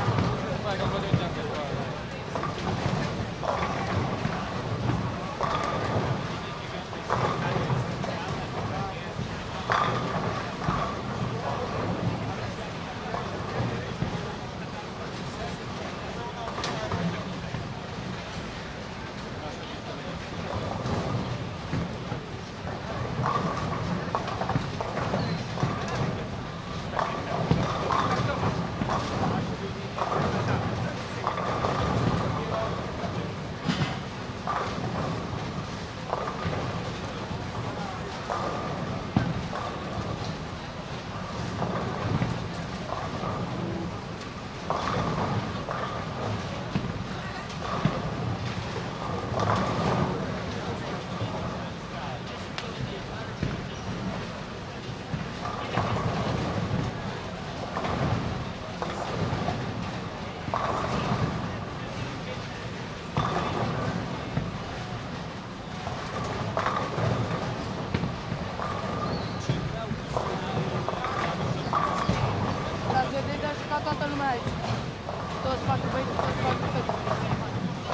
Vai, che voglio già che qua. La svedeză a jucat toată lumea aici. Toți patru băieți, toți patru fete.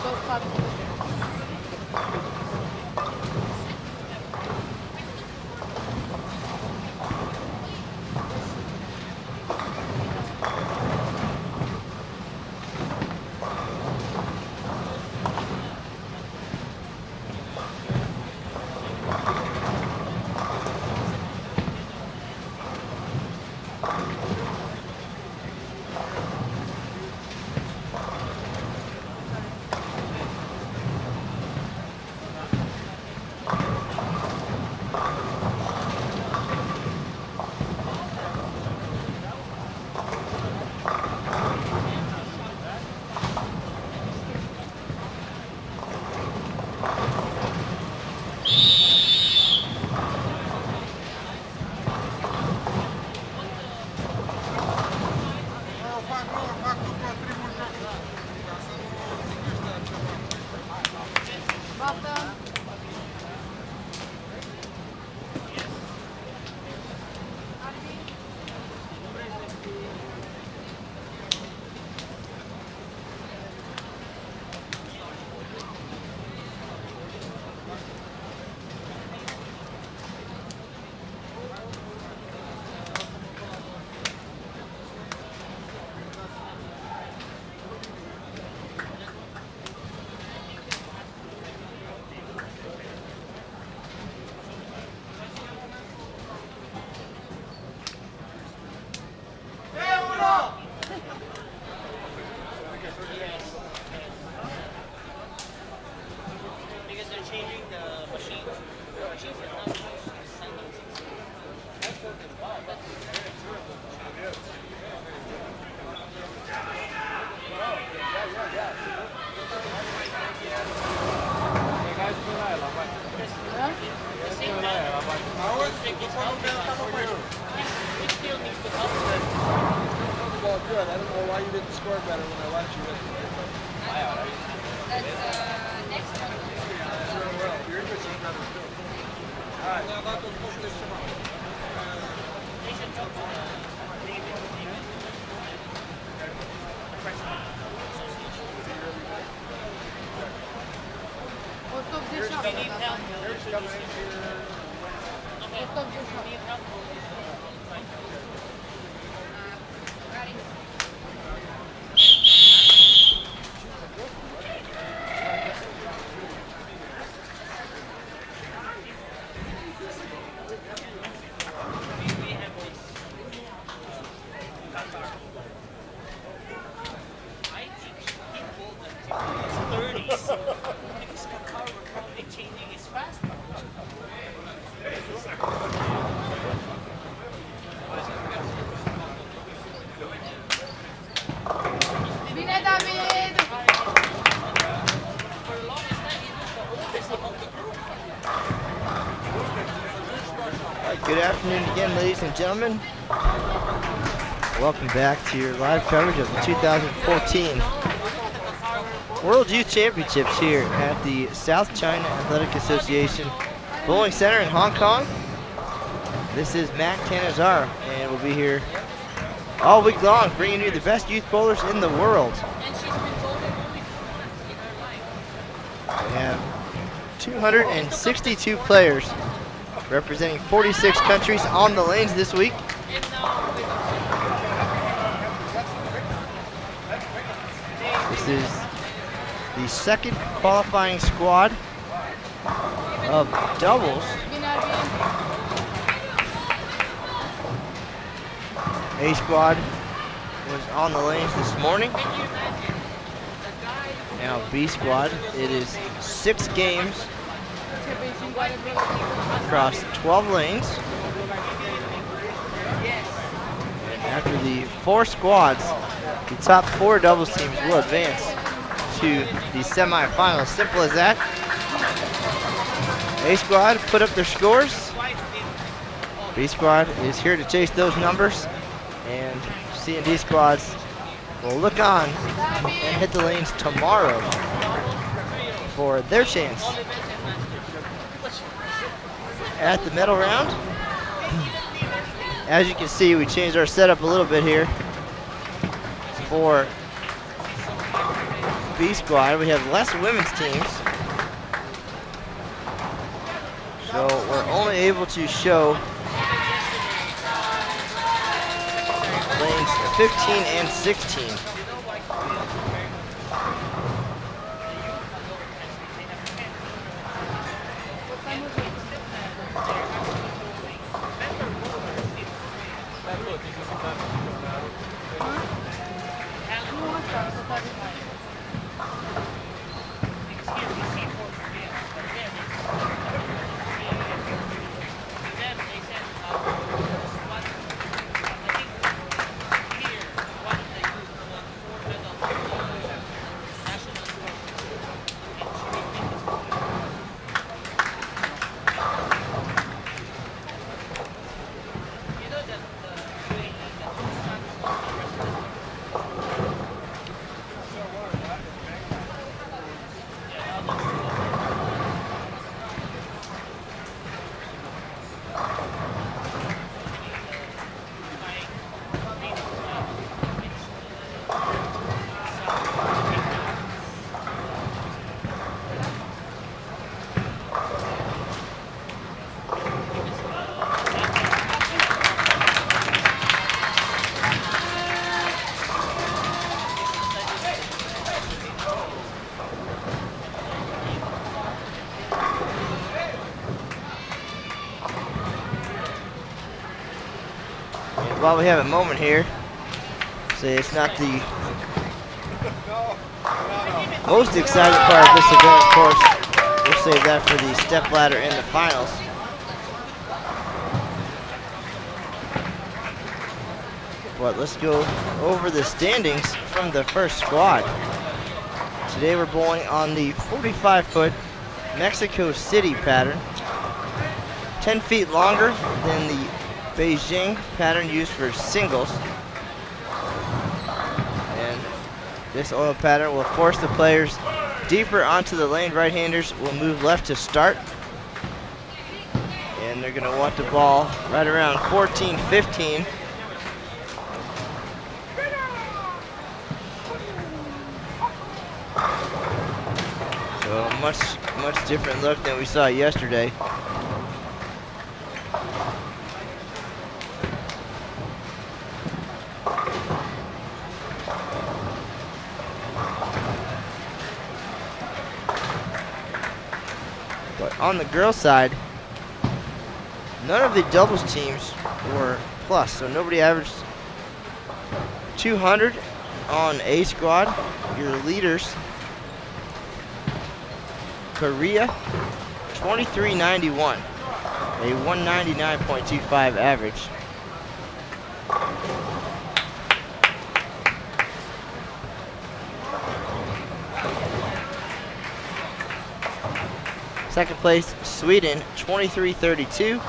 Toți patru fete. Baftă! Because they're changing the machines. The machines are not Well, good. I don't know why you didn't score better when I let you in. Next one. Sure will. Your English is better too. All right. Now about those posters tomorrow. They should talk to David. The president of the association. 187. We need help. Here's coming in here. Okay. We need help. I think he pulled them to his 30s because Kakar were probably changing his fastball. Bine, David! For the longest time, he was the oldest among the group. All right, good afternoon again, ladies and gentlemen. Welcome back to your live coverage of the 2014 World Youth Championships here at the South China Athletic Association Bowling Center in Hong Kong. This is Matt Canizar, and we'll be here all week long, bringing you the best youth bowlers in the world. And she's been voted only 2 months in her life. We have 262 players representing 46 countries on the lanes this week. And now This is the second qualifying squad of doubles. A squad was on the lanes this morning. Now B squad, it is 6 games across 12 lanes. And after the 4 squads, the top 4 doubles teams will advance to the semifinals. Simple as that. A squad put up their scores. B squad is here to chase those numbers. And C and D squads will look on and hit the lanes tomorrow for their chance at the medal round. As you can see, we changed our setup a little bit here for B squad. We have less women's teams, so we're only able to show lanes 15 and 16. While we have a moment here, say it's not the most exciting part of this event, of course. We'll save that for the step ladder and the finals. But let's go over the standings from the first squad. Today we're bowling on the 45-foot Mexico City pattern, 10 feet longer than the Beijing pattern used for singles. And this oil pattern will force the players deeper onto the lane. Right-handers will move left to start. And they're gonna want the ball right around 14-15. So a much different look than we saw yesterday. But on the girls' side, none of the doubles teams were plus, so nobody averaged 200 on A squad. Your leaders, Korea, 2391, a 199.25 average. Second place, Sweden, 2332.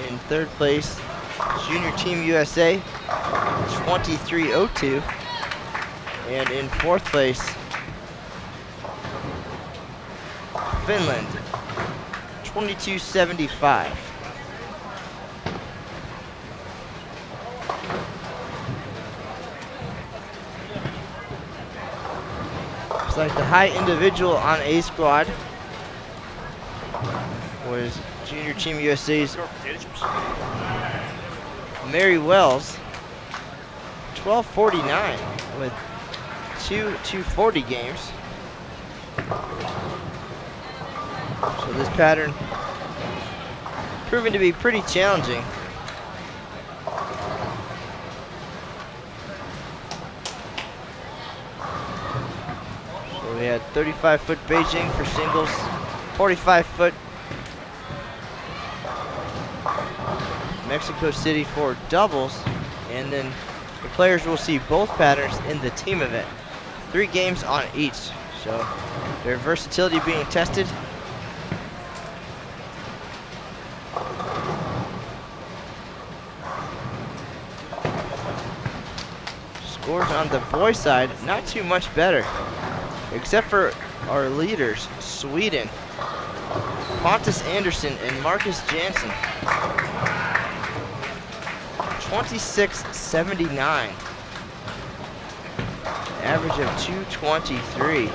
In third place, Junior Team USA, 2302. And in fourth place, Finland, 2275. Looks like the high individual on A squad was Junior Team USA's Mary Wells, 12:49 with 2:40 games. So this pattern proving to be pretty challenging. So we had 35-foot Beijing for singles, 45-foot Mexico City for doubles, and then the players will see both patterns in the team event. 3 games on each, so their versatility being tested. Scores on the boys' side, not too much better, except for our leaders, Sweden, Pontus Anderson and Marcus Jansen. 26.79. Average of 223.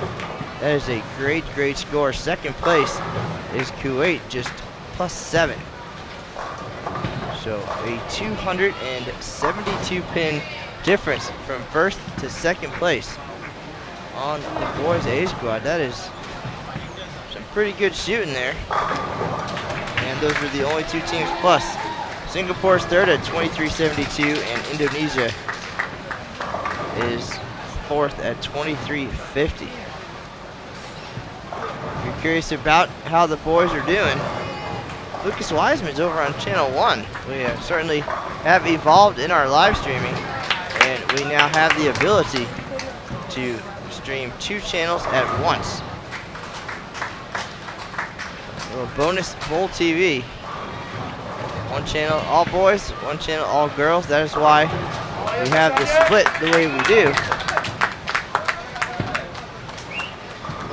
That is a great, great score. Second place is Kuwait, just +7. So a 272 pin difference from first to second place on the boys A squad. That is some pretty good shooting there. And those are the only 2 teams plus. Singapore's third at 23.72, and Indonesia is fourth at 23.50. If you're curious about how the boys are doing, Lucas Wiseman's over on Channel 1. We certainly have evolved in our live streaming, and we now have the ability to stream 2 channels at once. A little bonus Bowl TV. 1 channel all boys, 1 channel all girls. That is why we have the split the way we do.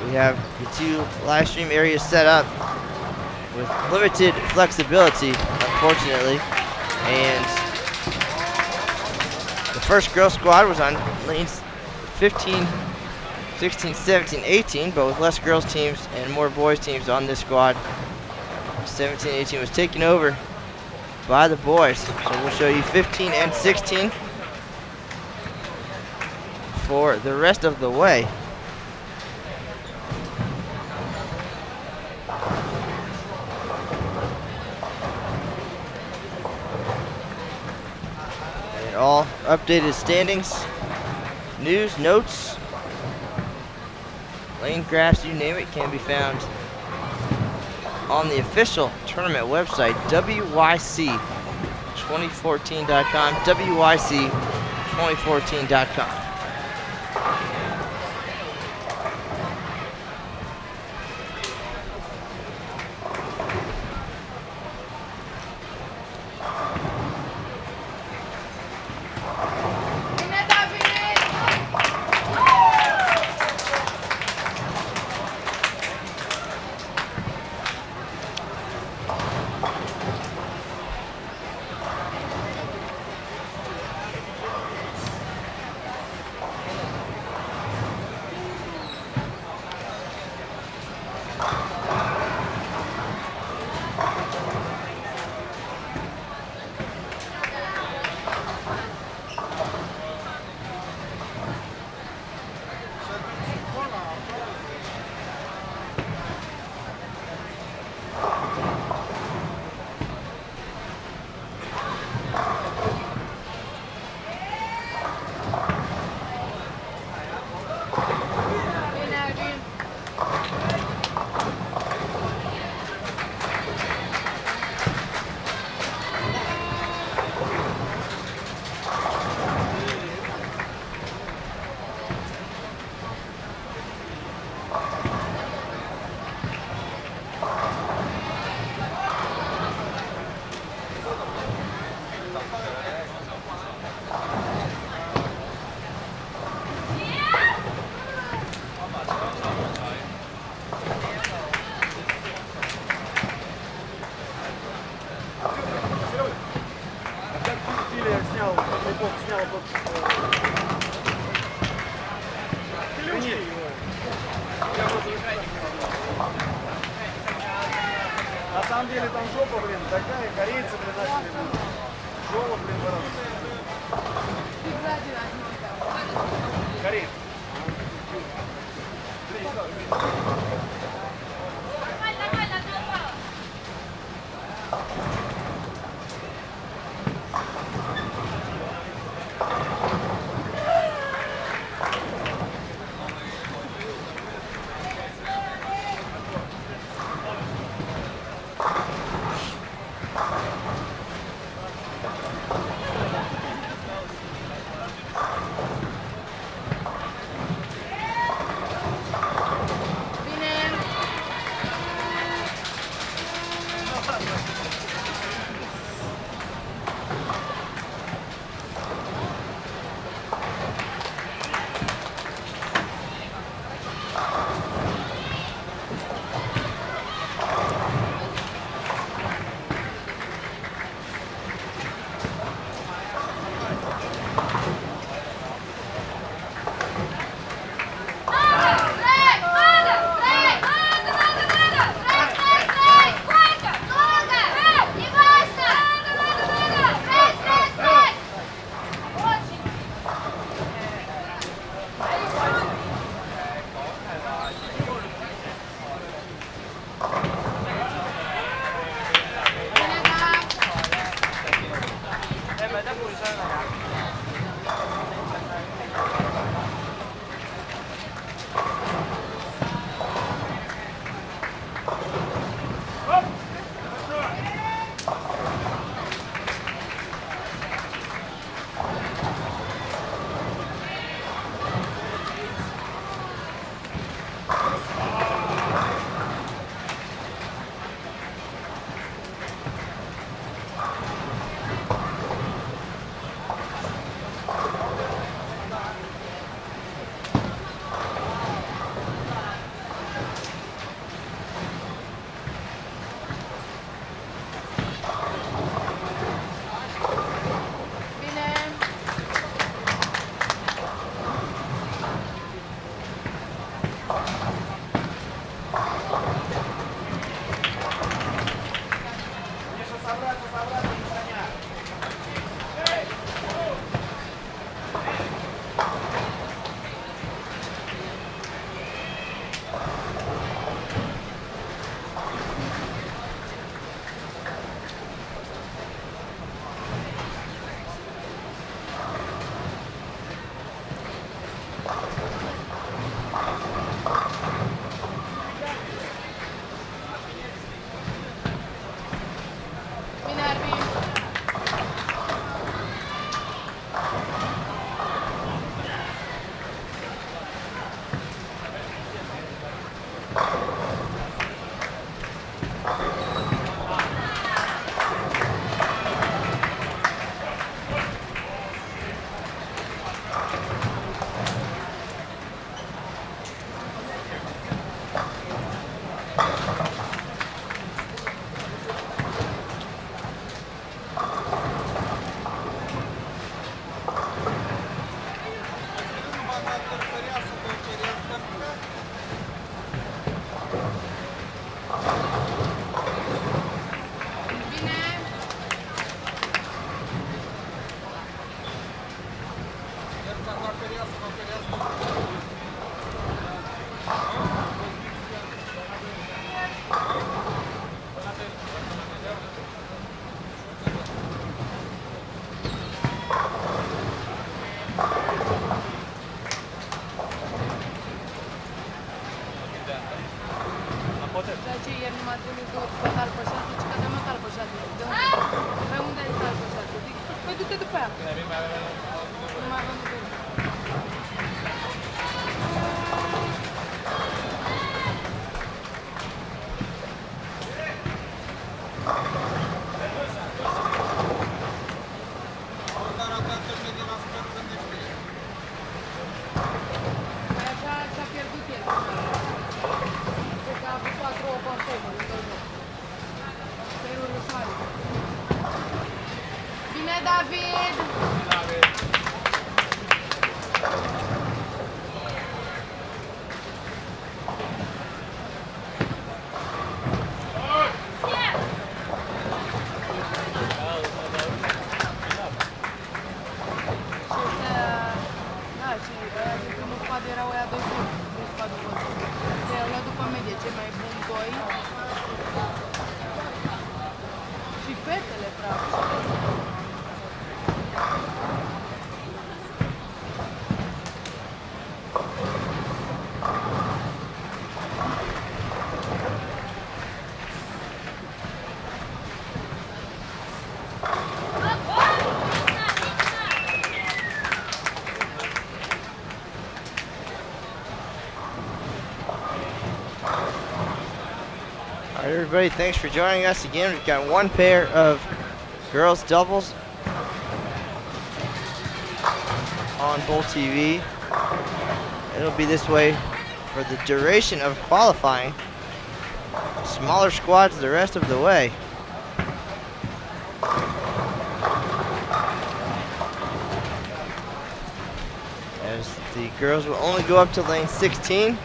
We have the 2 live stream areas set up with limited flexibility, unfortunately. And the first girl squad was on lanes 15, 16, 17, 18, but with less girls teams and more boys teams on this squad. 17, 18 was taken over by the boys. So we'll show you 15 and 16 for the rest of the way. And all updated standings, news, notes, lane graphs, you name it, can be found on the official tournament website, WYC2014.com, WYC2014.com. самом деле там жопа, блин, такая, корейцы, блин, начали, блин. Жопа, блин, ворот. Корейцы. după zi. Le-au luat după medie, cei mai buni doi. Și fetele, practic. All right, everybody, thanks for joining us again. We've got one pair of girls doubles on Bowl TV. It'll be this way for the duration of qualifying. Smaller squads the rest of the way. As the girls will only go up to lane 16.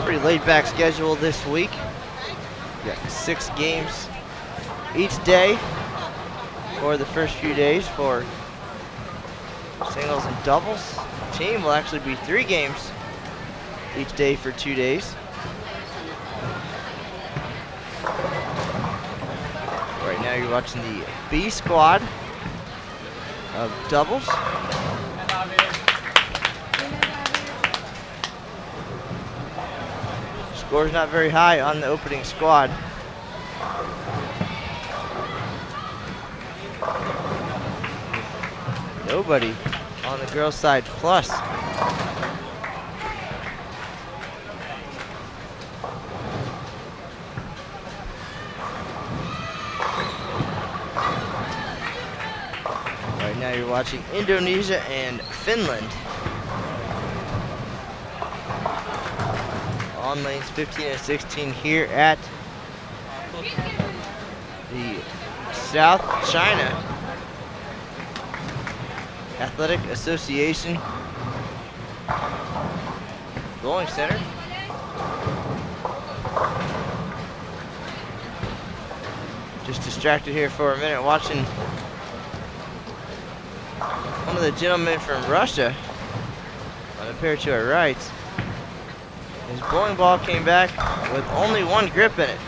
Pretty laid back schedule this week. We got 6 games each day for the first few days for singles and doubles. Team will actually be 3 games each day for 2 days. Right now you're watching the B squad of doubles. Score's not very high on the opening squad. Nobody on the girls' side plus. Right now you're watching Indonesia and Finland. On lanes 15 and 16 here at the South China Athletic Association Bowling Center. Just distracted here for a minute watching one of the gentlemen from Russia on the pair to our right. His bowling ball came back with only 1 grip in it.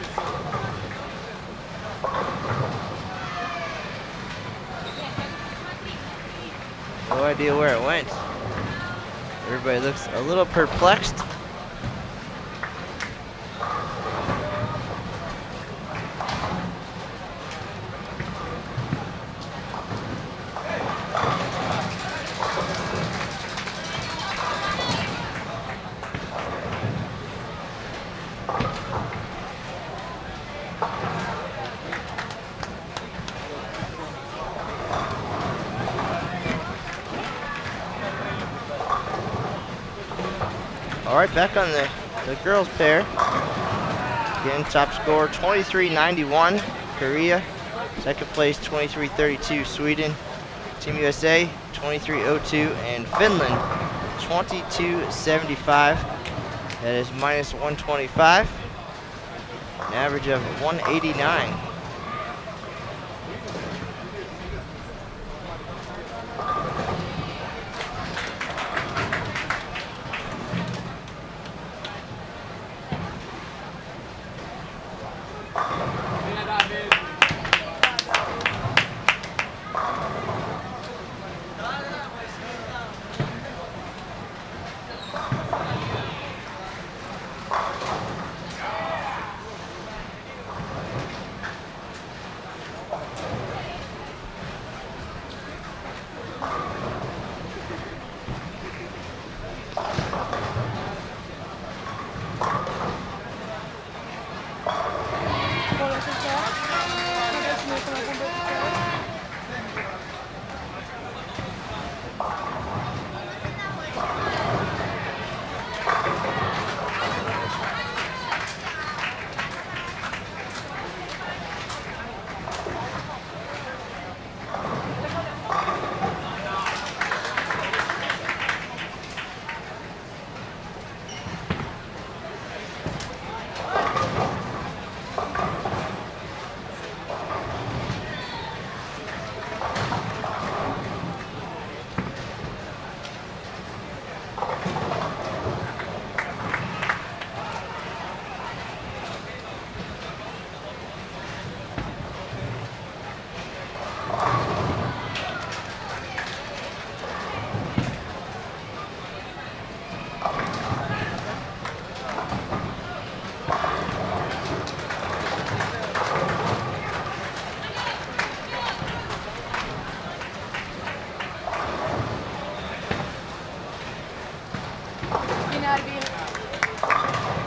No idea where it went. Everybody looks a little perplexed. All right, back on the girls pair. Again, top score 23-91, Korea. Second place 23-32, Sweden. Team USA 23-02, and Finland 22-75. That is minus 125. An average of 189. Bine, Albi. Bine,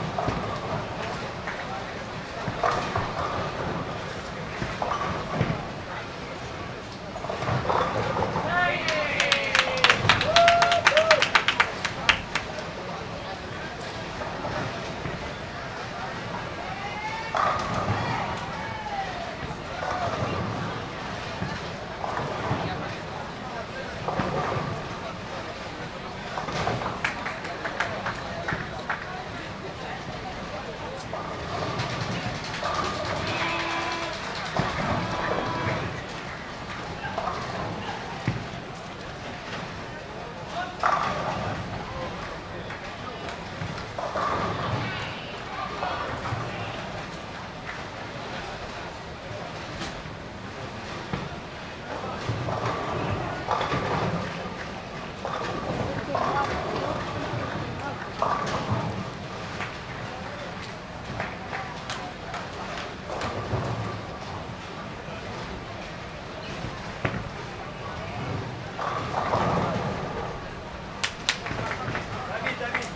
David.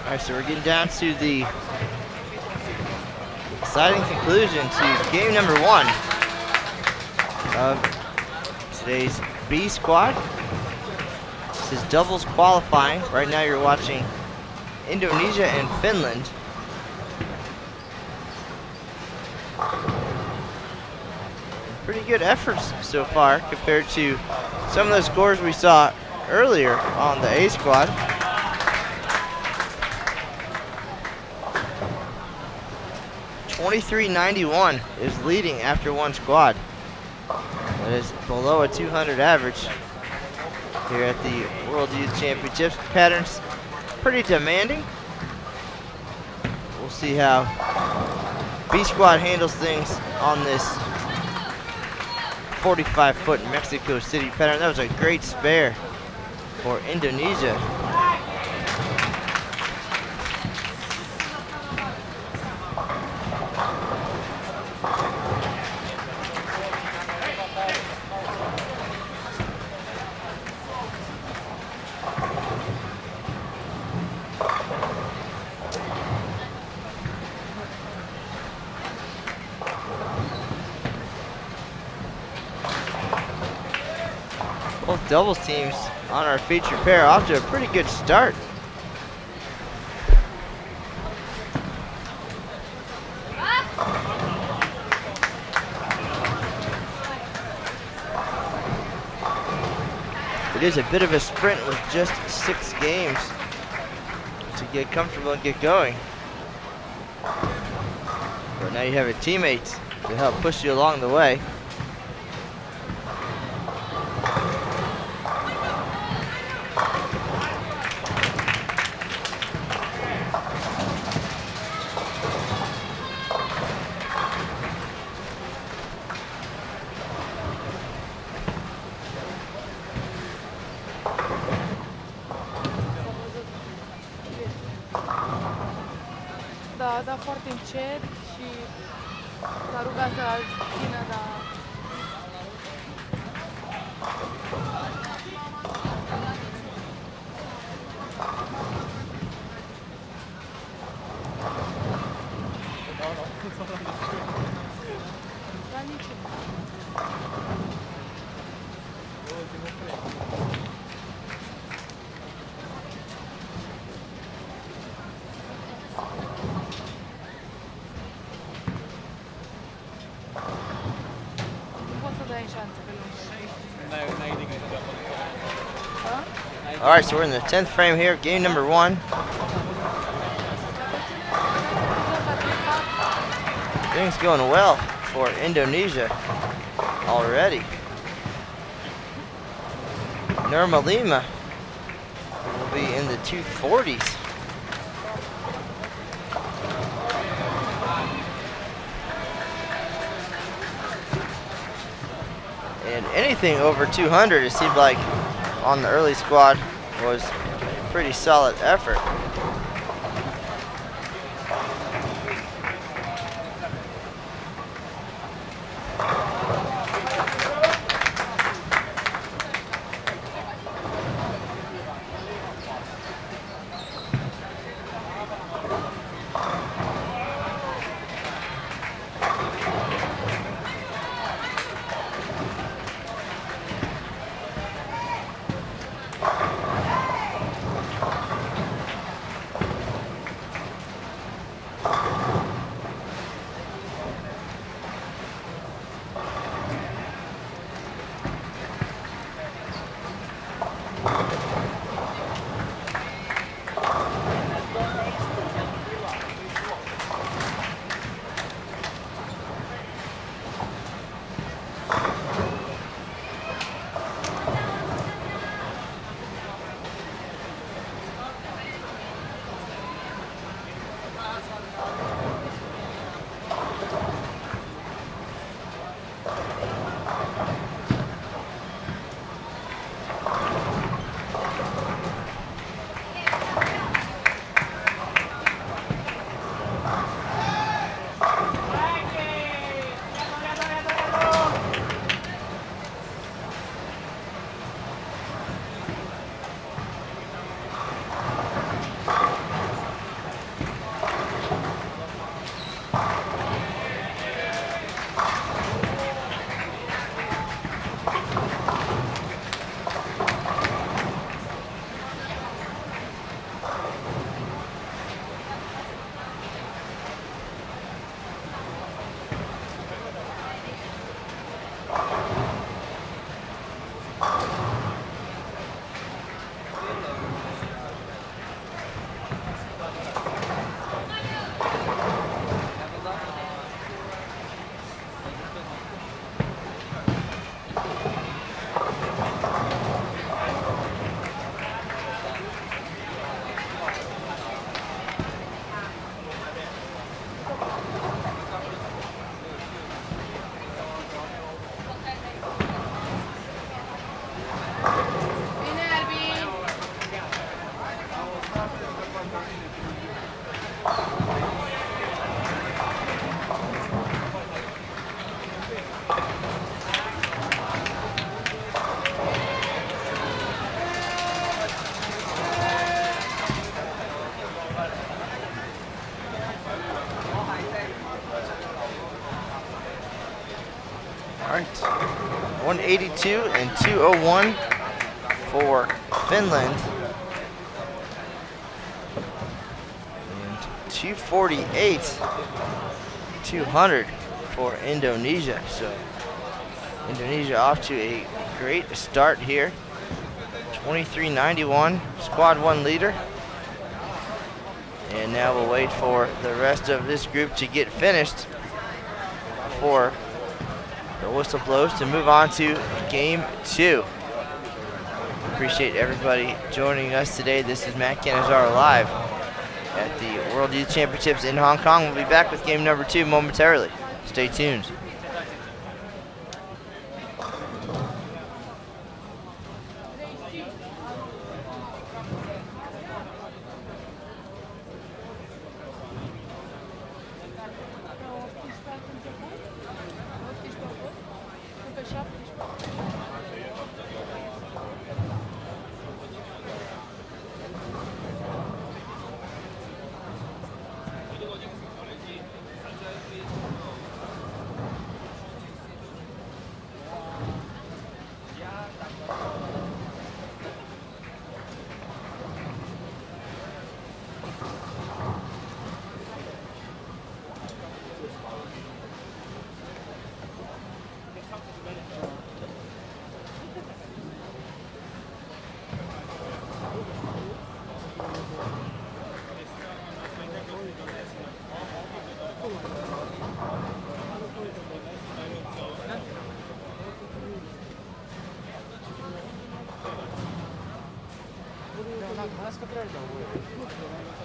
All right, so we're getting down to the exciting conclusion to game number 1 of today's B squad. This is doubles qualifying. Right now you're watching Indonesia and Finland. Pretty good efforts so far compared to some of the scores we saw earlier on the A squad. $23.91 is leading after one squad. That is below a 200 average here at the World Youth Championships. Pattern's pretty demanding. We'll see how B squad handles things on this 45-foot Mexico City pattern. That was a great spare for Indonesia. Both doubles teams on our feature pair off to a pretty good start. It is a bit of a sprint with just 6 games to get comfortable and get going. But now you have a teammate to help push you along the way. Da foarte încet și l-a rugat să țină, dar la niciun. ai șanse pe lungă. N-ai de gând. All right, so we're in the 10th frame here, game number 1. Things going well for Indonesia already. Nurmalima will be in the 240s. And anything over 200, it seemed like on the early squad, was a pretty solid effort. All right, 182 and 201 for Finland. And 248, 200 for Indonesia. So Indonesia off to a great start here. 2391, squad 1 leader. And now we'll wait for the rest of this group to get finished before the whistle blows to move on to game 2. Appreciate everybody joining us today. This is Matt Canizaro live at the World Youth Championships in Hong Kong. We'll be back with game number 2 momentarily. Stay tuned. けられた覚え。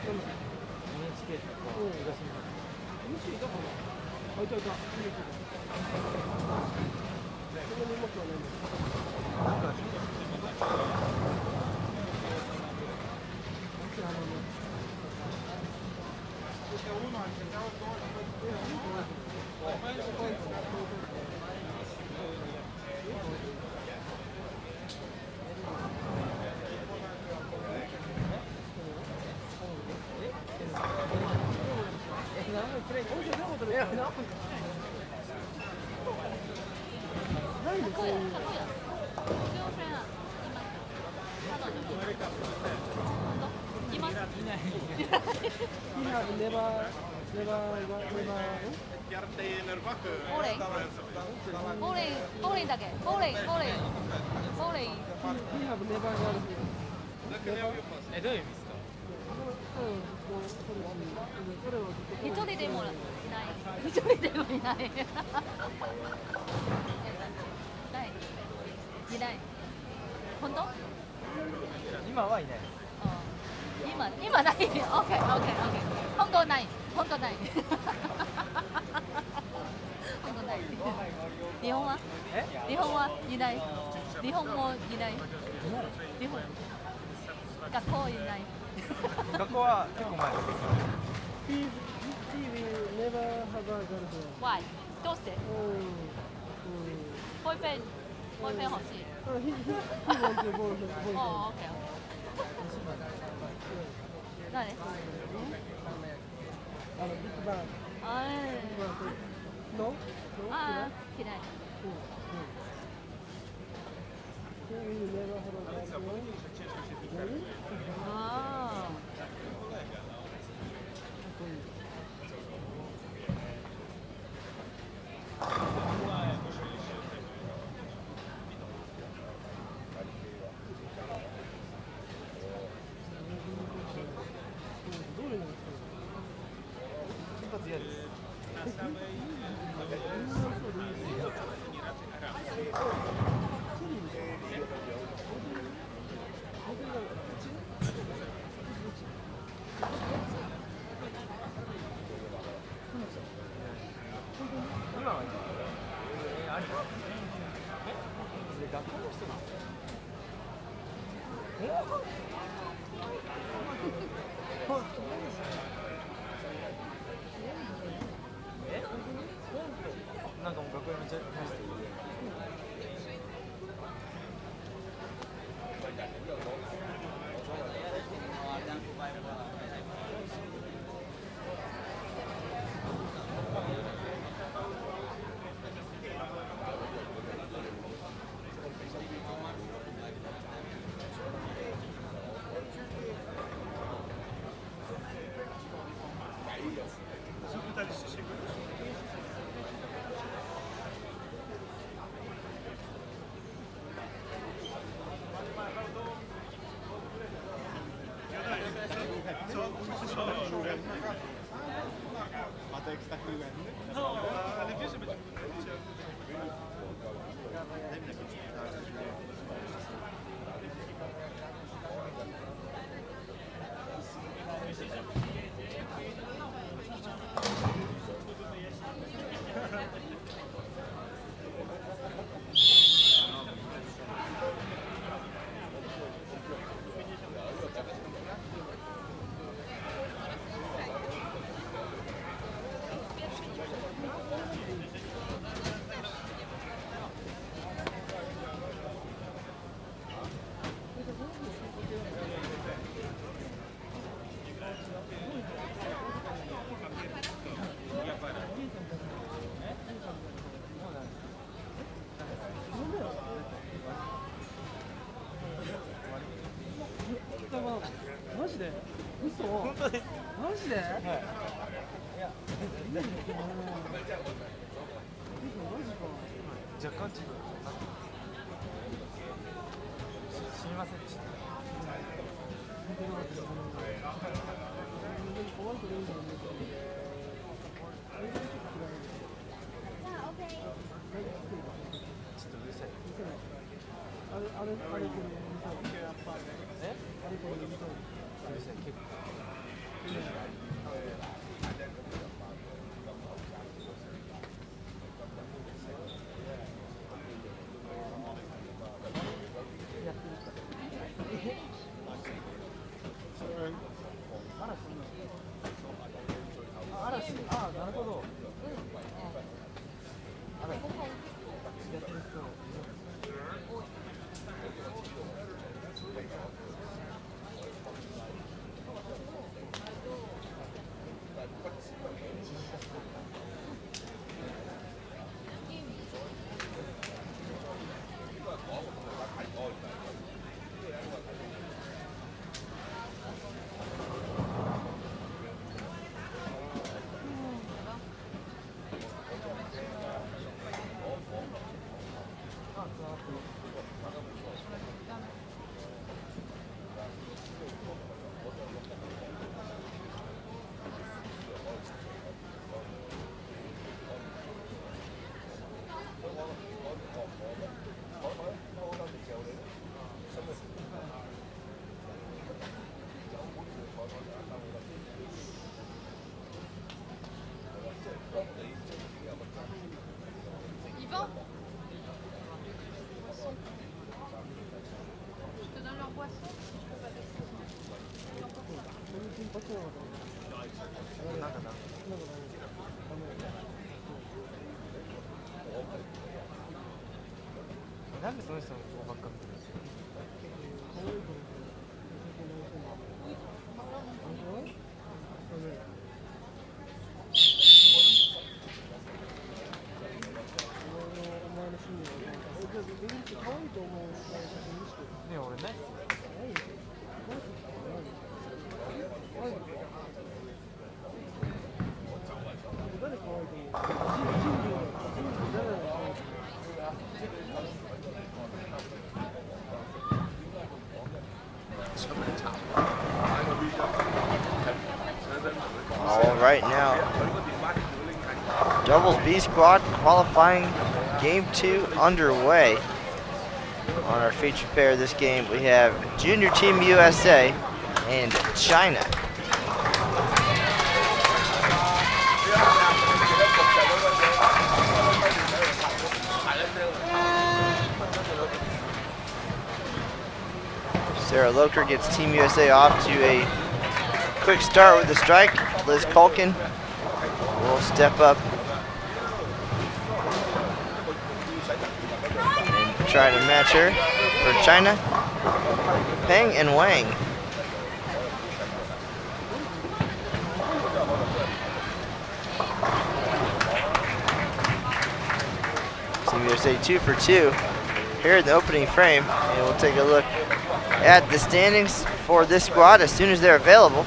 NHK とか東日本。NHK いたかな。あ、いたいた。そんなにうまくはないんだけど。どういう意味ですか？一人でもいない。一人でもいない。ない。いない。本当？今はいない。今ない。オッケーオッケーオッケー。本当ない。本当ない。本当ない。日本は？日本はいない。日本もいない。日本。学校いない。学校は結構前です。Why? どうして？ボーイフェン欲しい。おー、オッケー。誰？ああ、嫌い。ああ。なんかもう学園めっちゃ話してる。マジで？嘘？本当です。マジで？はい。いや、マジか。若干違う。知りませんでした。ちょっとうるさい。あれこれ見たい。え？あれこれ見たい。Yvan, je te donne leur boisson. All right, now doubles B squad qualifying game 2 underway. On our feature pair of this game, we have Junior Team USA and China. Sarah Loker gets Team USA off to a quick start with the strike. Liz Culkin will step up and try to match her for China. Peng and Wang. Team USA 2 for 2 here in the opening frame, and we'll take a look at the standings for this squad as soon as they're available.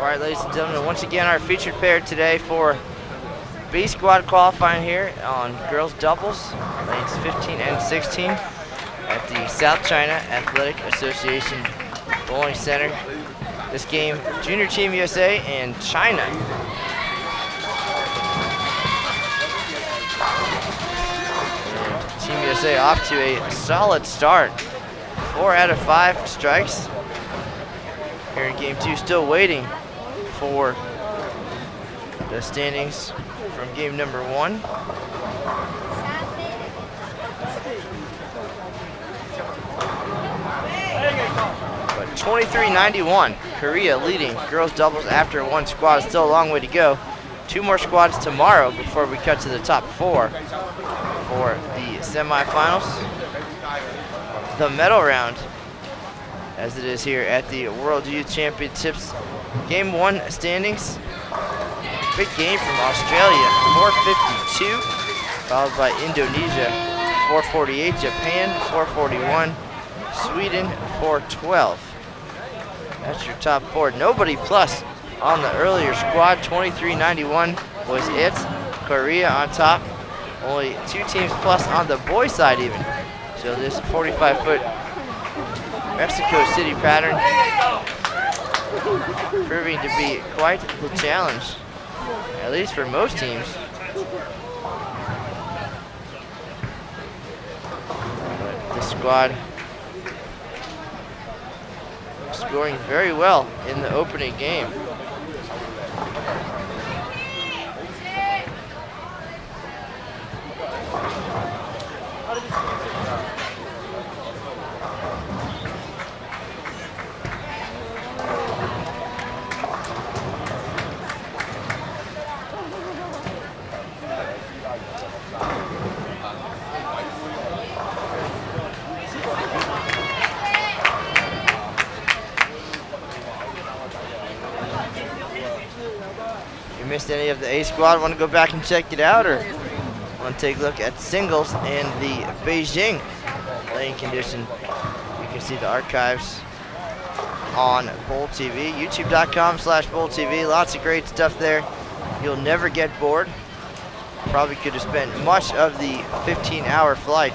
All right, ladies and gentlemen, once again, our featured pair today for B squad qualifying here on girls doubles, lanes 15 and 16 at the South China Athletic Association Bowling Center. This game, Junior Team USA and China. And Team USA off to a solid start. 4 out of 5 strikes. Here in game 2, still waiting for the standings from game number 1. But 23-91, Korea leading girls doubles after one squad. Still a long way to go. 2 more squads tomorrow before we cut to the top 4 for the semifinals. The medal round, as it is here at the World Youth Championships. Game 1 standings. Big game from Australia, 452, followed by Indonesia, 448, Japan, 441, Sweden, 412. That's your top 4. Nobody plus on the earlier squad. 23-91 was it. Korea on top. Only 2 teams plus on the boys side even. So this 45-foot Mexico City pattern proving to be quite the challenge, at least for most teams. But this squad scoring very well in the opening game. If you missed any of the A squad, want to go back and check it out, or want to take a look at singles and the Beijing lane condition, you can see the archives on Bowl TV, youtube.com/BowlTV. Lots of great stuff there. You'll never get bored. Probably could have spent much of the 15-hour flight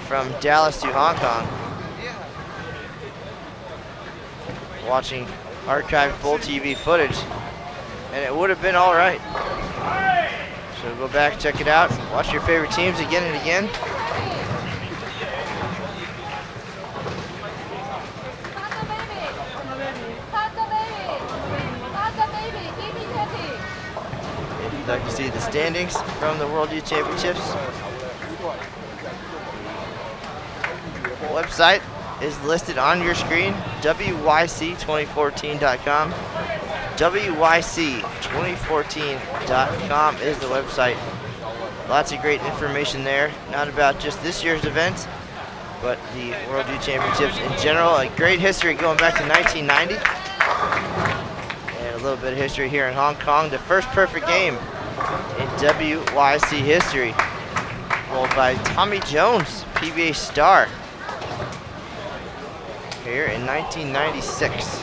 from Dallas to Hong Kong watching archived Bowl TV footage, and it would have been all right. So go back, check it out, watch your favorite teams again and again. If you'd like to see the standings from the World Youth Championships, website is listed on your screen, wyc2014.com. wyc2014.com is the website. Lots of great information there, not about just this year's event, but the World Youth Championships in general. A great history going back to 1990. And a little bit of history here in Hong Kong. The first perfect game in WYC history, rolled by Tommy Jones, PBA star, here in 1996.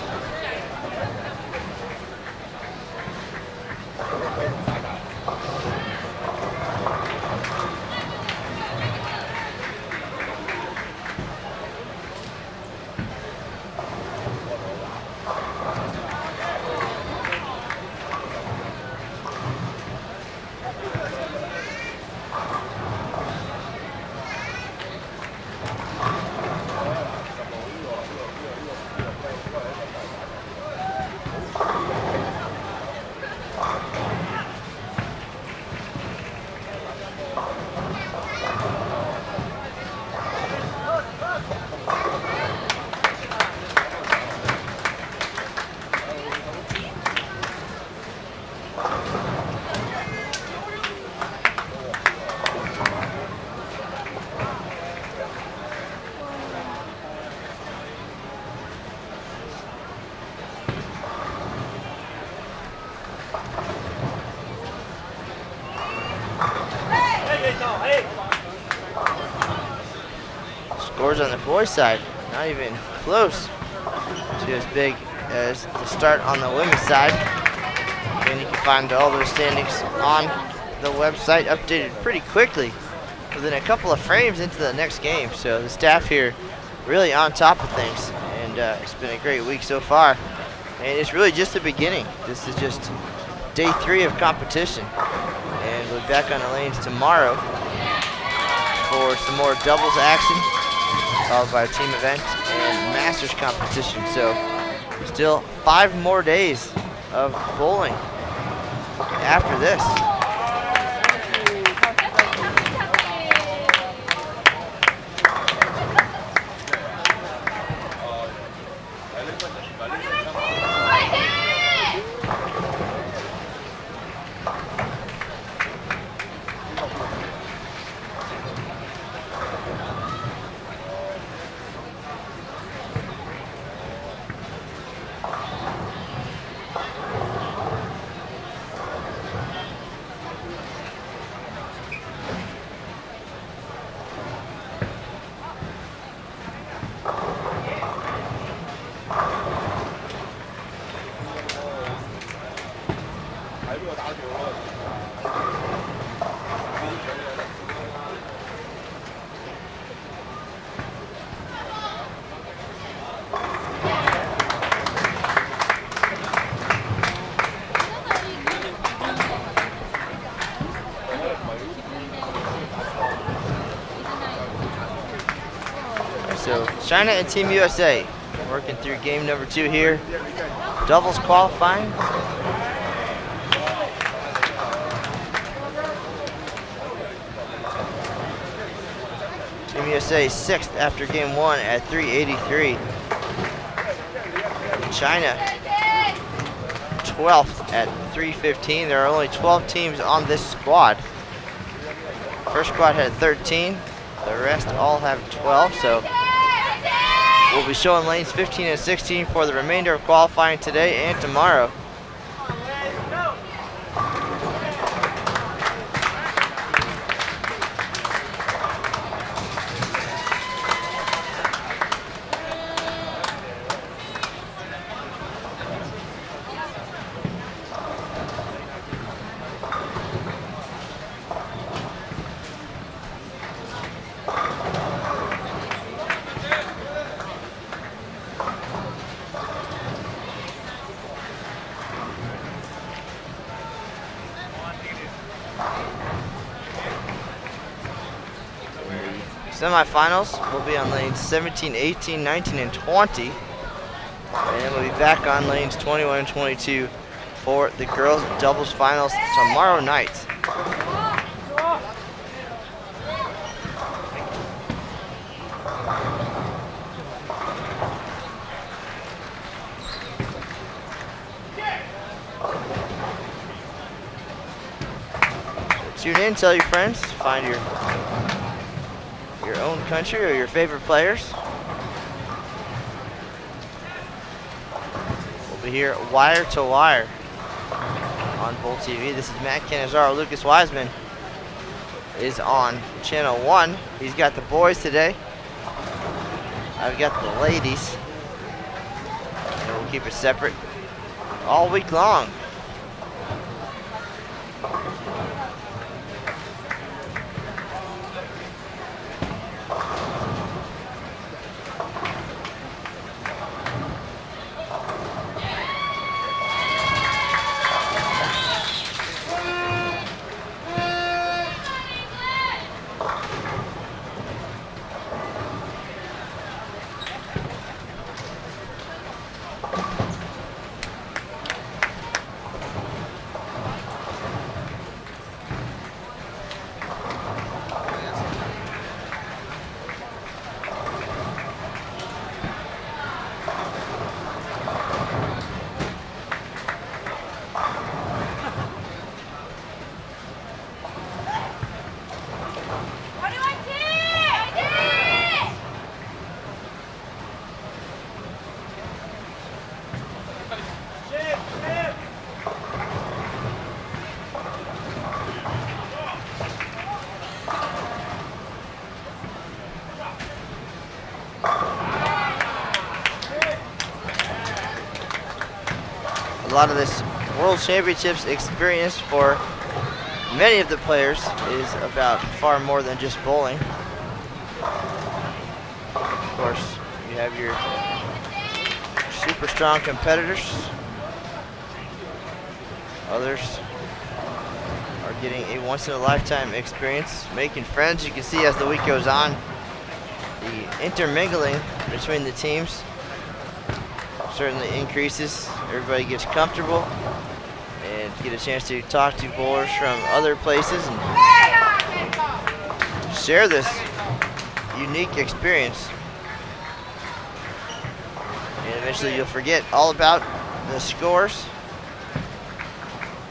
Scores on the boys' side, not even close to as big as the start on the women's side. And you can find all those standings on the website, updated pretty quickly within a couple of frames into the next game. So the staff here really on top of things, and it's been a great week so far. And it's really just the beginning. This is just day 3 of competition. And we'll be back on the lanes tomorrow for some more doubles action, followed by a team event and masters competition. So still 5 more days of bowling after this. So China and Team USA working through game number 2 here. Doubles qualifying. Team USA 6th after game 1 at 383. China 12th at 315. There are only 12 teams on this squad. First squad had 13. The rest all have 12, so we'll be showing lanes 15 and 16 for the remainder of qualifying today and tomorrow. Semifinals will be on lanes 17, 18, 19, and 20. And we'll be back on lanes 21 and 22 for the girls doubles finals tomorrow night. So tune in, tell your friends, find your own country or your favorite players. We'll be here wire to wire on Bowl TV. This is Matt Canizaro. Lucas Wiseman is on channel 1. He's got the boys today. I've got the ladies. And we'll keep it separate all week long. lot of this World Championships experience for many of the players is about far more than just bowling. Of course, you have your super strong competitors. Others are getting a once-in-a-lifetime experience, making friends. You can see as the week goes on, the intermingling between the teams certainly increases. Everybody gets comfortable and get a chance to talk to bowlers from other places and share this unique experience. And eventually you'll forget all about the scores,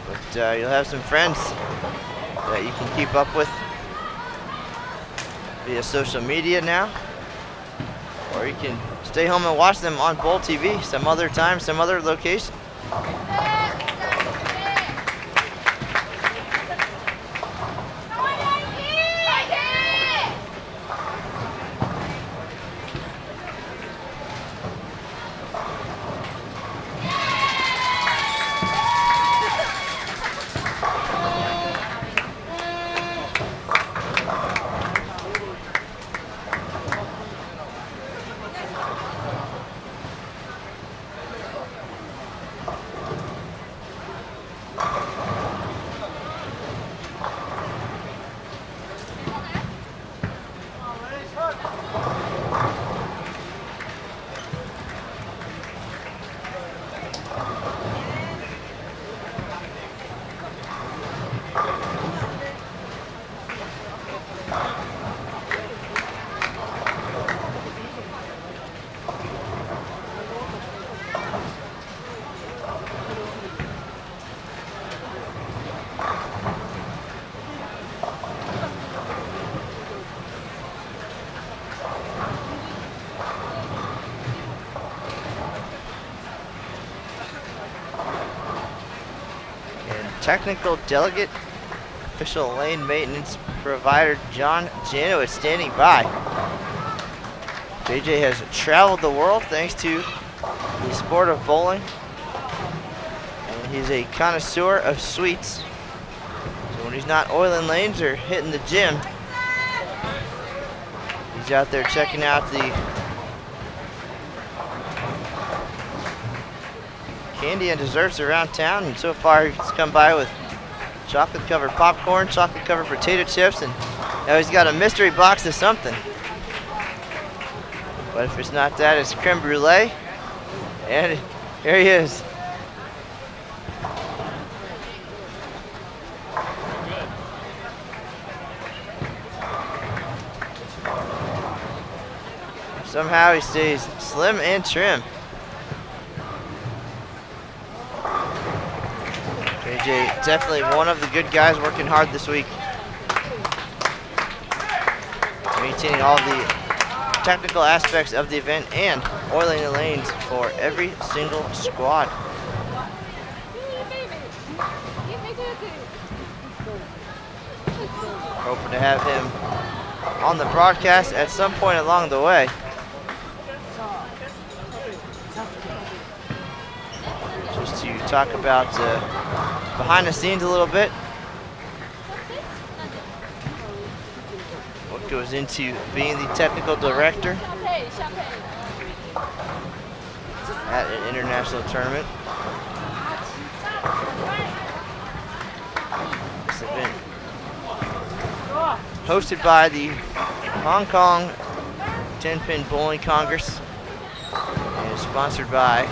but you'll have some friends that you can keep up with via social media now, or you can stay home and watch them on Bowl TV some other time, some other location. Technical delegate, official lane maintenance provider John Janowitz standing by. JJ has traveled the world thanks to the sport of bowling, and he's a connoisseur of sweets. So when he's not oiling lanes or hitting the gym, he's out there checking out the candy and desserts around town, and so far he's come by with chocolate covered popcorn, chocolate covered potato chips, and now he's got a mystery box of something. But if it's not that, it's creme brulee. And here he is. Somehow he stays slim and trim. JJ, definitely one of the good guys working hard this week. Maintaining all the technical aspects of the event and oiling the lanes for every single squad. Hoping to have him on the broadcast at some point along the way. Just to talk about behind the scenes a little bit. What goes into being the technical director at an international tournament. This event hosted by the Hong Kong 10-Pin Bowling Congress and is sponsored by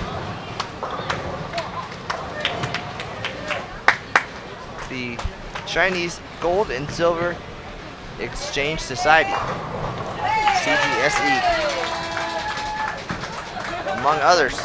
the Chinese Gold and Silver Exchange Society, CGSE, among others.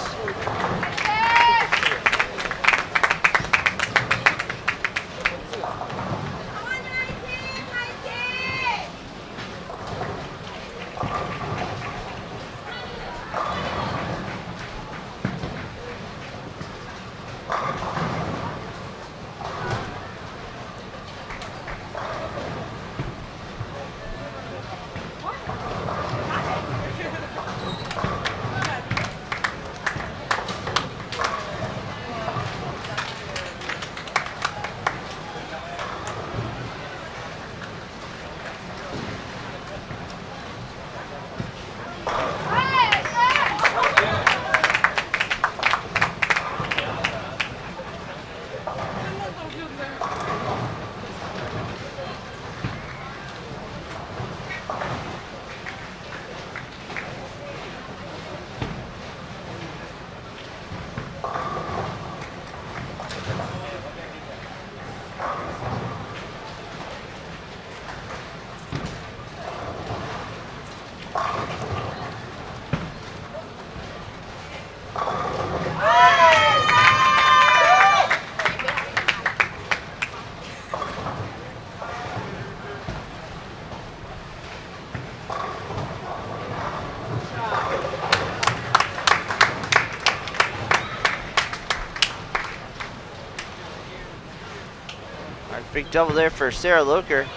Big double there for Sarah Loker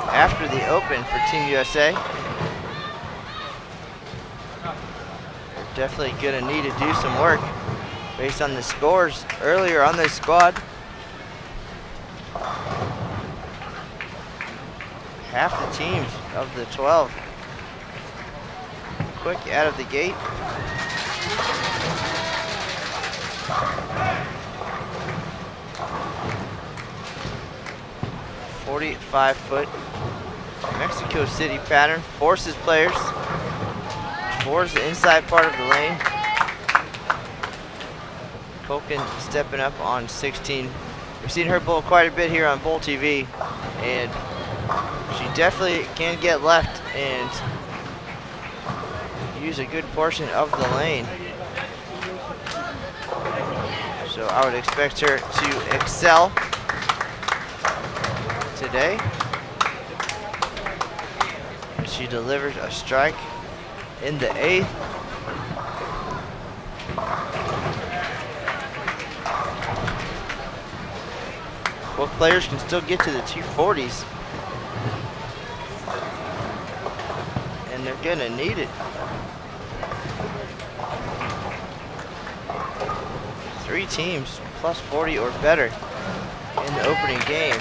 after the open for Team USA. They're definitely going to need to do some work based on the scores earlier on this squad. Half the teams of the 12 quick out of the gate. .45-foot Mexico City pattern forces players towards the inside part of the lane. Colkin stepping up on 16. We've seen her bowl quite a bit here on Bowl TV, and she definitely can get left and use a good portion of the lane. So I would expect her to excel today. She delivers a strike in the 8th. Both players can still get to the 240s. And they're gonna need it. 3 teams plus 40 or better in the opening game.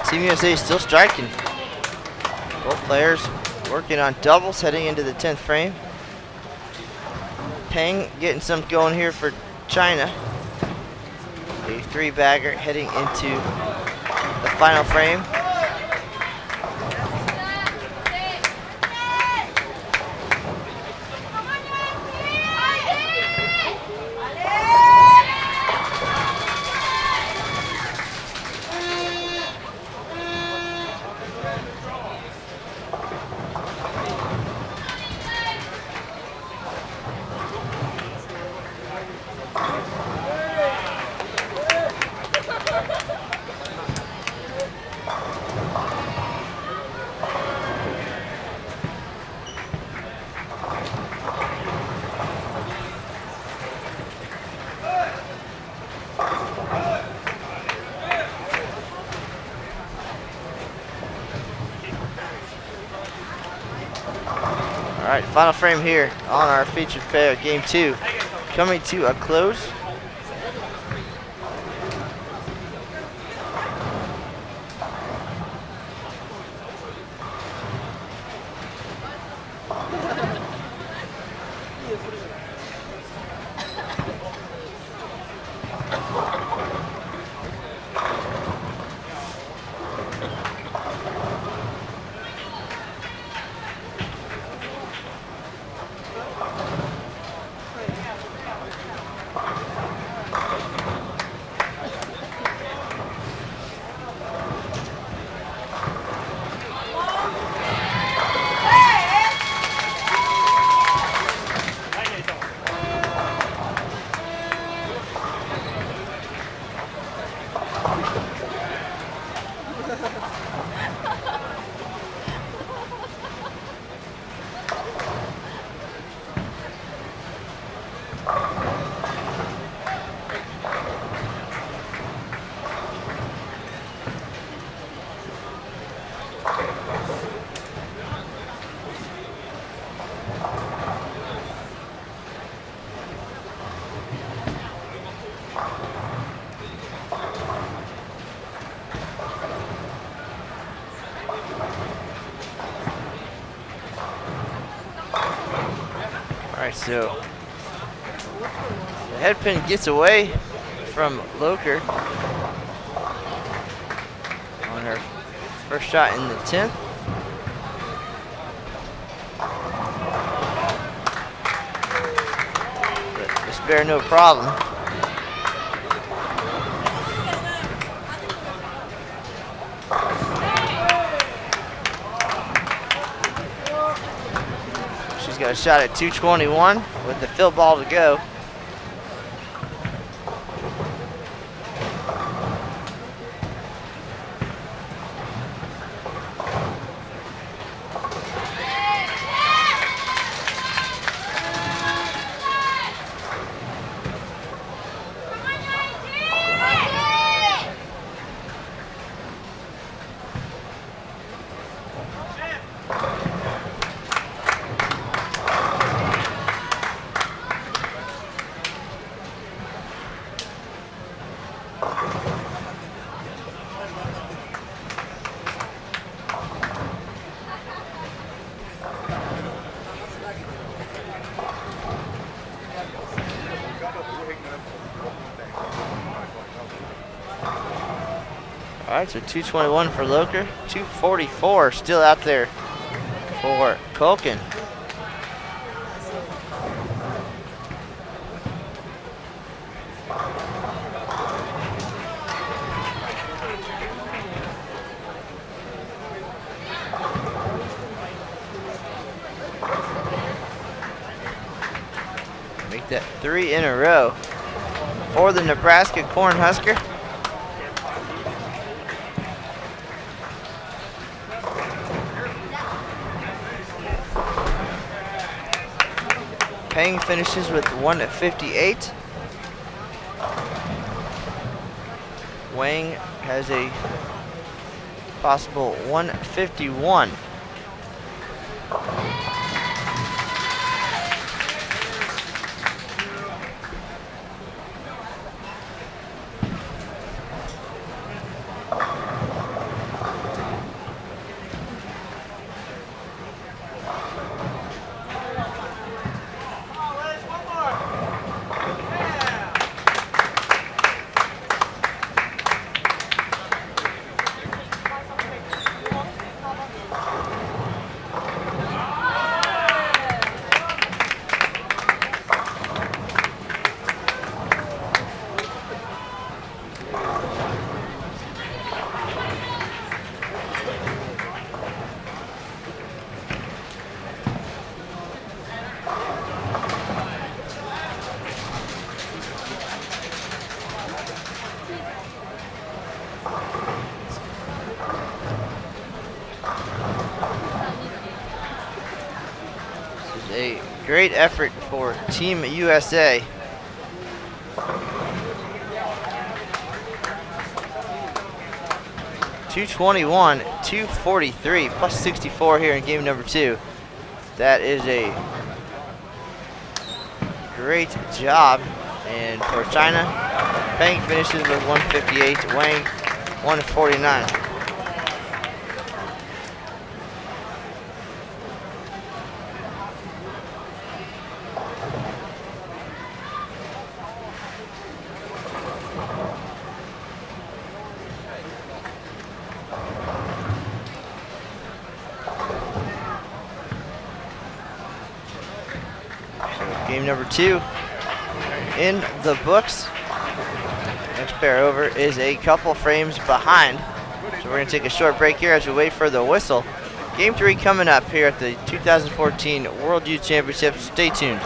Team USA still striking. Both players working on doubles heading into the 10th frame. Peng getting some going here for China. A 3-bagger heading into the final frame. All right, final frame here on our featured pair, game 2, coming to a close. Alright, so the head pin gets away from Loker on her first shot in the 10th. But Despair, no problem. She's got a shot at 221 with the fill ball to go. All right, so 221 for Loker, 244 still out there for Culkin. Make that 3 in a row for the Nebraska Cornhusker. Peng finishes with 158. Wang has a possible 151. A great effort for Team USA. .221, 243, plus 64 here in game number 2. That is a great job. And for China, Peng finishes with 158, Wang 149. Game number 2 in the books. Next pair over is a couple frames behind. So we're going to take a short break here as we wait for the whistle. Game 3 coming up here at the 2014 World Youth Championships. Stay tuned.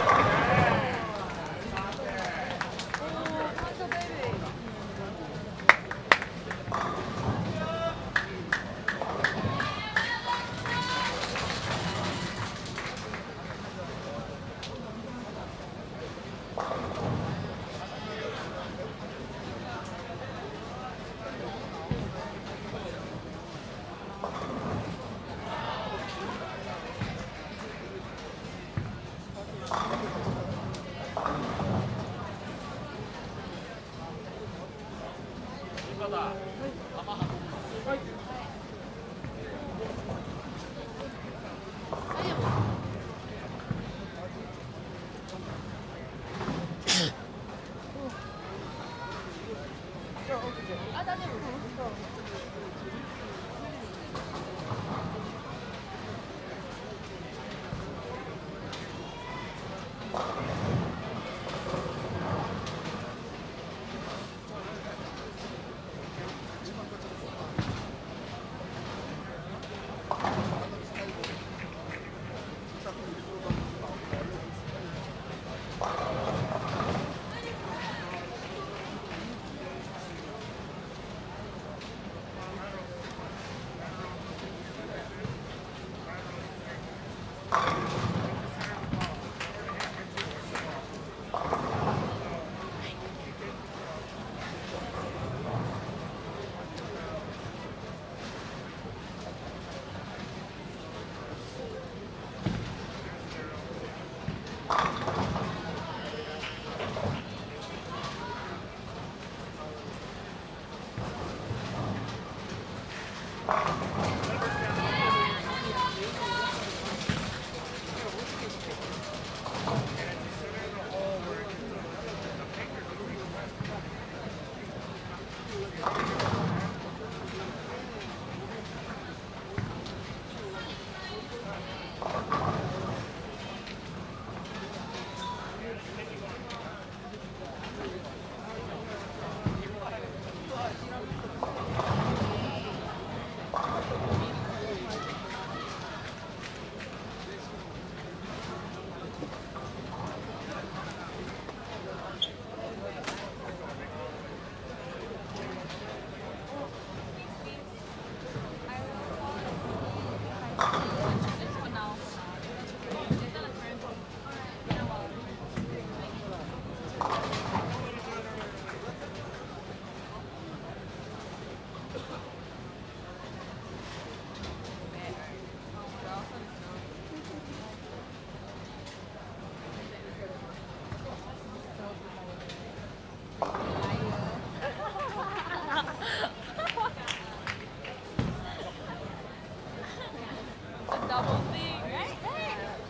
double thing, right?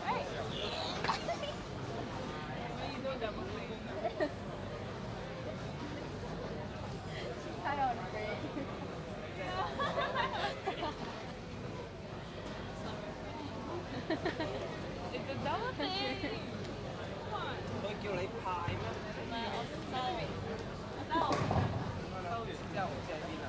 Right. When you do double thing. She's kind of afraid. It's a double thing. Come on. 佢叫你派咩？唔係我收。之後即係邊啊？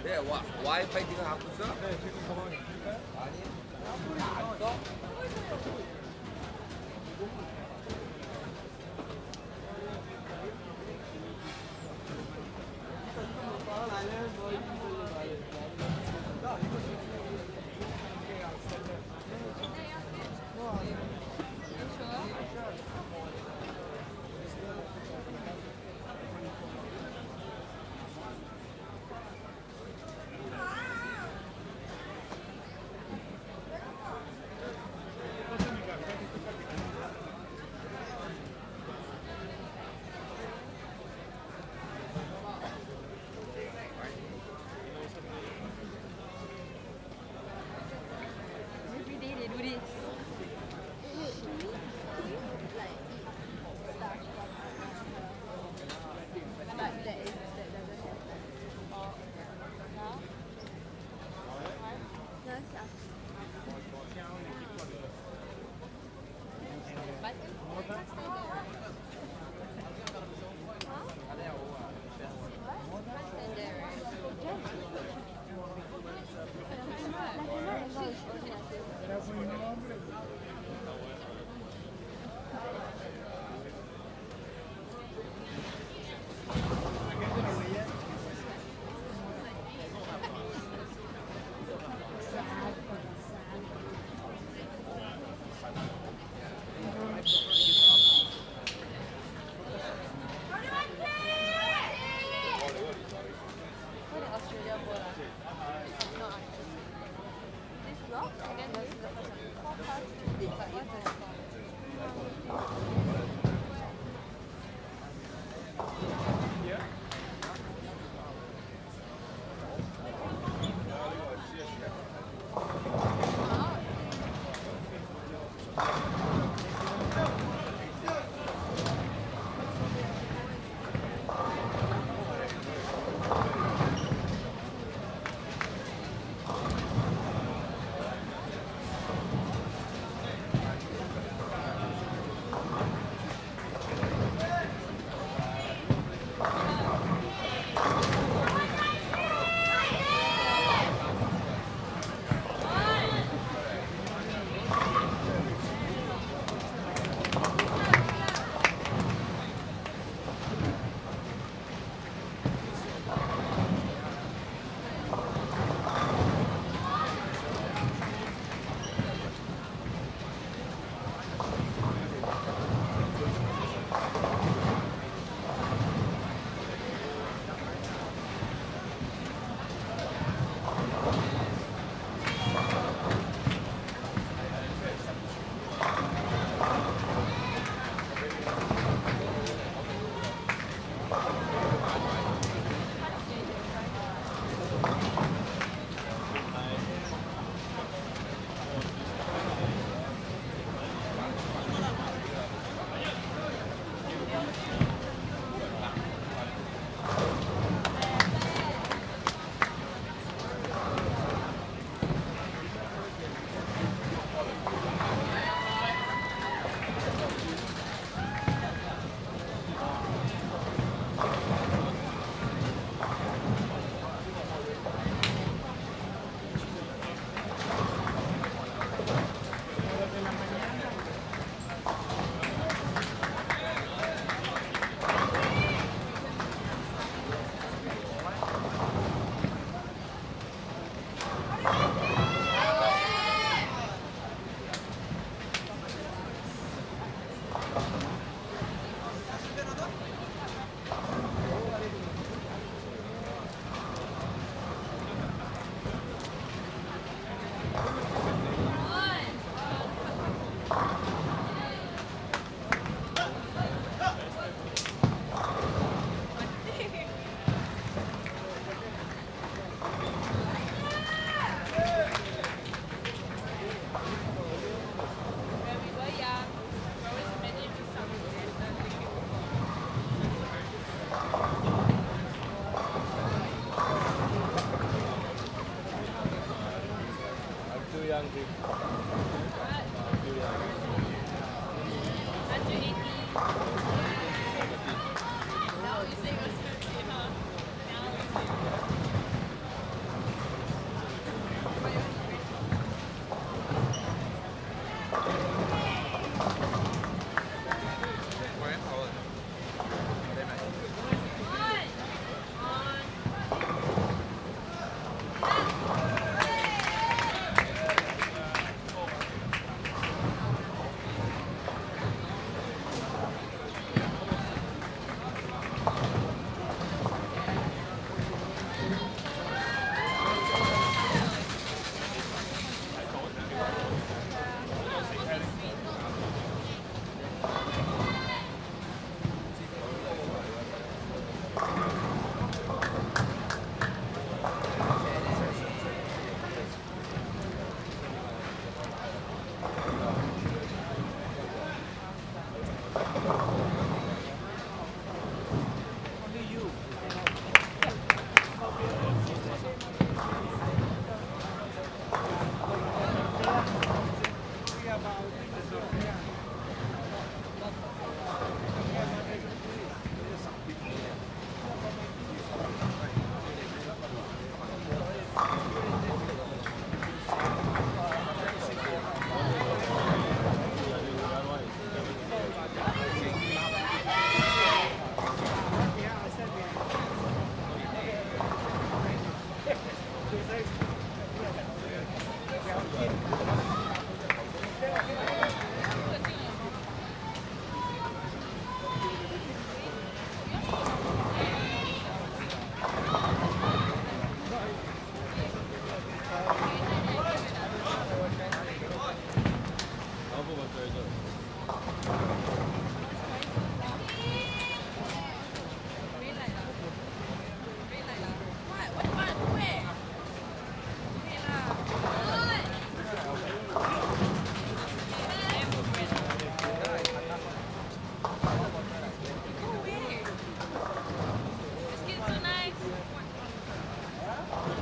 네, 와이파이 지금 갖고 있어? 네, 지금 가방에 있을까요? 아니, 안 써?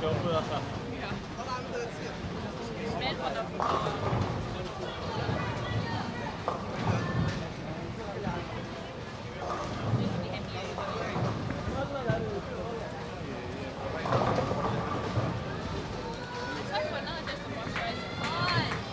Made for the It's like vanilla just to moisturize your eyes.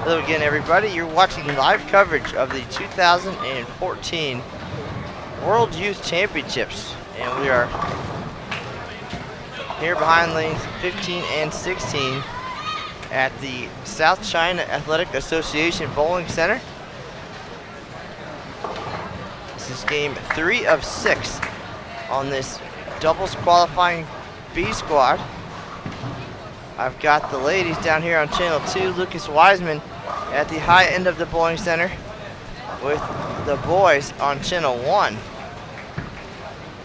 Hello again, everybody. You're watching live coverage of the 2014 World Youth Championships, and we are here behind lanes 15 and 16 at the South China Athletic Association Bowling Center. This is game 3 of 6 on this doubles qualifying B squad. I've got the ladies down here on channel 2, Lucas Wiseman at the high end of the bowling center, with the boys on channel 1.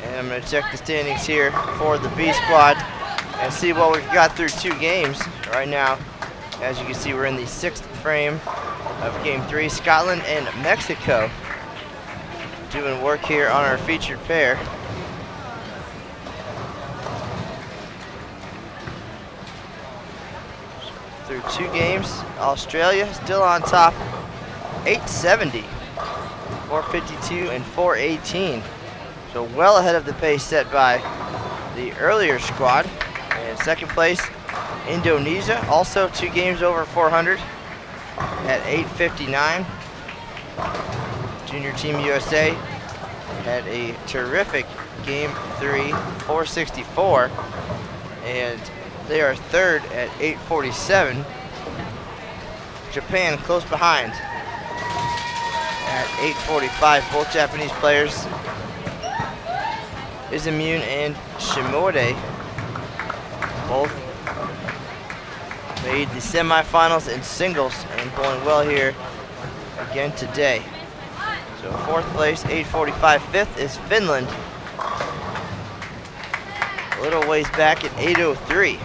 And I'm going to check the standings here for the B squad and see what we've got through 2 games right now. As you can see, we're in the 6th frame of game 3. Scotland and Mexico doing work here on our featured pair. Through 2 games, Australia still on top, 870, 452 and 418. So well ahead of the pace set by the earlier squad. And second place, Indonesia, also 2 games over 400 at 859. Junior Team USA had a terrific game 3, 464, and they are third at 847. Japan close behind at 845. Both Japanese players, Izumune and Shimode, both made the semifinals in singles and bowling well here again today. So 4th place, 845. 5th is Finland, a little ways back at 803.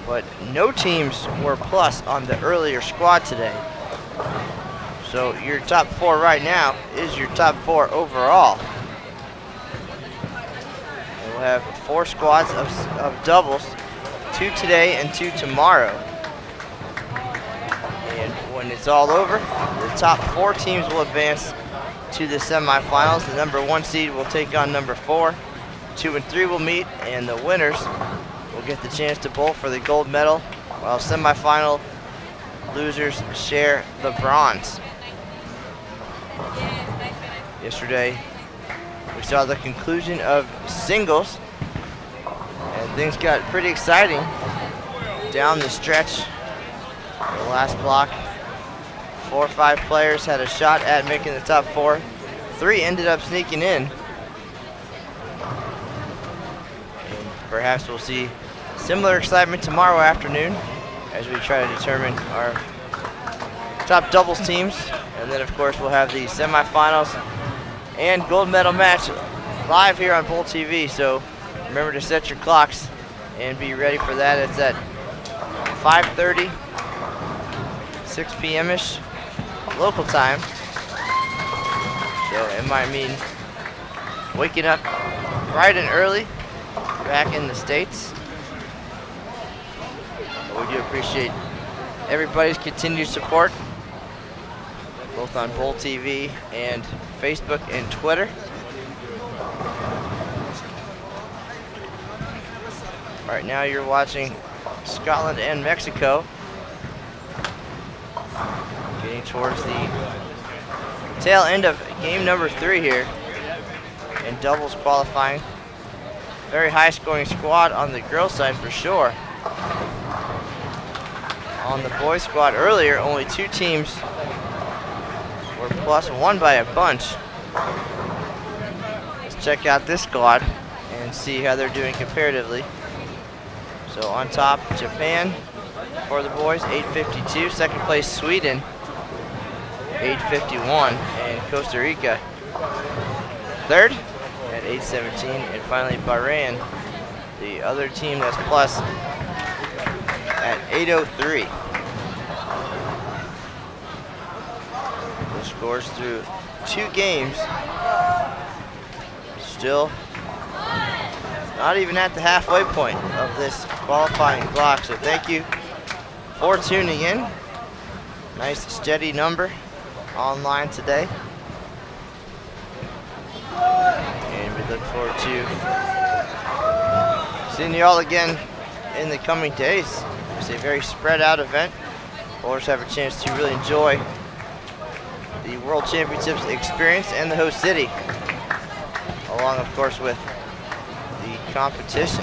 But no teams were plus on the earlier squad today. So your top 4 right now is your top 4 overall. And we'll have 4 squads of doubles, 2 today and 2 tomorrow. And when it's all over, the top 4 teams will advance to the semifinals. The number 1 seed will take on number 4. 2 and 3 will meet, and the winners will get the chance to bowl for the gold medal, while semifinal losers share the bronze. Yesterday, we saw the conclusion of singles, and things got pretty exciting down the stretch. The last block, 4 or 5 players had a shot at making the top 4. 3 ended up sneaking in. And perhaps we'll see similar excitement tomorrow afternoon as we try to determine our top doubles teams. And then, of course, we'll have the semifinals and gold medal match live here on Bowl TV. So remember to set your clocks and be ready for that. It's at 5:30, 6 p.m.-ish local time. So it might mean waking up bright and early back in the States. But we do appreciate everybody's continued support, both on Bowl TV and Facebook and Twitter. Right now you're watching Scotland and Mexico getting towards the tail end of game number 3 here in doubles qualifying. Very high scoring squad on the girls side for sure. On the boys squad earlier, only 2 teams were plus, 1 by a bunch. Let's check out this squad and see how they're doing comparatively. So on top, Japan for the boys, 852. Second place, Sweden, 851. And Costa Rica, third at 817. And finally, Bahrain, the other team that's plus, at 803. The scores through 2 games. Still not even at the halfway point of this qualifying block. So thank you for tuning in. Nice steady number online today. And we look forward to seeing you all again in the coming days. It's a very spread out event bowlers have a chance to really enjoy the World Championships experience and the host city, along of course with the competition.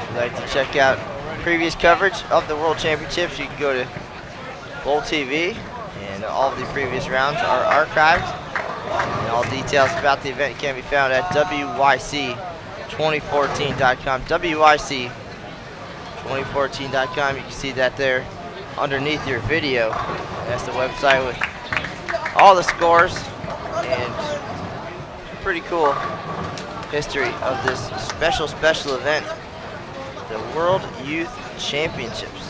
If you'd like to check out previous coverage of the World Championships, you can go to Bowl TV, and all of the previous rounds are archived. And all details about the event can be found at WYC2014.com. WYC2014.com. You can see that there underneath your video. That's the website with all the scores and pretty cool history of this special event, the World Youth Championships.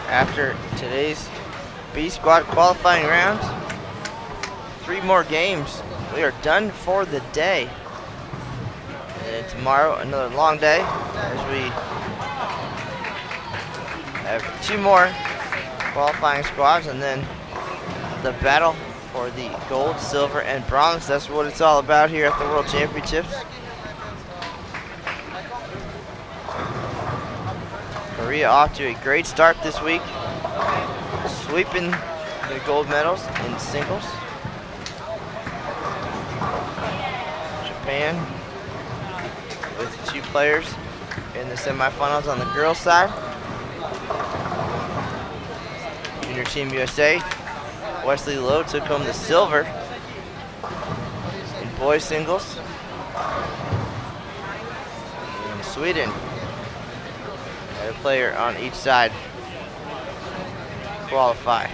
After today's B squad qualifying rounds, 3 more games. We are done for the day. And tomorrow, another long day as we have 2 more qualifying squads, and then the battle for the gold, silver, and bronze. That's what it's all about here at the World Championships. Korea off to a great start this week, sweeping the gold medals in singles. Japan with 2 players in the semifinals on the girls' side. Junior Team USA, Wesley Lowe took home the silver in boys singles. And Sweden had a player on each side qualify.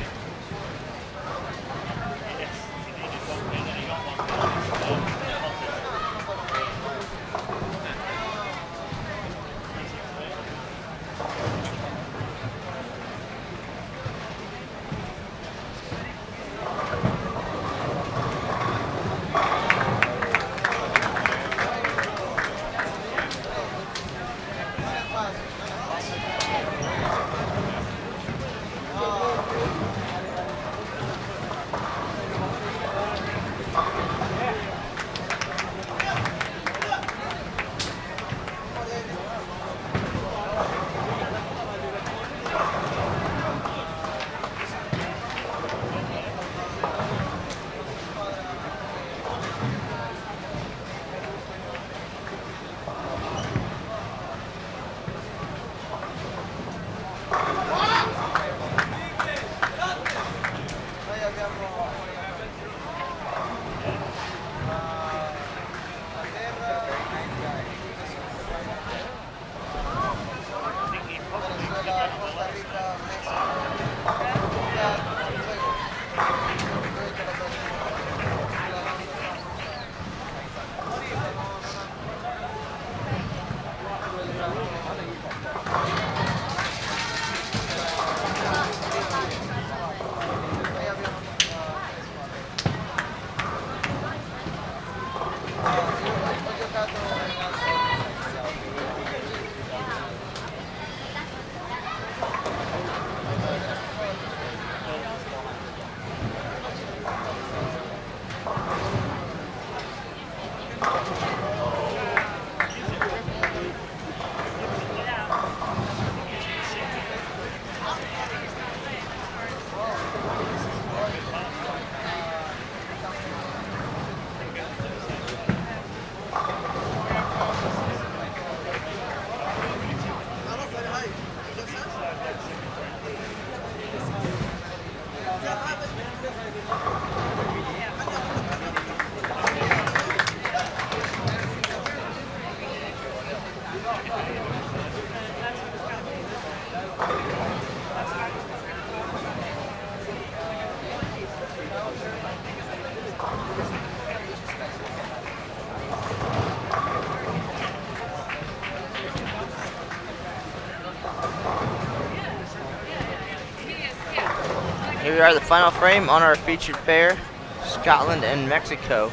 Here we are, the final frame on our featured pair, Scotland and Mexico.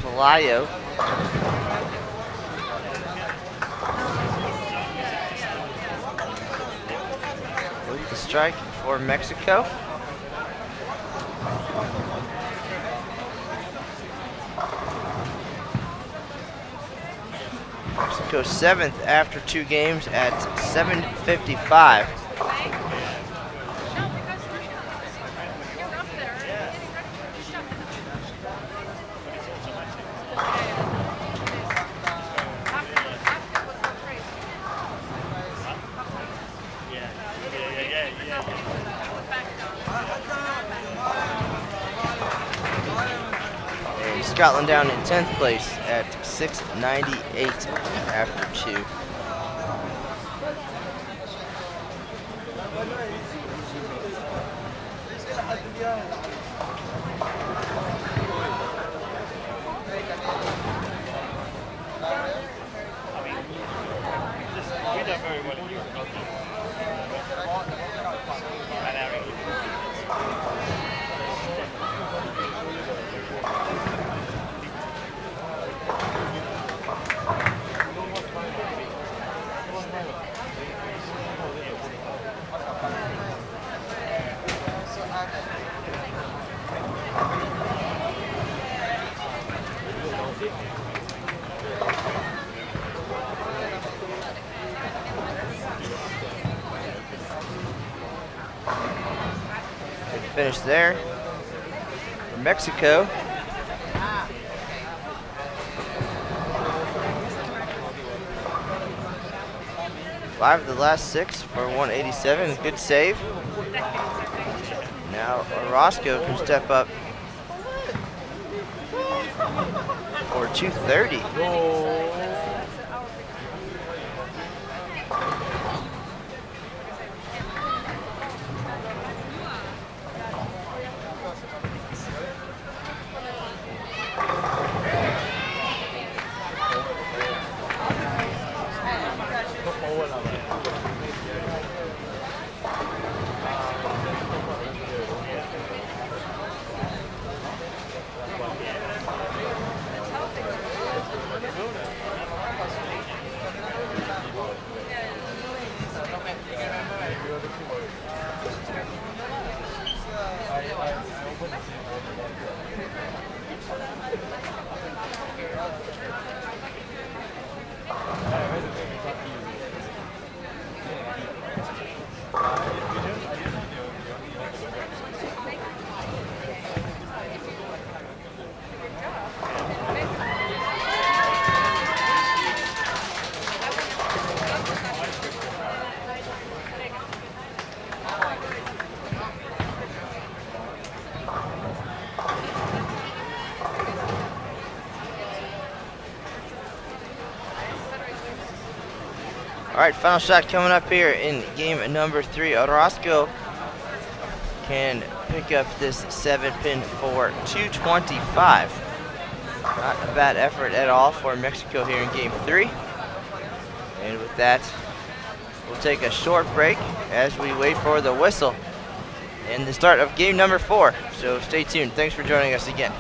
Pelayo. With the strike for Mexico. Mexico 7th after 2 games at 755. And Scotland down in 10th place at 698 after 2. We done very well in Europe. And our English. Good finish there for Mexico. Five of the last 6 for 187. Good save. Now Orozco can step up for 230. All right, final shot coming up here in game number 3. Orozco can pick up this 7-pin for 225. Not a bad effort at all for Mexico here in game 3. And with that, we'll take a short break as we wait for the whistle and the start of game number 4. So stay tuned. Thanks for joining us again.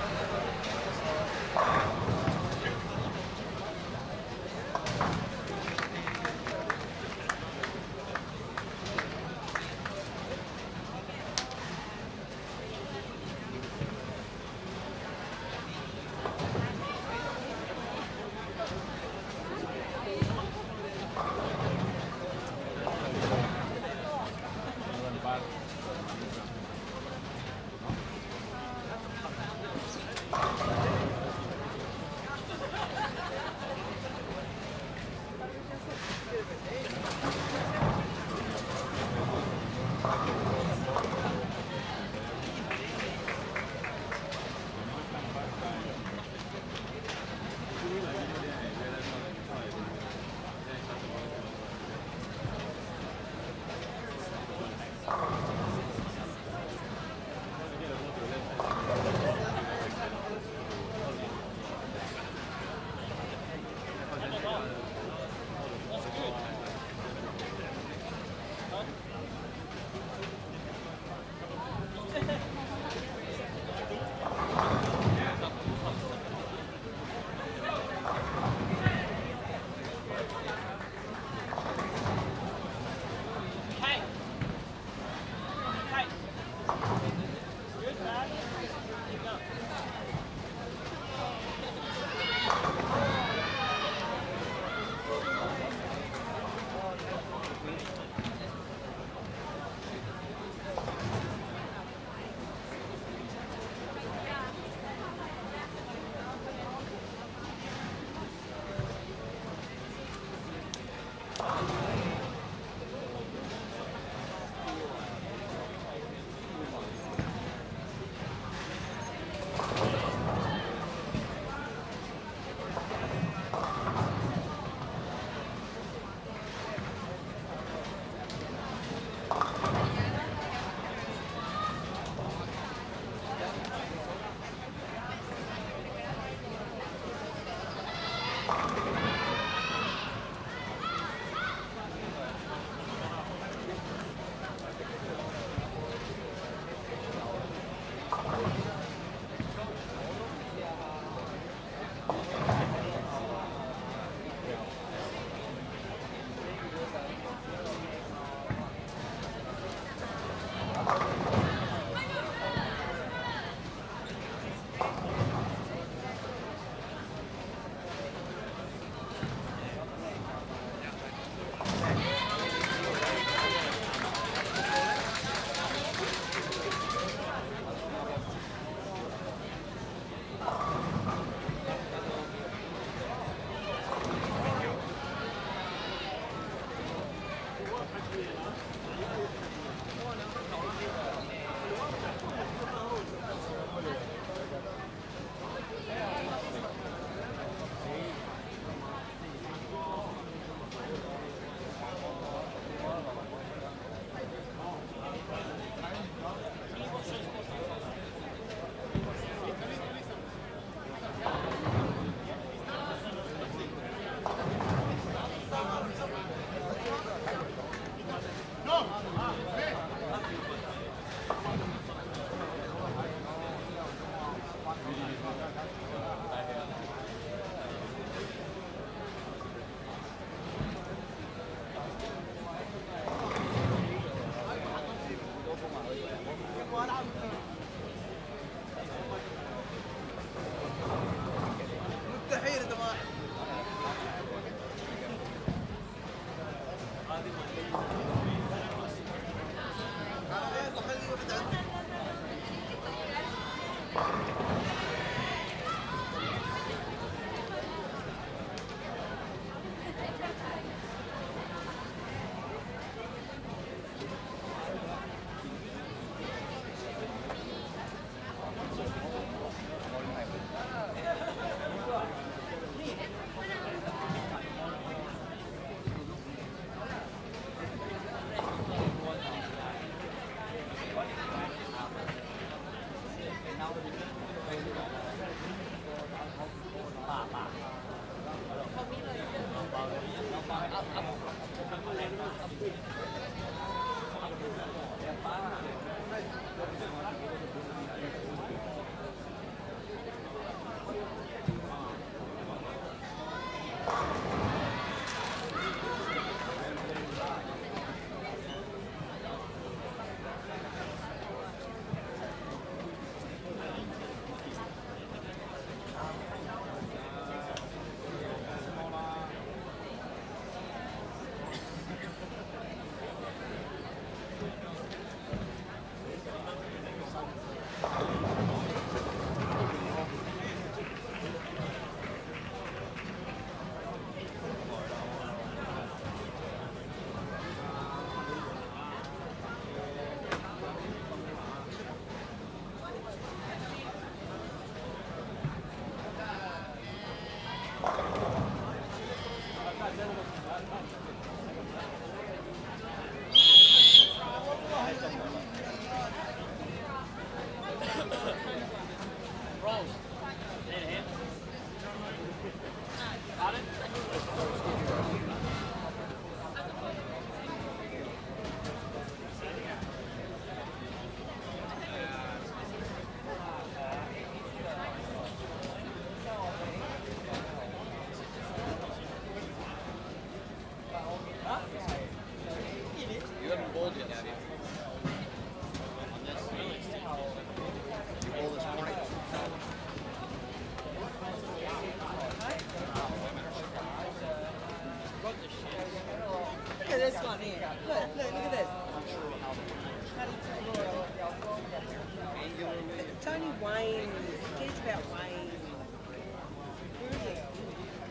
Tony Wayne. Cares about Wayne.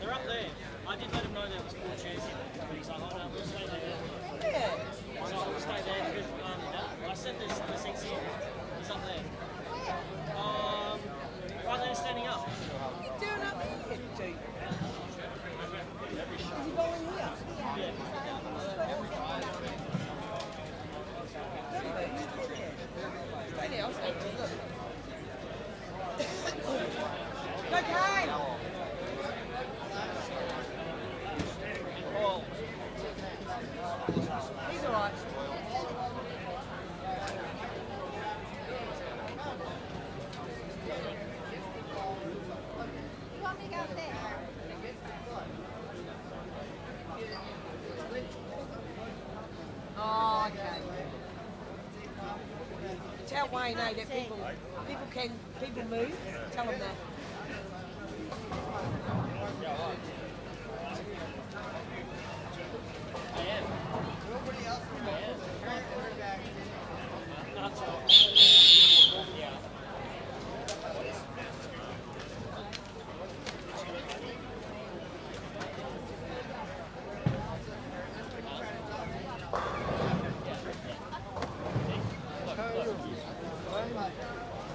They're up there. I did let him know there was 4 chairs in it, but he's like, oh no, we'll stay there. Yeah. So we'll stay there because I said there's the 6 here. He's up there. Right there, standing up. What are you doing up here, Chief? Is he bowling here? Yeah. Stay there, I'll stay there. Look. Go, Kane! Wayne, that people move. Tell them that.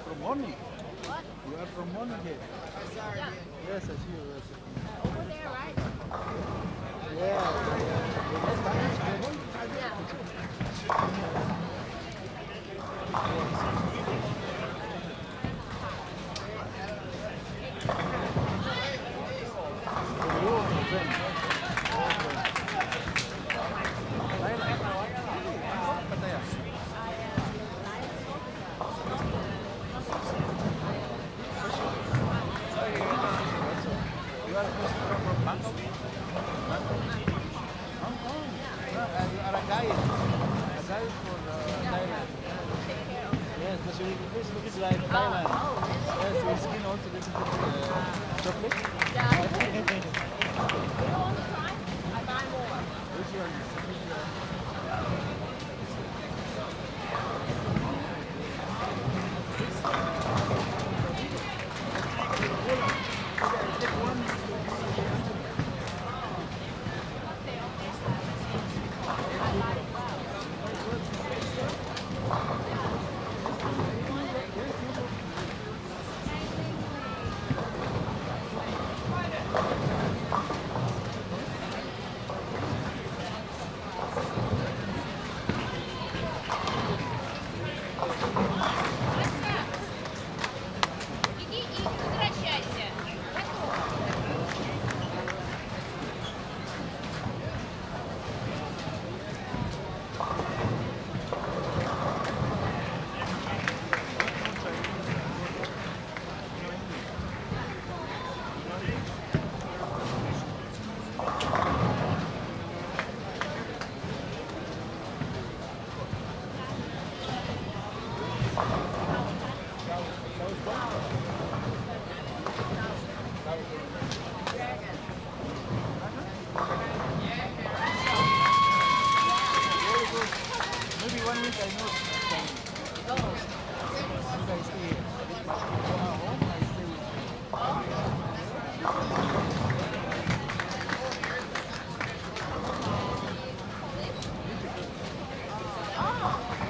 From morning. What? You are from morning here. Yeah. Yes, I see you. Yes. Over there, right? Yeah. You are from Bangkok? Hong Kong. You are a guide. A guide for Thailand. Yes, but your face looks like Thailand. Yes, your skin also looks like chocolate. Yeah. You want to try? I buy more. Which one? Иди и возвращайся. Maybe 1 week I know. Since I stay here. If I go home, I stay with you.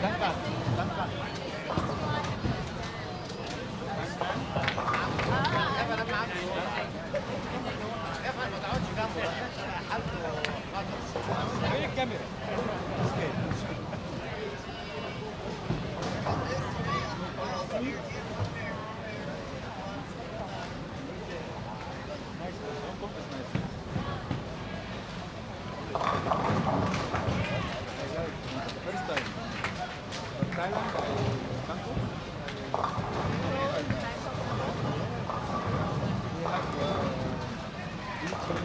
Dankan. Dankan. Where is camera? Okay. Nice. Hong Kong is nice. I like first time. But Thailand, Bangkok. We have beaches,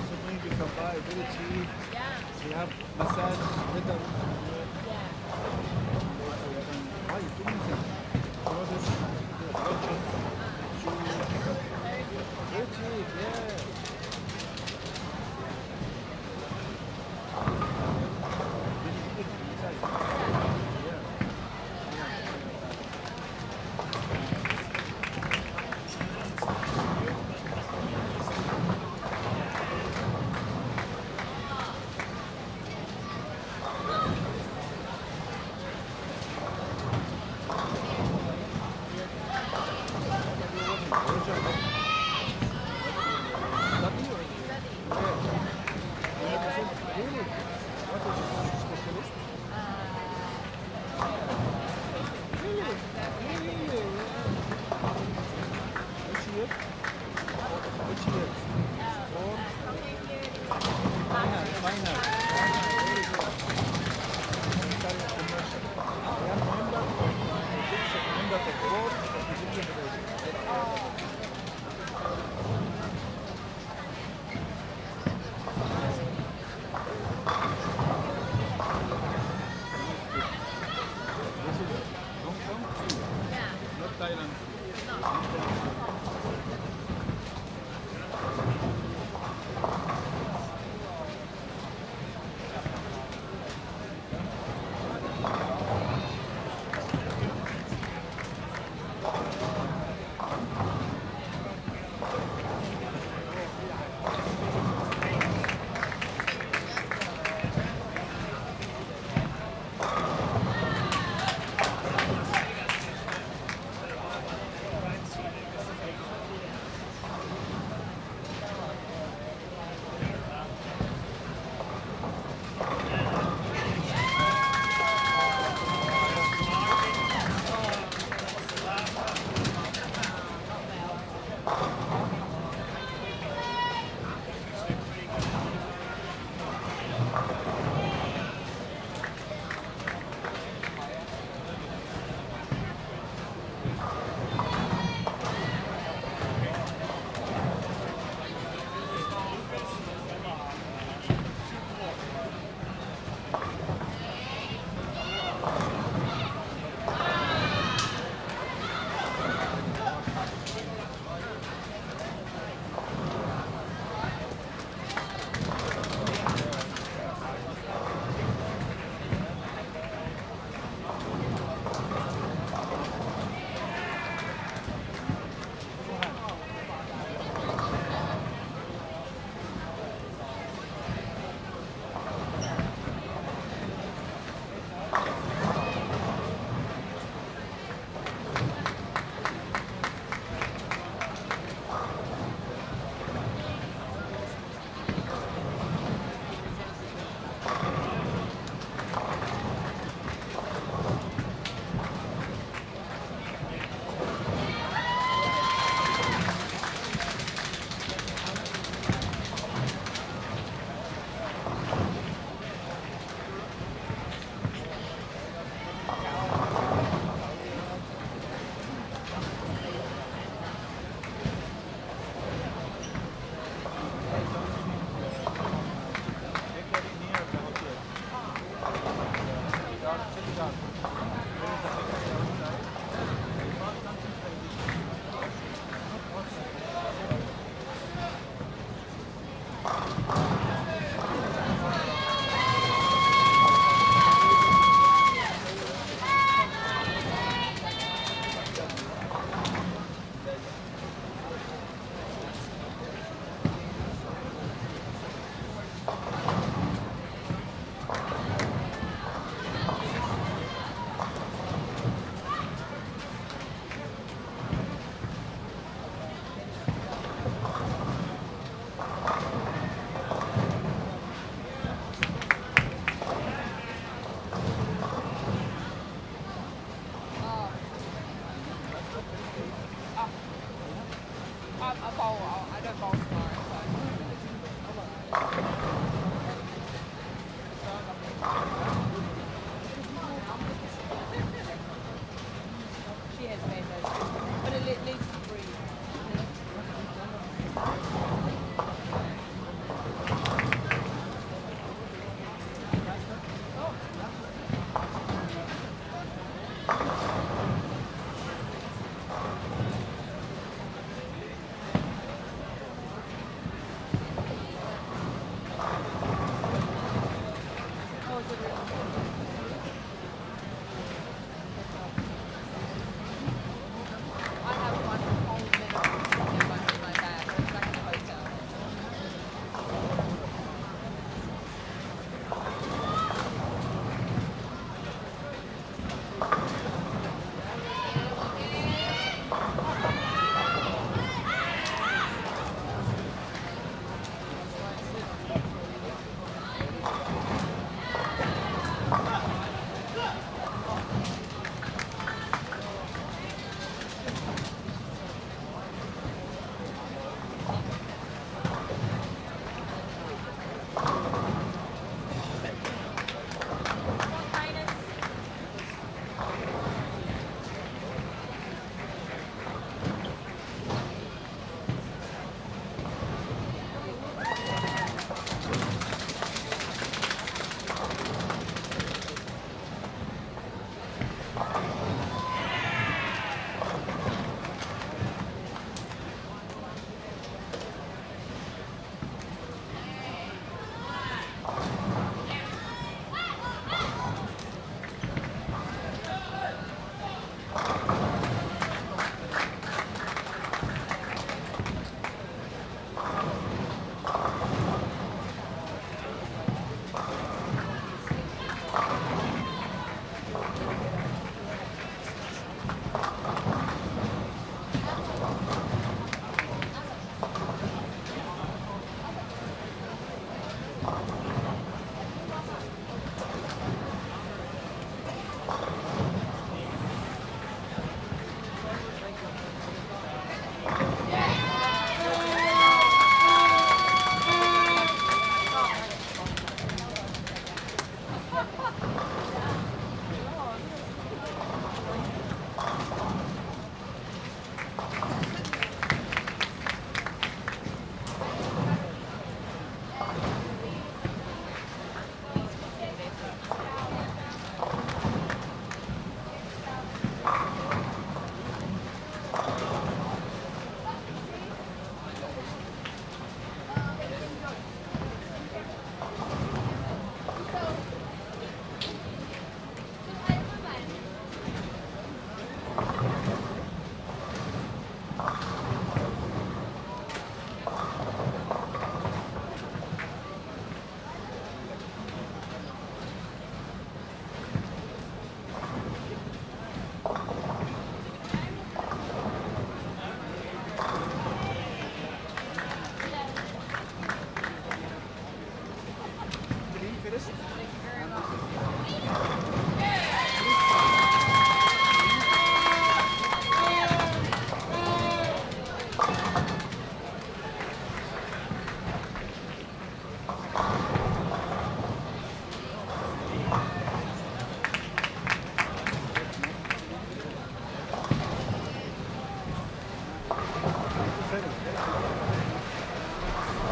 swimming you can buy very cheap. Yeah. We have massage, better. Yeah. Why you couldn't say? Clothes, watches, shoes. Very cheap, yeah.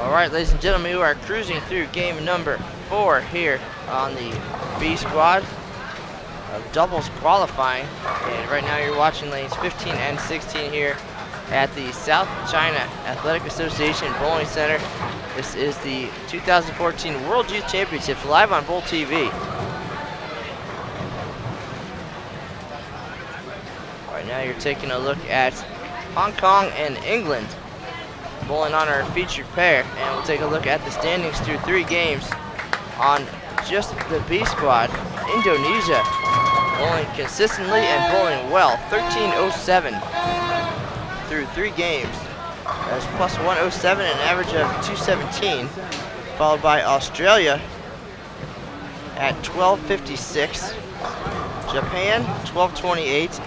All right, ladies and gentlemen, we are cruising through game number 4 here on the B squad of doubles qualifying. And right now you're watching lanes 15 and 16 here at the South China Athletic Association Bowling Center. This is the 2014 World Youth Championships live on Bowl TV. Right now you're taking a look at Hong Kong and England bowling on our featured pair, and we'll take a look at the standings through 3 games on just the B squad. Indonesia bowling consistently and bowling well, 1307 through 3 games. That's plus 107 and an average of 217, followed by Australia at 1256, Japan 1228,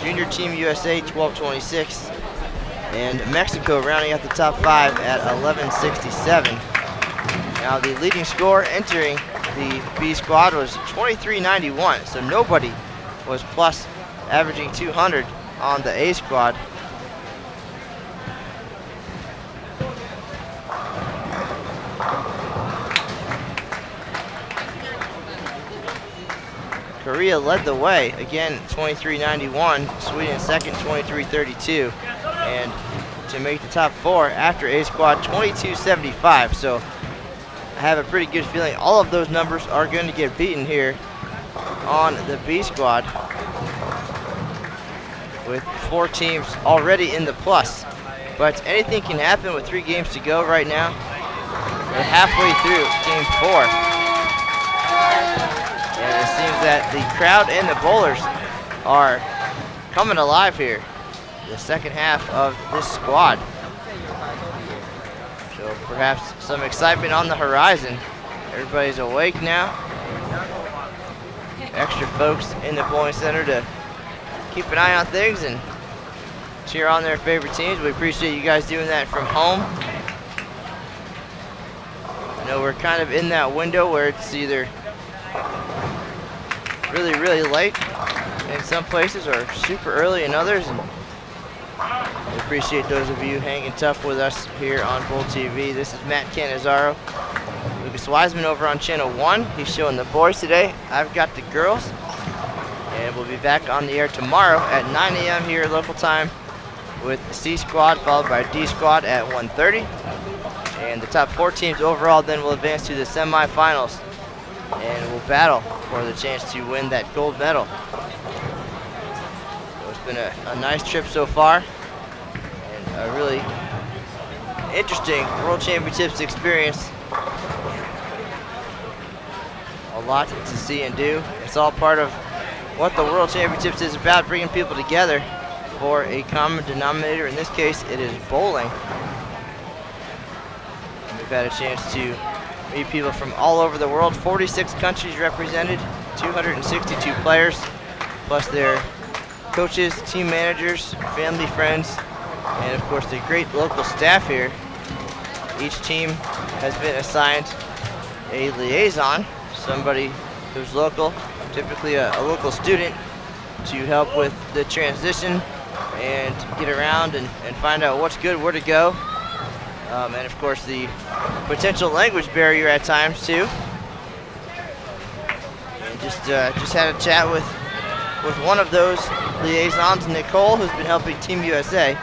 Junior Team USA 1226, and Mexico rounding out the top 5 at 1167. Now the leading score entering the B squad was 2391, so nobody was plus averaging 200 on the A squad. Korea led the way, again 2391, Sweden second 2332, and to make the top 4 after A squad 2275. So I have a pretty good feeling all of those numbers are going to get beaten here on the B squad, with 4 teams already in the plus. But anything can happen with 3 games to go right now. We're halfway through game 4. And it seems that the crowd and the bowlers are coming alive here, the second half of this squad. So perhaps some excitement on the horizon. Everybody's awake now. Extra folks in the bowling center to keep an eye on things and cheer on their favorite teams. We appreciate you guys doing that from home. I know we're kind of in that window where it's either really, really late in some places or super early in others. And we appreciate those of you hanging tough with us here on Bowl TV. This is Matt Canizaro. Lucas Wiseman over on Channel 1. He's showing the boys today. I've got the girls. And we'll be back on the air tomorrow at 9 a.m. here local time with C squad followed by D squad at 1:30. And the top 4 teams overall then will advance to the semifinals and will battle for the chance to win that gold medal. So it's been a nice trip so far and a really interesting World Championships experience. A lot to see and do. It's all part of what the World Championships is about, bringing people together for a common denominator. In this case, it is bowling. And we've had a chance to meet people from all over the world, 46 countries represented, 262 players, plus their coaches, team managers, family, friends, and of course the great local staff here. Each team has been assigned a liaison, somebody who's local, typically a local student, to help with the transition and get around and find out what's good, where to go. And of course the potential language barrier at times too. And just had a chat with one of those liaisons, Nicole, who's been helping Team USA,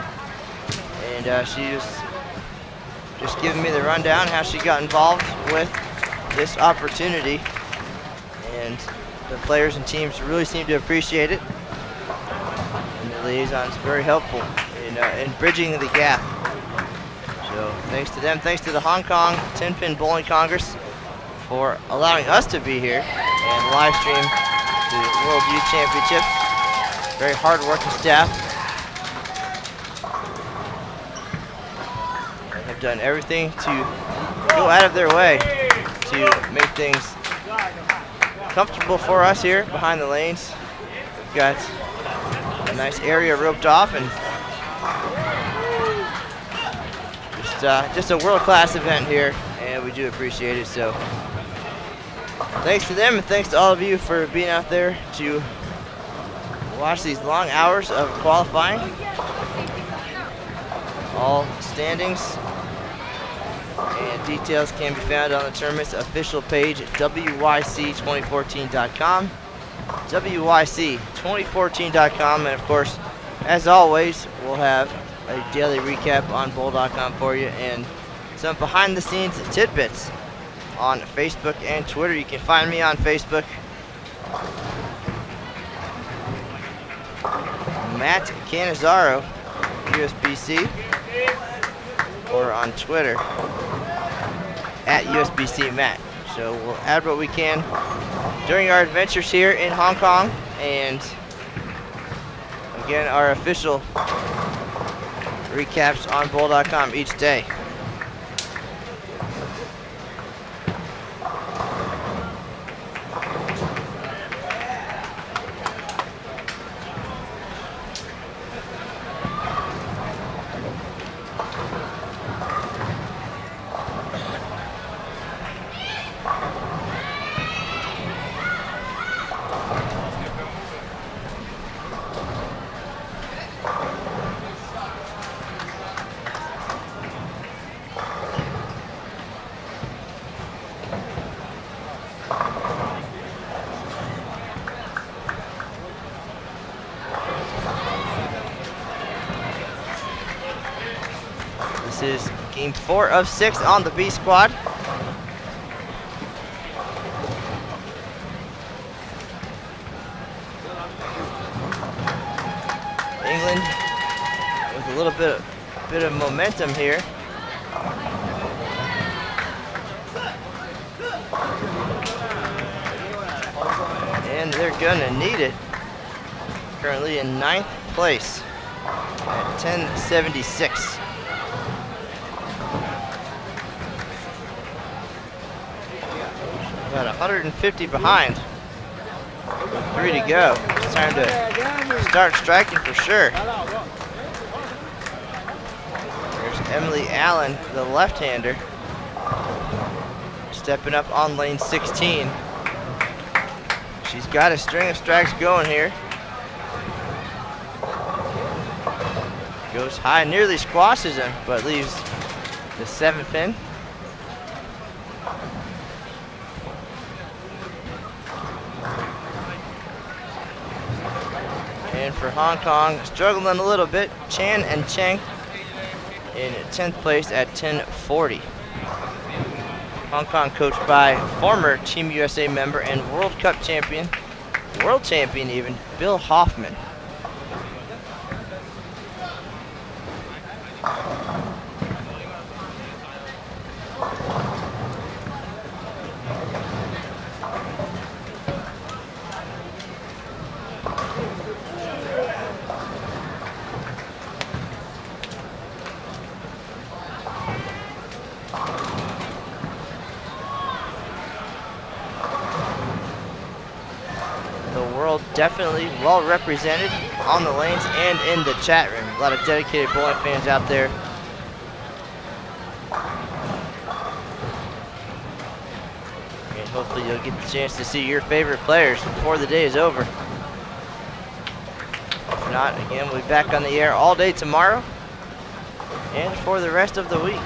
and she was just giving me the rundown how she got involved with this opportunity, and the players and teams really seem to appreciate it, and the liaison's very helpful in bridging the gap. So thanks to them, thanks to the Hong Kong 10-Pin Bowling Congress for allowing us to be here and live stream the World Youth Championships. Very hard-working staff. They have done everything to go out of their way to make things comfortable for us here behind the lanes. We've got a nice area roped off, and just a world-class event here, and and we do appreciate it. So thanks to them, and thanks to all of you for being out there to watch these long hours of qualifying. All standings and details can be found on the tournament's official page at WYC2014.com. WYC2014.com, and of course, as always, we'll have a daily recap on bowl.com for you and some behind the scenes tidbits on Facebook and Twitter. You can find me on Facebook, Matt Canizaro, USBC, or on Twitter at USBC Matt. So we'll add what we can during our adventures here in Hong Kong, and again, our official recaps on bowl.com each day. This is game 4 of 6 on the B squad. England with a little bit of momentum here. And they're gonna need it. Currently in 9th place at 1076. About 150 behind. 3 to go. It's time to start striking for sure. There's Emily Allen, the left-hander, stepping up on lane 16. She's got a string of strikes going here. Goes high, nearly squashes him, but leaves the 7th pin. And for Hong Kong, struggling a little bit, Chan and Cheng in 10th place at 1040. Hong Kong coached by former Team USA member and World Cup champion, world champion even, Bill Hoffman. Definitely well represented on the lanes and in the chat room. A lot of dedicated bowling fans out there. And hopefully you'll get the chance to see your favorite players before the day is over. If not, again, we'll be back on the air all day tomorrow and for the rest of the week.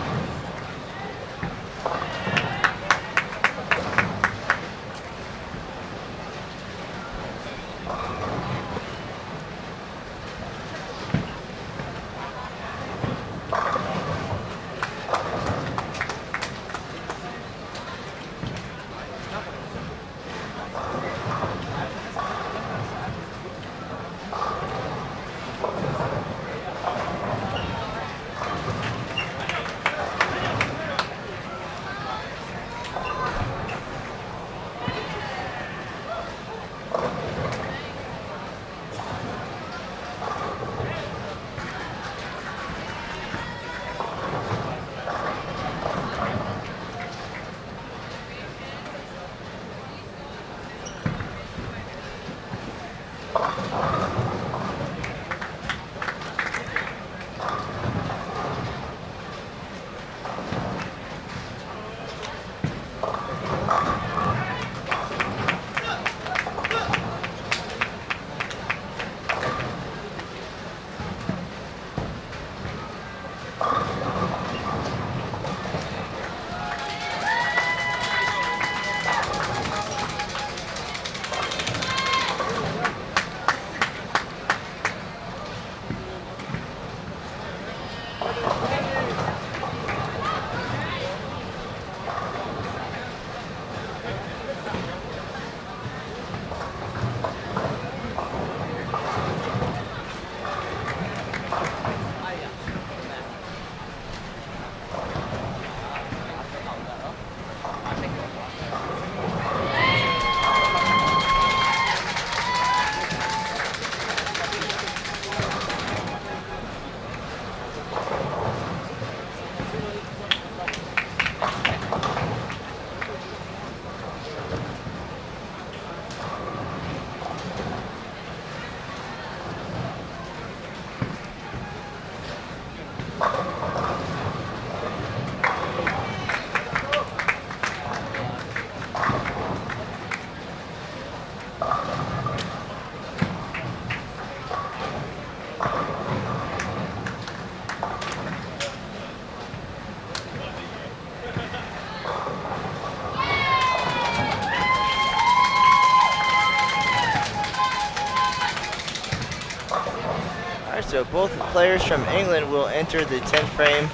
So both players from England will enter the 10th frame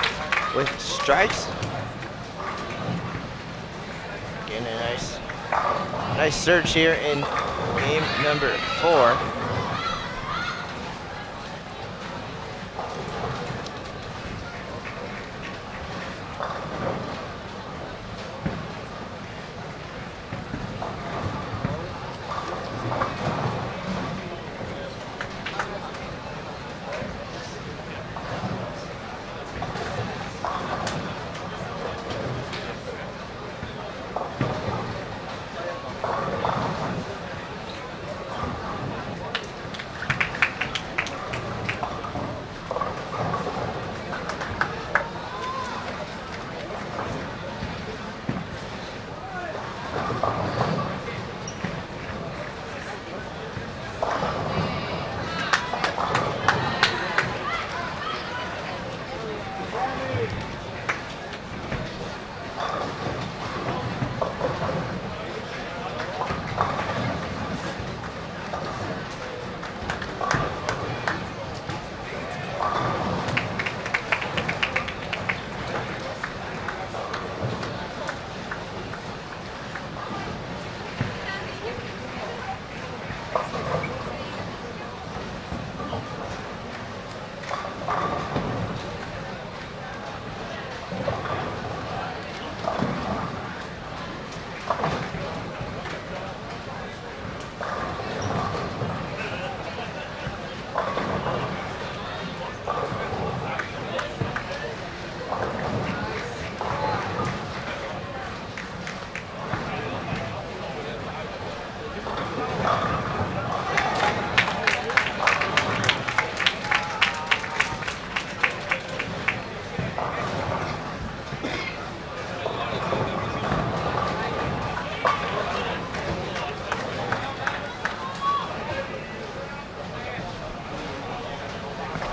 with strikes. Again, a nice surge here in game number 4.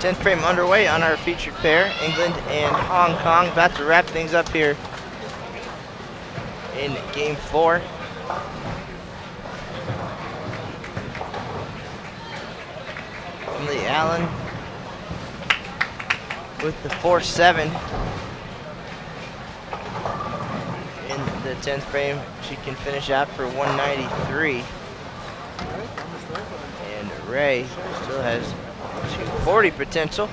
Tenth frame underway on our featured pair, England and Hong Kong. About to wrap things up here in game 4. Emily Allen with the 4-7 in the 10th frame. She can finish out for 193. And Ray still has 240 potential.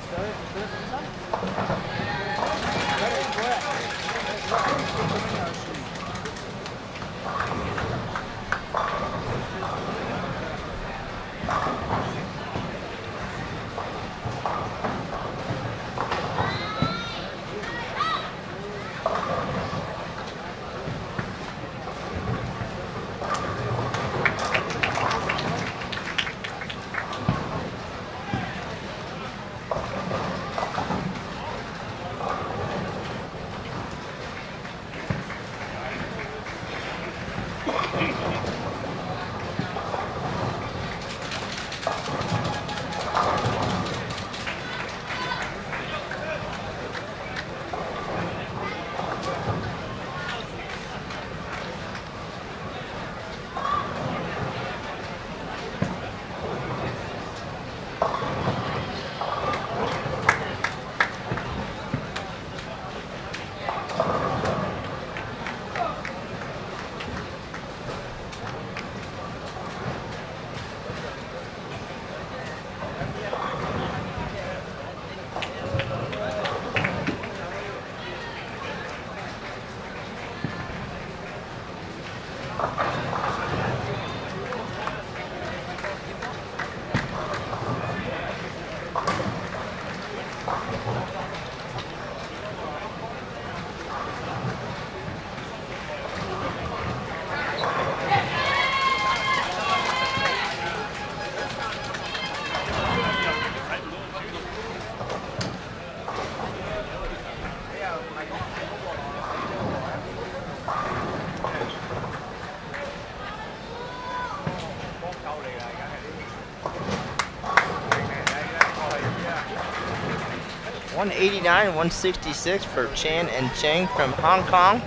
$189, 166 for Chan and Cheng from Hong Kong.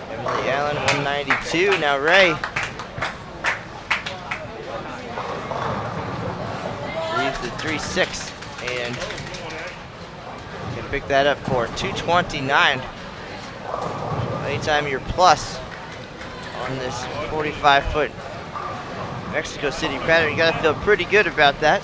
Emily Allen, 192. Now Ray the 3.6 and can pick that up for 229. Anytime you're plus on this 45-foot Mexico City pattern, you gotta feel pretty good about that.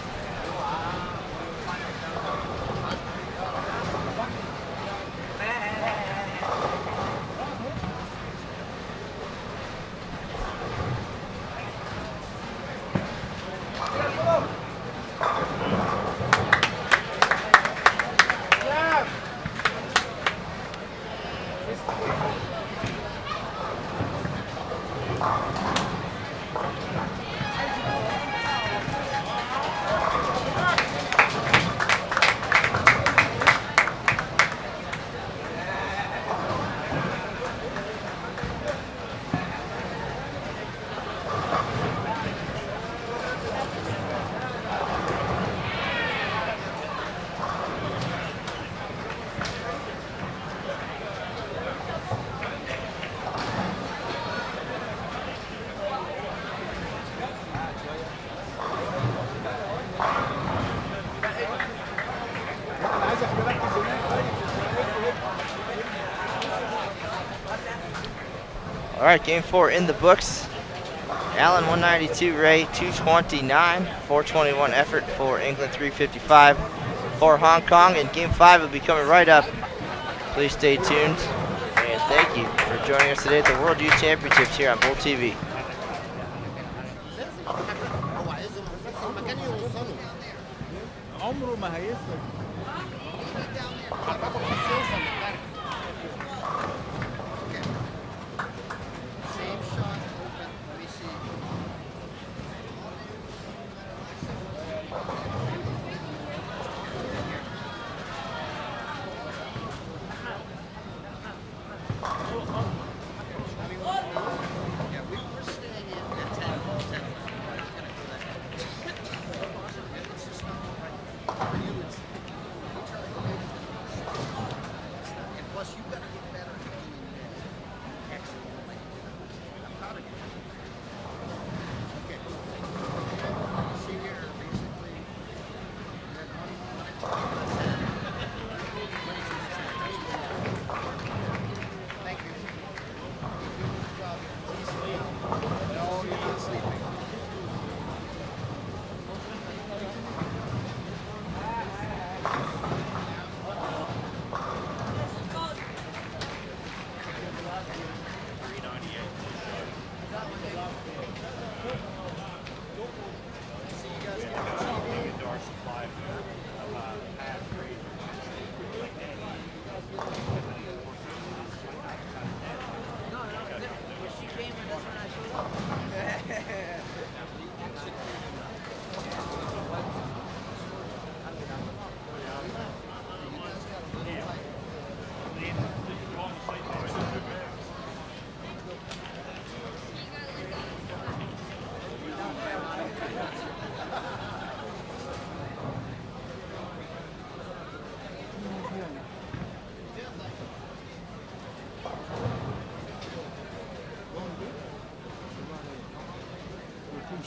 All right, game 4 in the books. Allen 192, Ray 229, 421 effort for England 355 for Hong Kong, and game 5 will be coming right up. Please stay tuned, and thank you for joining us today at the World Youth Championships here on Bull TV. عمره ما هيفرق.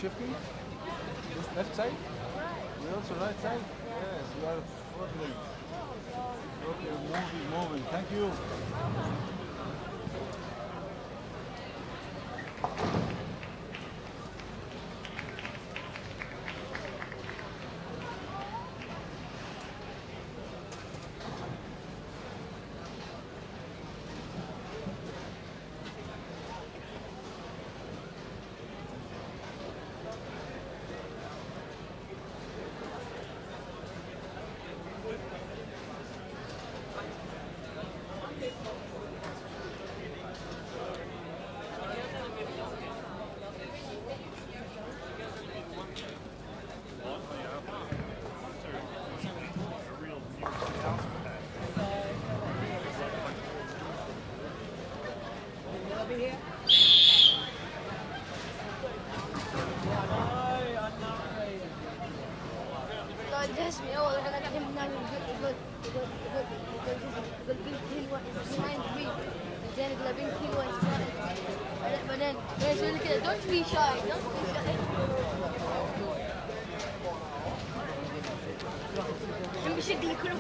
Shifting? This left side? You also right side? Yes, you are forward. Okay, moving. Thank you. Don't be shy. Don't be shy. شكلي كله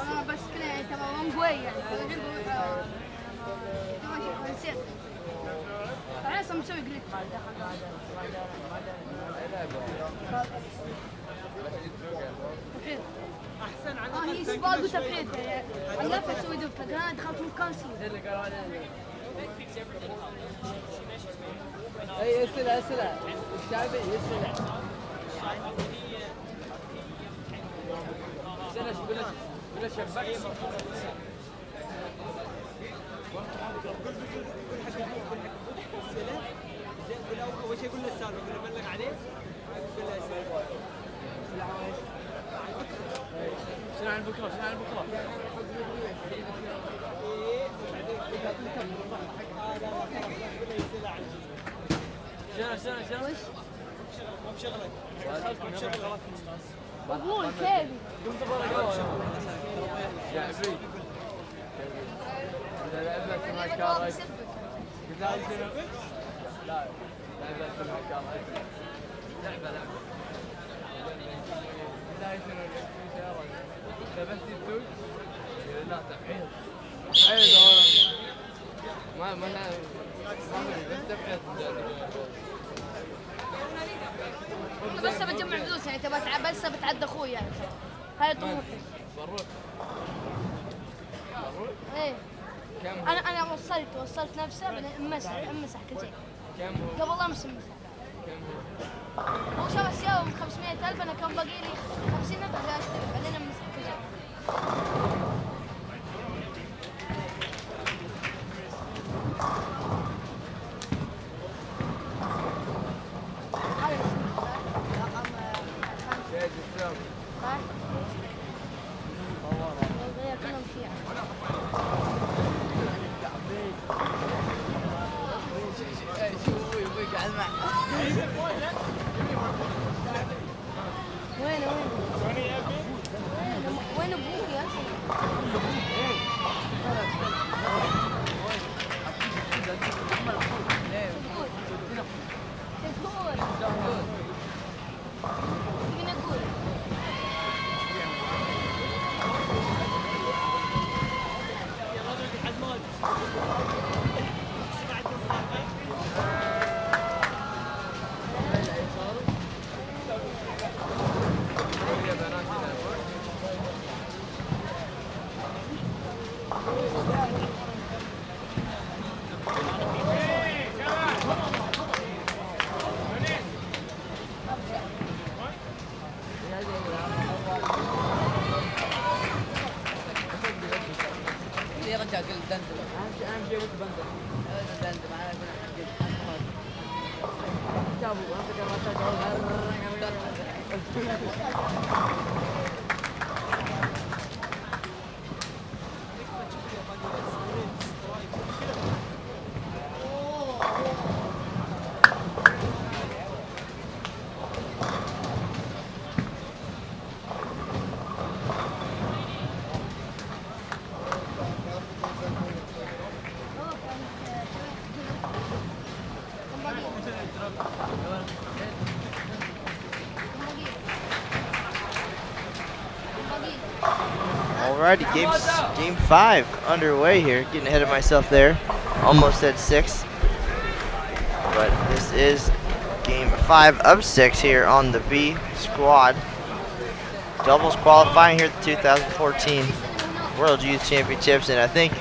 ما بس كده يعني تمام قوي يعني نسيت انا اصلا مسوي جليتش احسن عن هي سباق وتفريد علفت تسوي دفه انا دخلت مكان سي اي اسئله الشعبي اسئله بلا شباك اول شيء قلنا السالفه قلنا بلغ عليه قلنا شنو عن بكره شنو مو بشغلك ابوي كيفي يا عفريت إذا لعبنا سماك كارك لا لعبنا سماك كارك لعبة لا شنو إذا بس يسوق لا تبعيد حيل ما بس تبعيد بس بجمع فلوس يعني تبى بس بتعدى اخوي يعني هاي طموحي بروح ايه انا وصلت نفسه بعدين امسح كل شيء كم هو؟ قبل امس امسح كم هو؟ هو شاف سيارة 500,000 انا كان باقي لي 50,000 عشان اشتري بعدين امسح كل شيء وين ابوك يا رجع قل دندن اهم شيء وانت بندن دندن معنا جابوا انت Alrighty, game 5 underway here. Getting ahead of myself there. Almost at 6. But this is game 5 of 6 here on the B squad. Doubles qualifying here at the 2014 World Youth Championships, and I think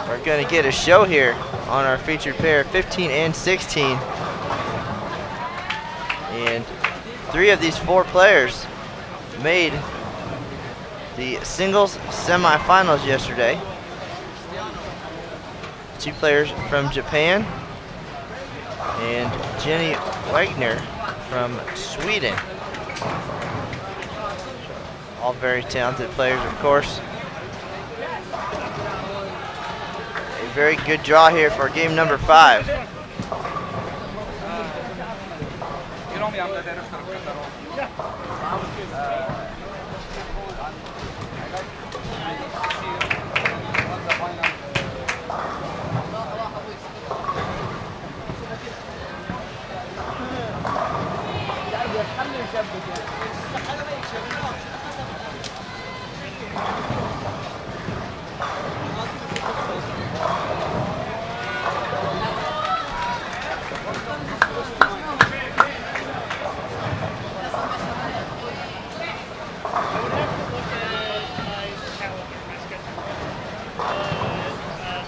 we're going to get a show here on our featured pair, 15 and 16. And 3 of these 4 players made the singles semifinals yesterday. 2 players from Japan and Jenny Wagner from Sweden. All very talented players, of course. very good draw here for game number 5.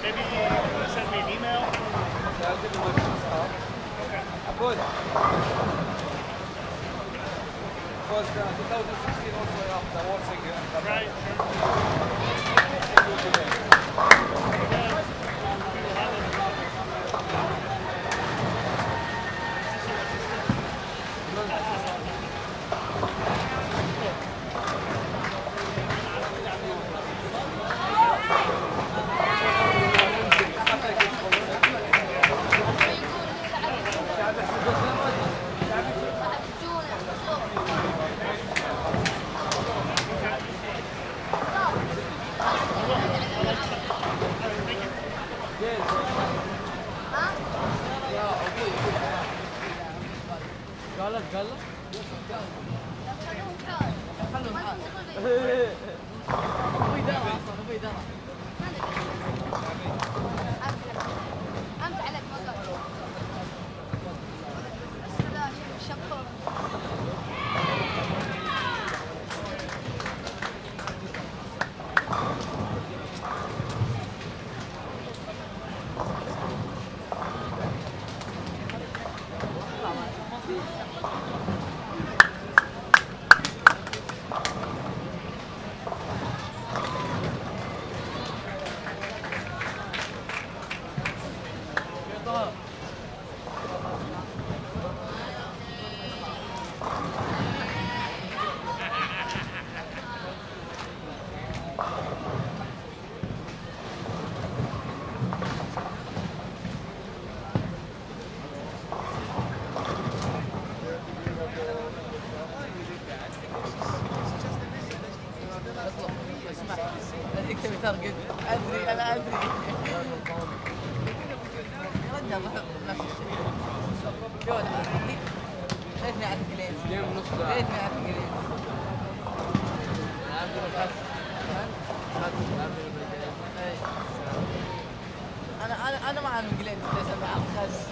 Maybe send me an email. Good. Because 2016 also after watching Right. قالك ابوي درى اصلا ابوي درى امس عليك ما قال بس لا شكور اكتب تارجت ادري انا ادري رجع نفس الشيء شو ليتني اعرف انجليزي ليتني اعرف انجليزي انا ما اعرف انجليزي بس انا اعرف خس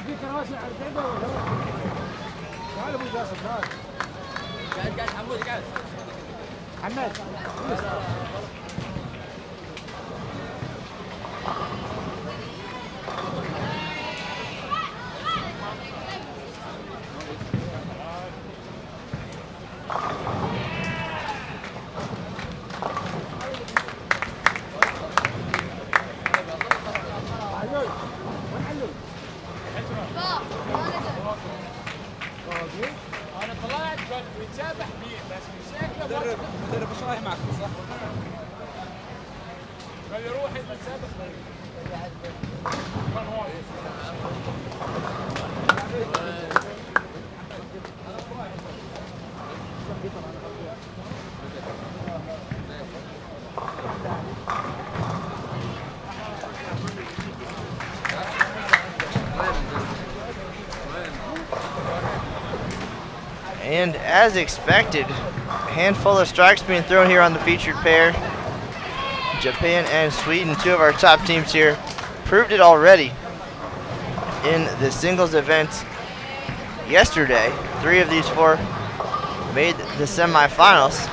في كراسي على الكعبة تعال ابو جاسم تعال قاعد حمود قاعد حماد انا طلعت بيتسابح بيه بس شكله مدرب مش رايح معكم صح؟ قال يروح يتسابح And as expected, a handful of strikes being thrown here on the featured pair. Japan and Sweden, two of our top teams here, proved it already in the singles event yesterday. 3 of these 4 made the semifinals.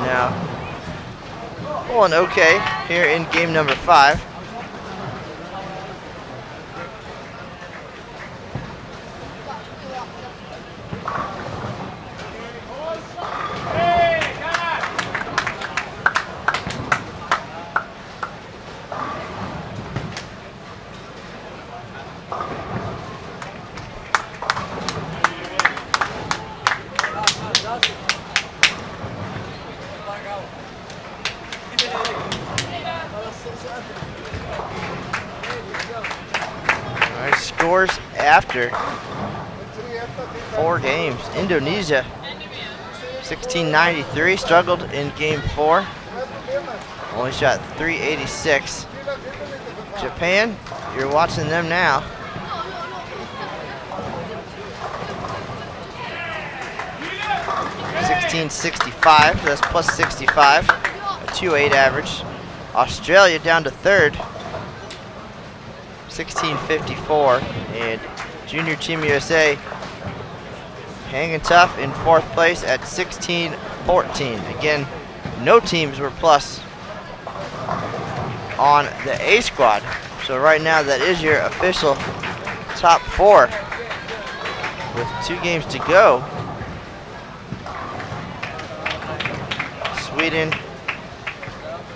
Now, pulling okay here in game number 5. Alright, scores after 4 games. Indonesia, 1693, struggled in game 4. Only shot 386. Japan, you're watching them now. .65, that's plus 65, a 2.8 average. Australia down to 3rd, 1654, and Junior Team USA hanging tough in 4th place at 1614. Again, no teams were plus on the A squad. So right now that is your official top 4 with 2 games to go. Sweden,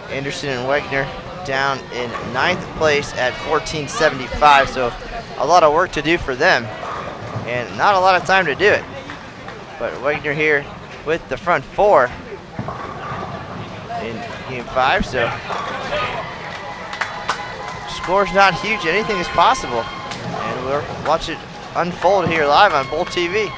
Anderson and Wegner down in 9th place at 1475, so a lot of work to do for them and not a lot of time to do it. But Wegner here with the front 4 in game 5, so score's not huge, anything is possible, and we'll watch it unfold here live on Bowl TV.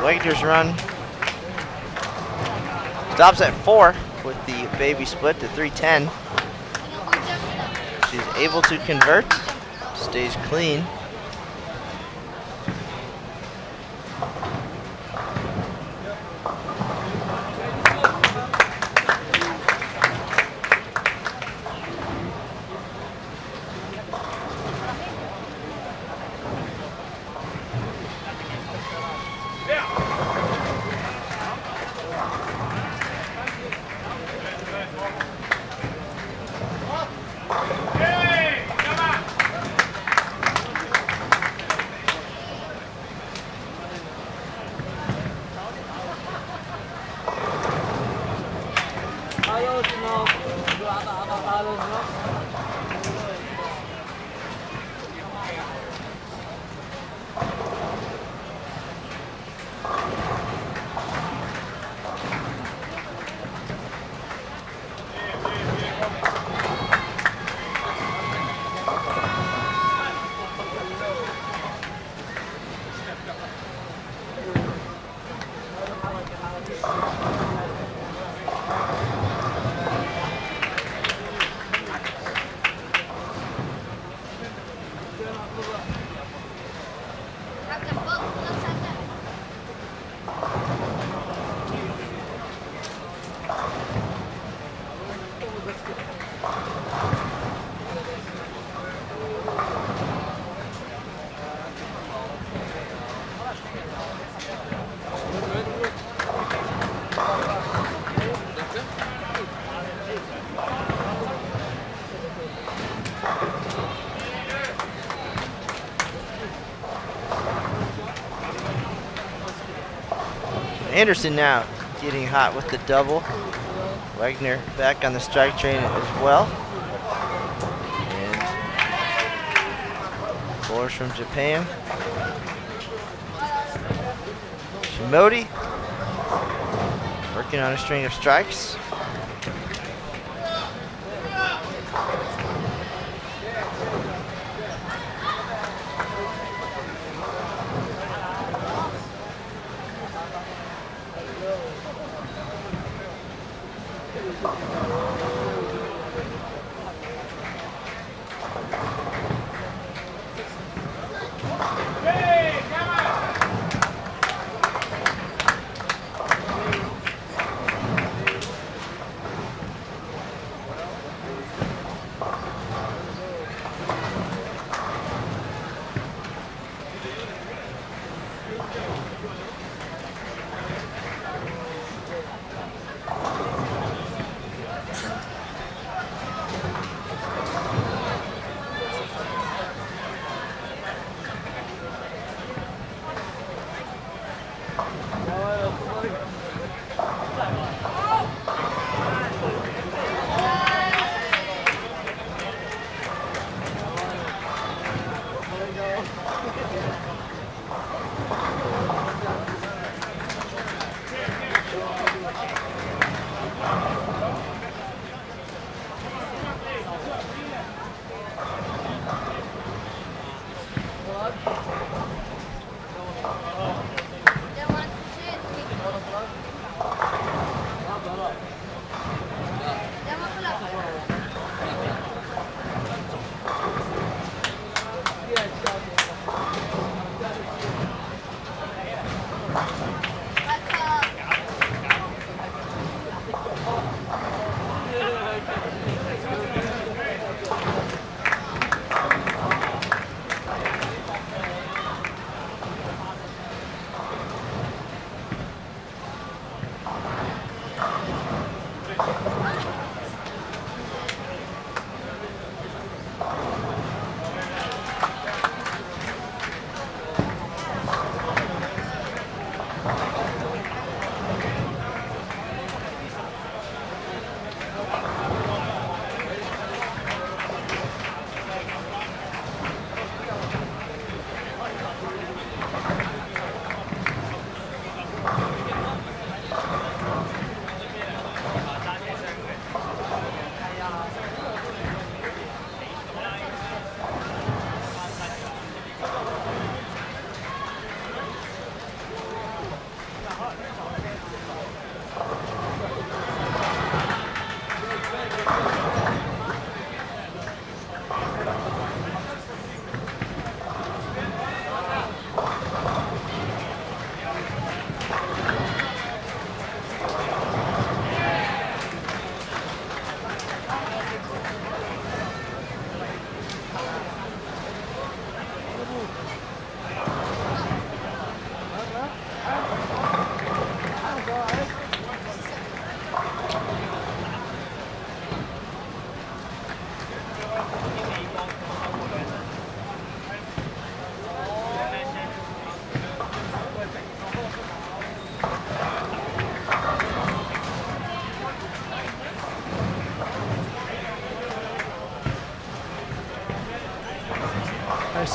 Wagner's run stops at 4 with the baby split to 310. She's able to convert, stays clean. Anderson now getting hot with the double. Wagner back on the strike train as well. And bowlers from Japan. Shimodi working on a string of strikes.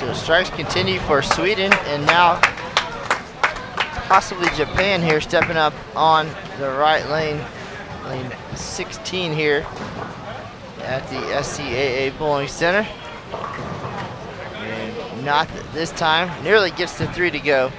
So strikes continue for Sweden, and now possibly Japan here stepping up on the right lane, lane 16 here at the SCAA Bowling Center. And not this time, nearly gets to 3 to go.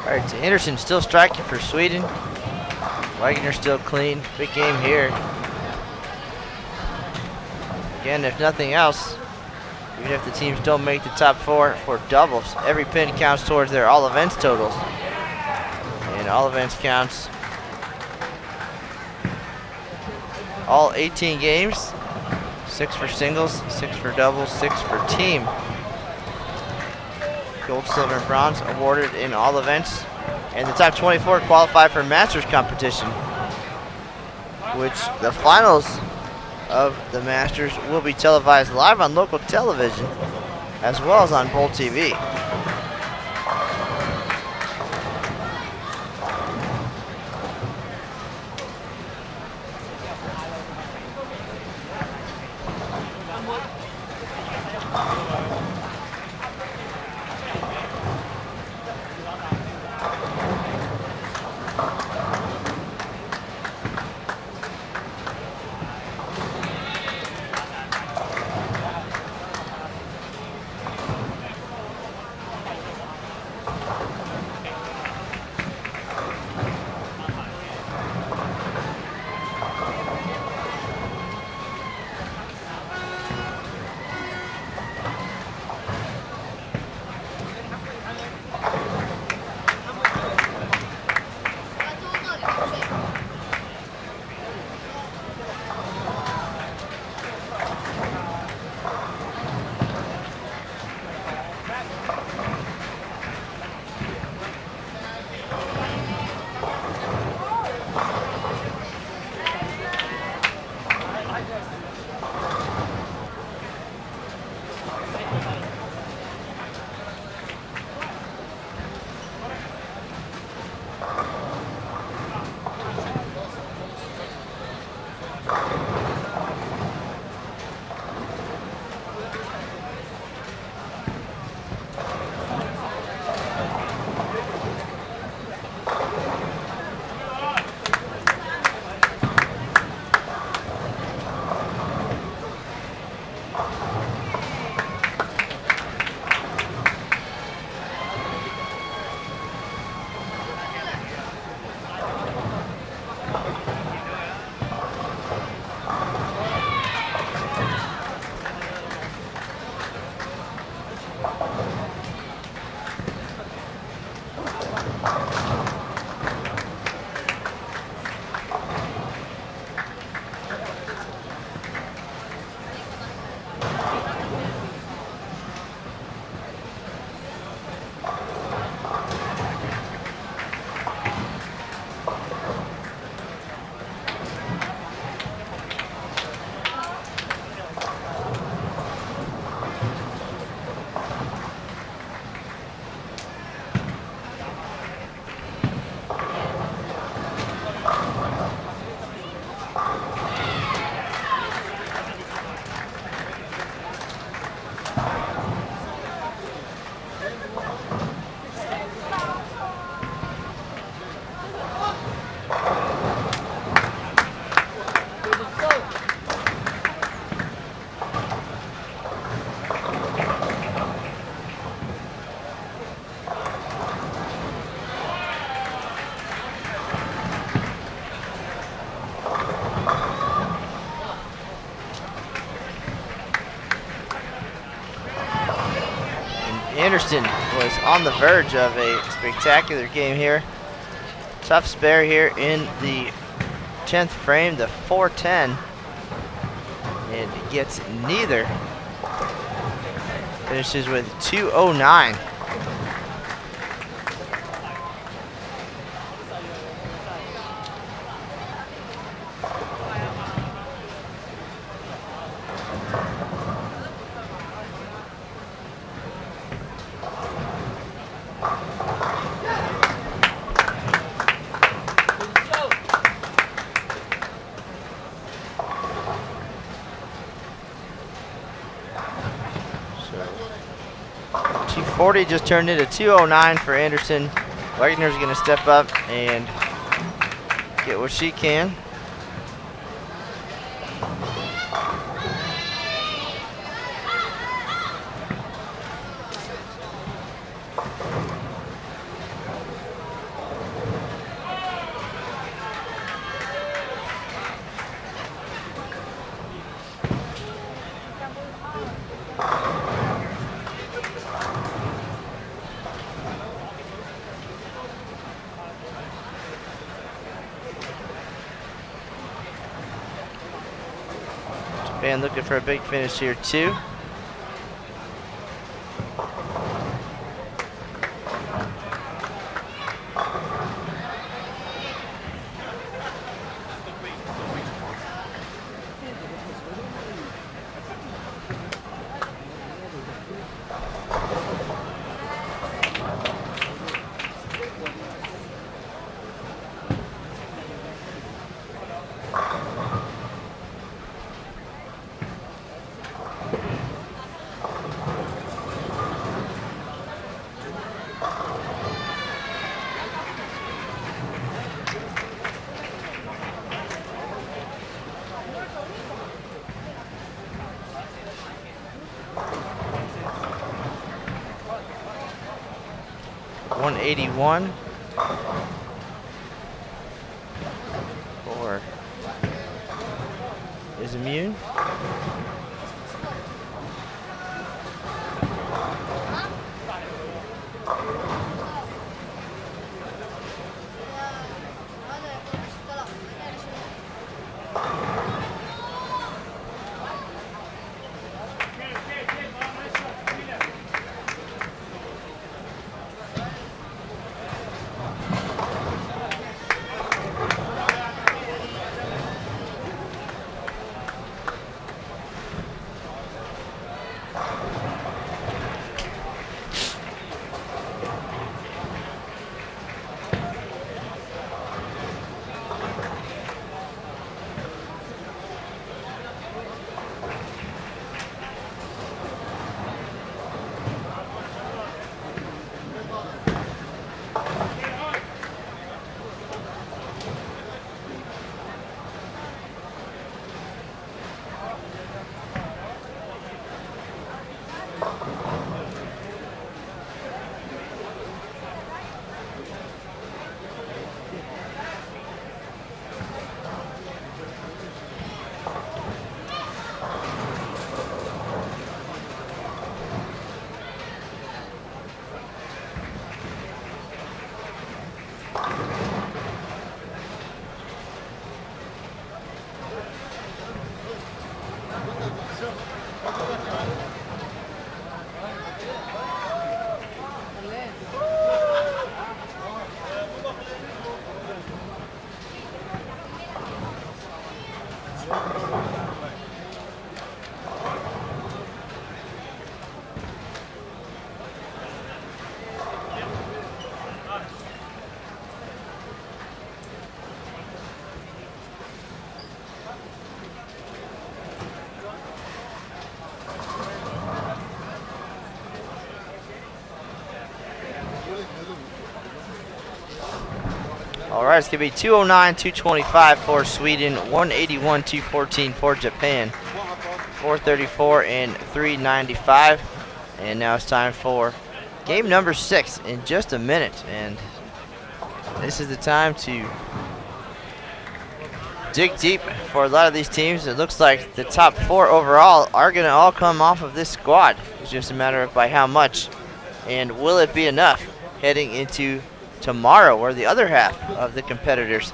All right, so Anderson still striking for Sweden. Wagner still clean. Big game here. Again, if nothing else, even if the teams don't make the top 4 for doubles, every pin counts towards their all events totals. And all events counts all 18 games. 6 for singles, 6 for doubles, 6 for team. Gold, silver, and bronze awarded in all events. And the top 24 qualify for Masters competition, which the finals of the Masters will be televised live on local television as well as on Bowl TV. Anderson was on the verge of a spectacular game here. Tough spare here in the 10th frame, the 410, and gets neither. Finishes with 209. So 240 just turned into 209 for Anderson. Wagner's going to step up and get what she can. Japan looking for a big finish here too. .181 for is immune. All right, it's going to be 209, 225 for Sweden, 181, 214 for Japan, 434 and 395. And now it's time for game number 6 in just a minute. And this is the time to dig deep for a lot of these teams. It looks like the top 4 overall are going to all come off of this squad. It's just a matter of by how much. And will it be enough heading into tomorrow, where the other half of the competitors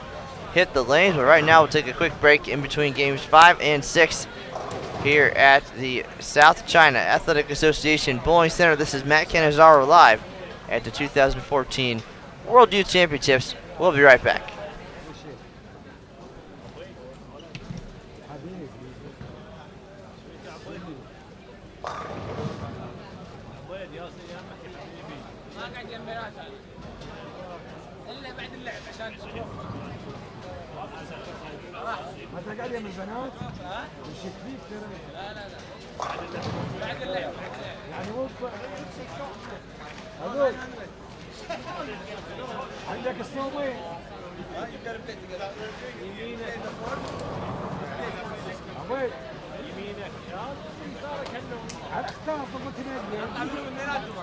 hit the lanes? But right now we'll take a quick break in between games 5 and 6 here at the South China Athletic Association Bowling Center. This is Matt Canizaro live at the 2014 World Youth Championships. We'll be right back. هذا قاعد يعمل بنات مش كبير ترى لا بعد اللعب يعني مو هذول عندك الصوب وين؟ يمينك عبيد يمينك شاط يسارك هنو اختار ضبط هناك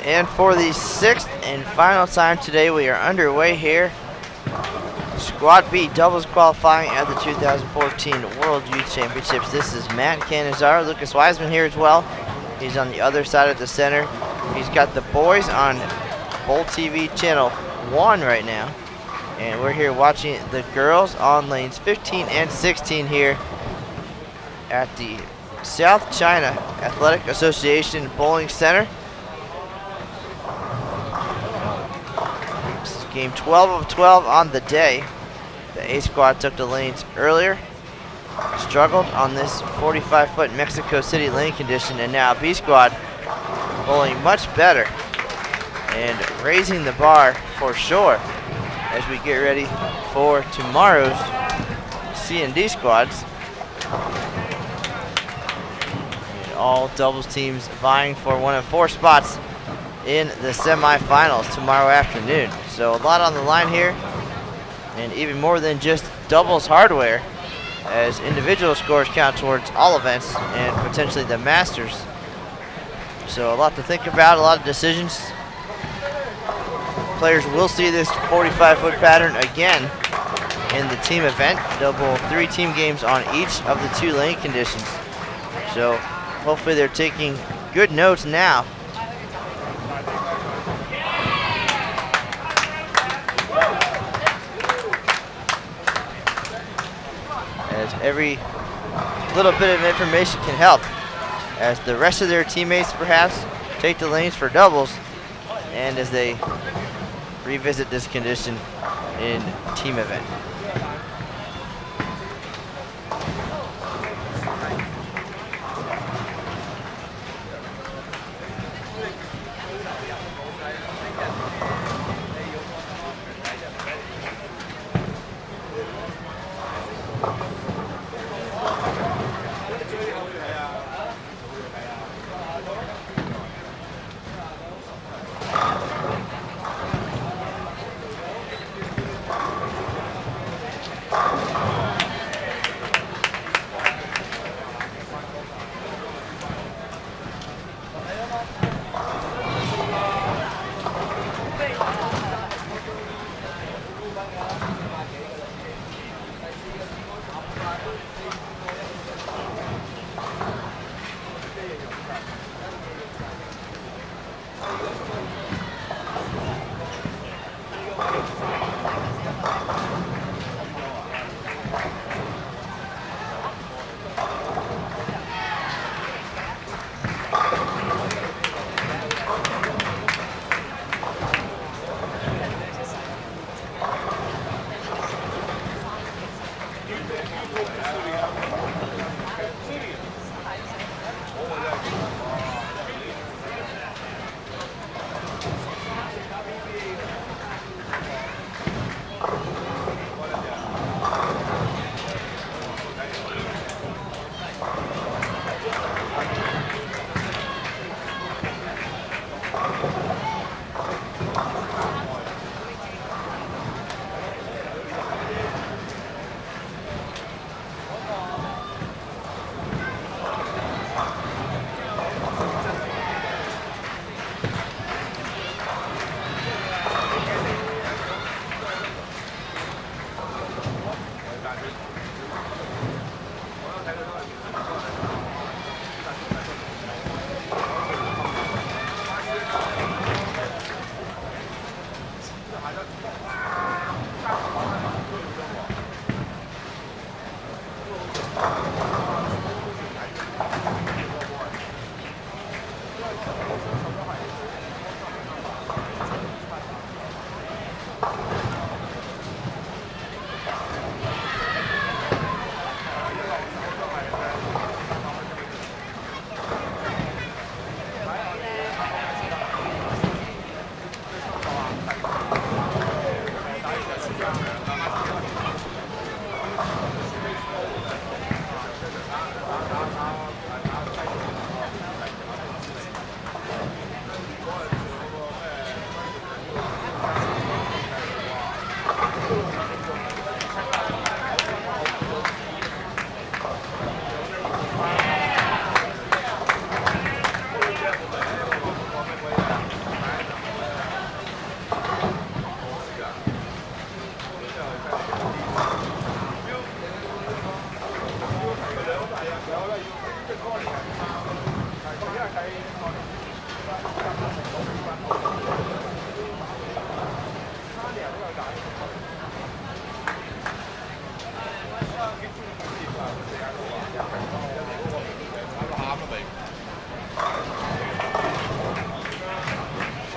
And for the sixth and final time today, we are underway here. Squad B doubles qualifying at the 2014 World Youth Championships. This is Matt Canizaro, Lucas Wiseman here as well. He's on the other side of the center. He's got the boys on Bowl TV channel 1 right now. And we're here watching the girls on lanes 15 and 16 here at the South China Athletic Association Bowling Center. This is game 12 of 12 on the day. The A squad took the lanes earlier, struggled on this 45-foot Mexico City lane condition, and now B squad bowling much better and raising the bar for sure as we get ready for tomorrow's C and D squads. And all doubles teams vying for one of 4 spots in the semifinals tomorrow afternoon. So a lot on the line here, and even more than just doubles hardware, as individual scores count towards all events and potentially the Masters. So a lot to think about, a lot of decisions. Players will see this 45-foot pattern again in the team event. They'll bowl 3 team games on each of the 2 lane conditions. So hopefully they're taking good notes now. As every little bit of information can help, as the rest of their teammates perhaps take the lanes for doubles, and as they revisit this condition in team event.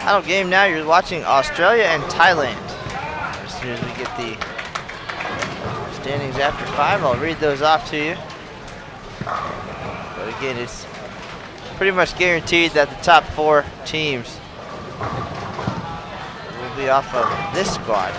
Final game now, you're watching Australia and Thailand. As soon as we get the standings after 5, I'll read those off to you. But again, it's pretty much guaranteed that the top 4 teams will be off of this squad.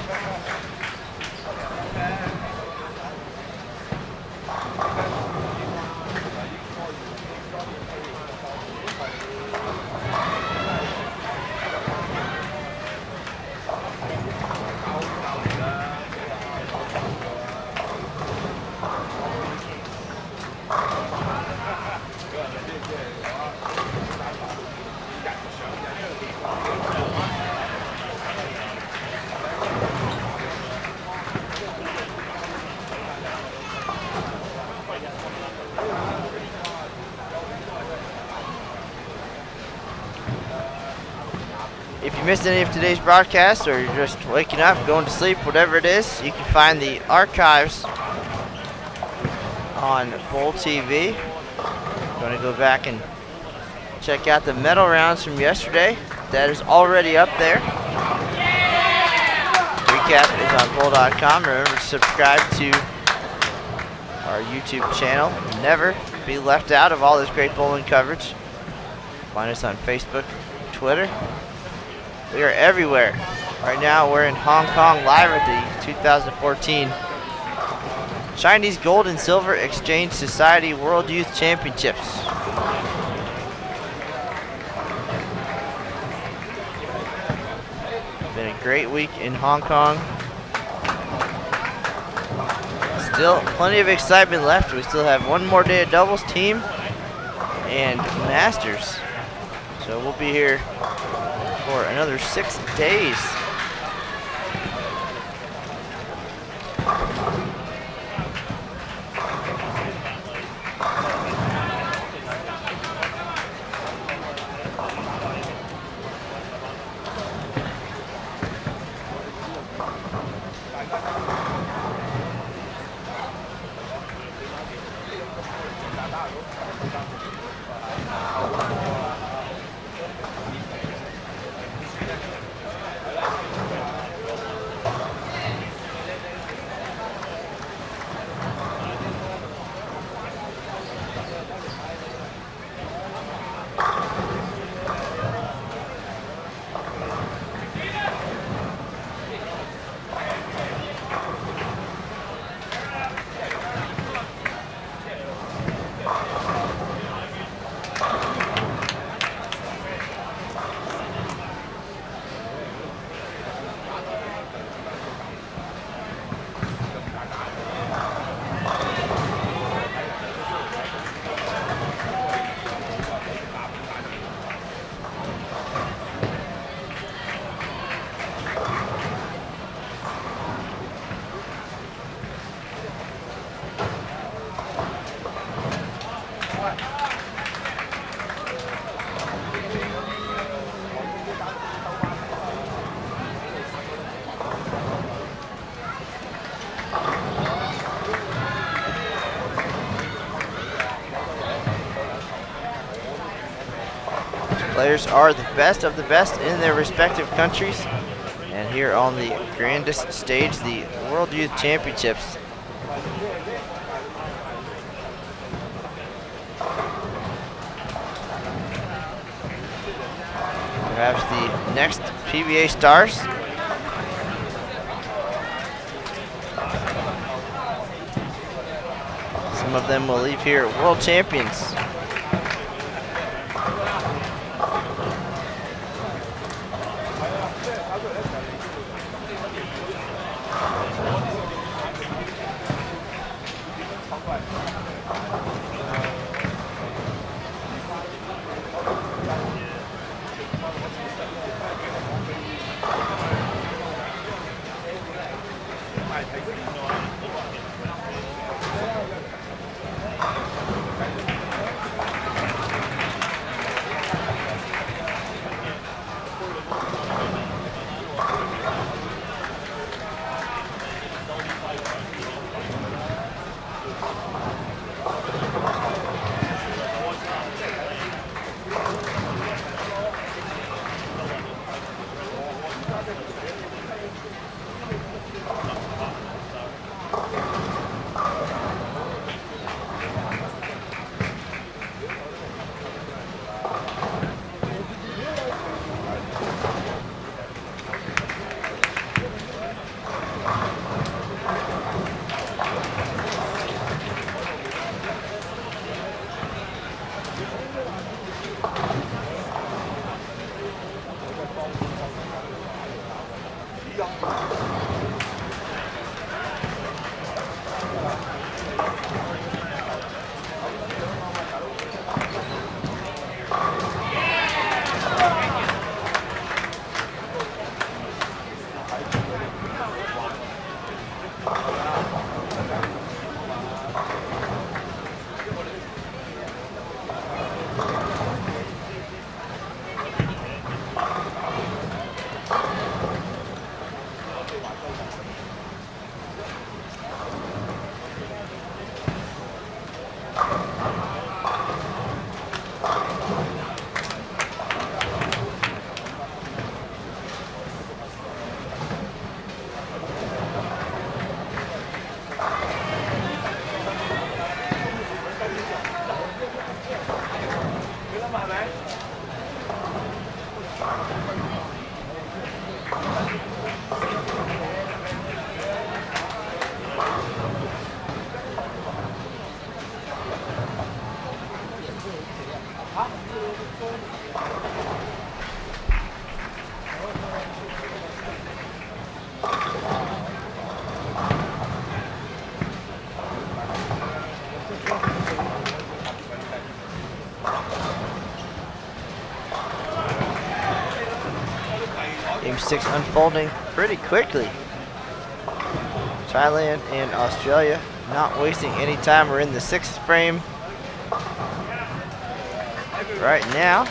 If you missed any of today's broadcast, or you're just waking up, going to sleep, whatever it is, you can find the archives on Bowl TV. If you want to go back and check out the medal rounds from yesterday, that is already up there. Recap is on Bowl.com. Remember to subscribe to our YouTube channel. Never be left out of all this great bowling coverage. Find us on Facebook, Twitter. We are everywhere. Right now we're in Hong Kong live at the 2014 Chinese Gold and Silver Exchange Society World Youth Championships. Been a great week in Hong Kong. Still plenty of excitement left. We still have one more day of doubles, team and masters. So we'll be here for another 6 days. Players are the best of the best in their respective countries. And here on the grandest stage, the World Youth Championships. Perhaps the next PBA stars. Some of them will leave here world champions. 6 unfolding pretty quickly. Thailand and Australia not wasting any time. We're in the 6th frame right now.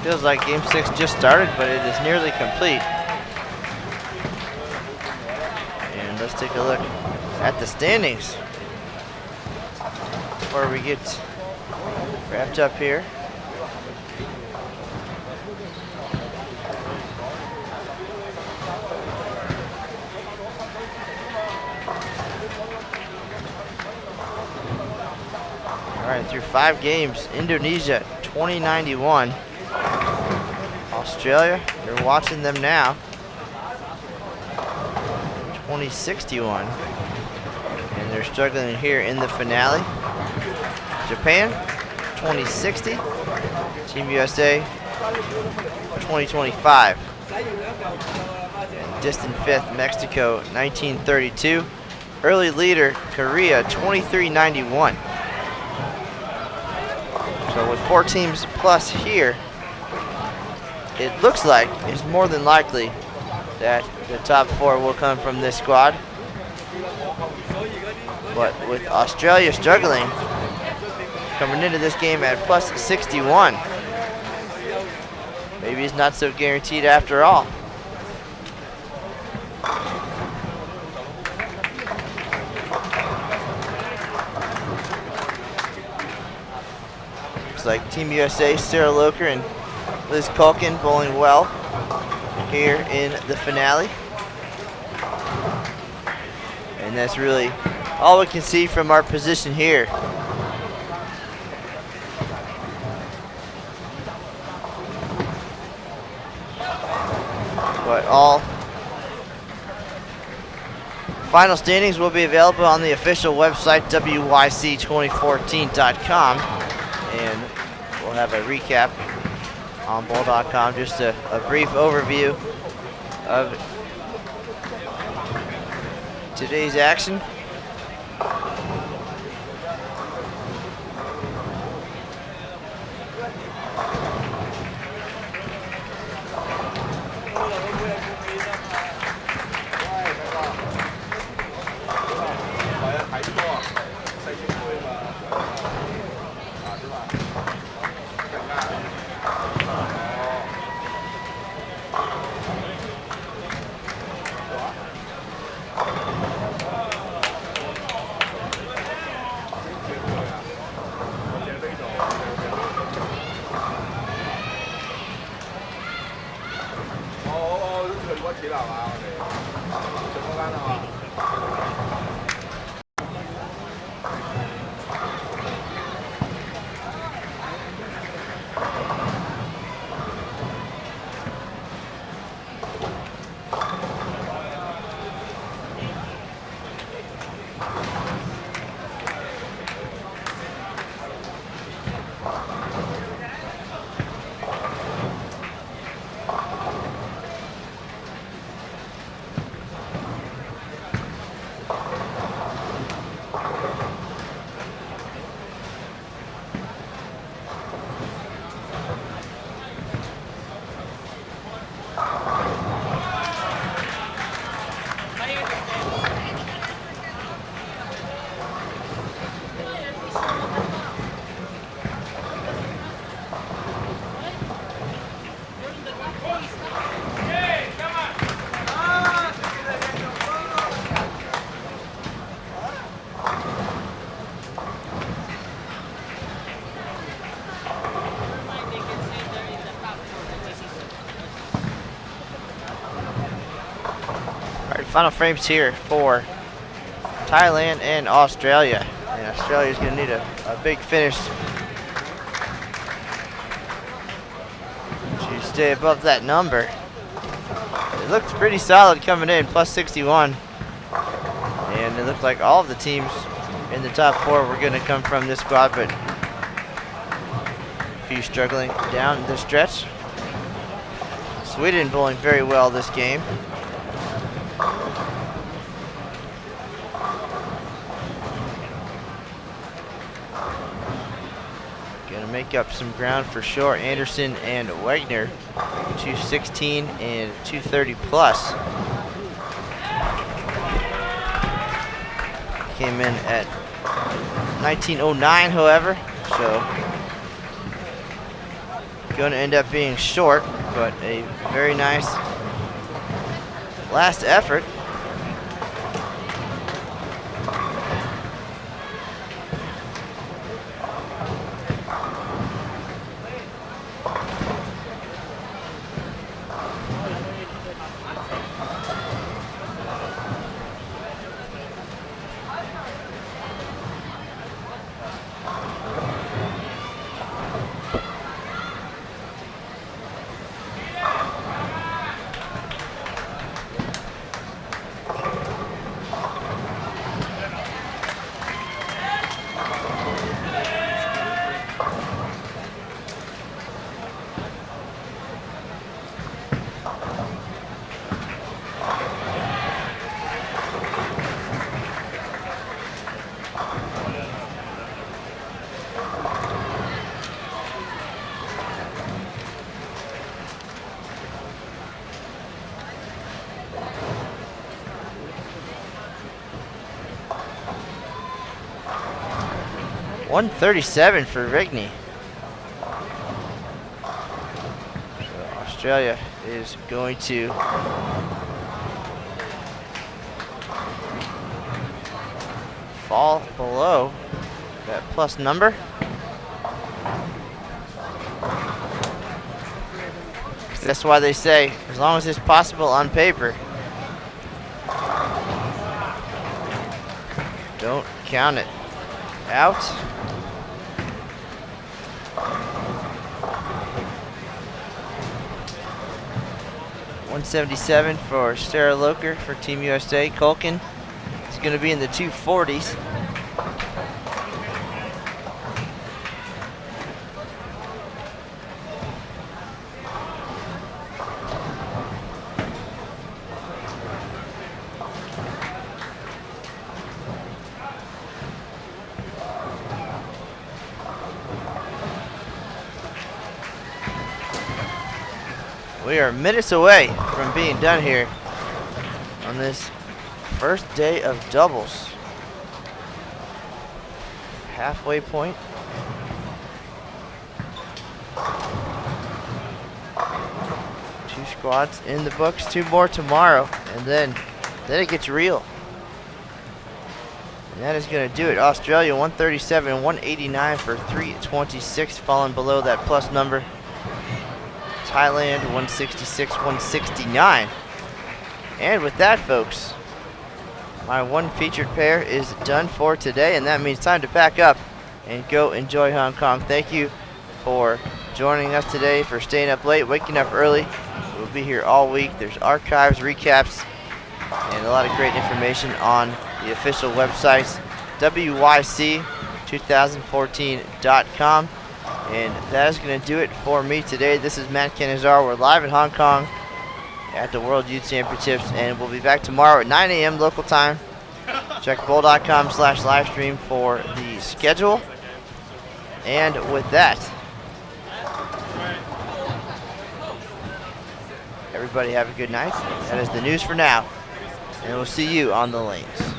Feels like game 6 just started, but it is nearly complete. And let's take a look at the standings. before we get wrapped up here. All right, through 5 games, Indonesia 2091. Australia, you're watching them now. 2061. And they're struggling here in the finale. Japan, 2060. Team USA, 2025. And distant 5th, Mexico, 1932. Early leader, Korea, 2391. So with 4 teams plus here, it looks like it's more than likely that the top 4 will come from this squad. But with Australia struggling, coming into this game at plus 61, maybe it's not so guaranteed after all. Looks like Team USA, Sarah Loker and Liz Culkin bowling well here in the finale. And that's really all we can see from our position here. But all final standings will be available on the official website, wyc2014.com. And we'll have a recap on bowl.com, just a brief overview of today's action. Final frames here for Thailand and Australia. And Australia's going to need a big finish to stay above that number. It looked pretty solid coming in, plus 61. And it looked like all of the teams in the top 4 were going to come from this squad, but a few struggling down the stretch. Sweden bowling very well this game. Make up some ground for sure. Anderson and Wagner, 216 and 230 plus. Came in at 1909, however, so going to end up being short, but a very nice last effort. $137 for Rigney. So Australia is going to fall below that plus number. That's why they say, as long as it's possible on paper, don't count it out. $177 for Sarah Loker for Team USA. Culkin is going to be in the 240s. We are minutes away from being done here on this first day of doubles. Halfway point. Two squads in the books, two more tomorrow, and then it gets real. And that is going to do it. Australia 137, 189 for 326, falling below that plus number. Thailand 166, 169. And with that, folks, my one featured pair is done for today, and that means time to pack up and go enjoy Hong Kong. Thank you for joining us today, for staying up late, waking up early. We'll be here all week. There's archives, recaps, and a lot of great information on the official websites, wyc2014.com. And that is going to do it for me today. This is Matt Canizar. We're live in Hong Kong at the World Youth Championships, and we'll be back tomorrow at 9 a.m. local time. Check bowl.com/livestream for the schedule. And with that, everybody have a good night. That is the news for now, and we'll see you on the lanes.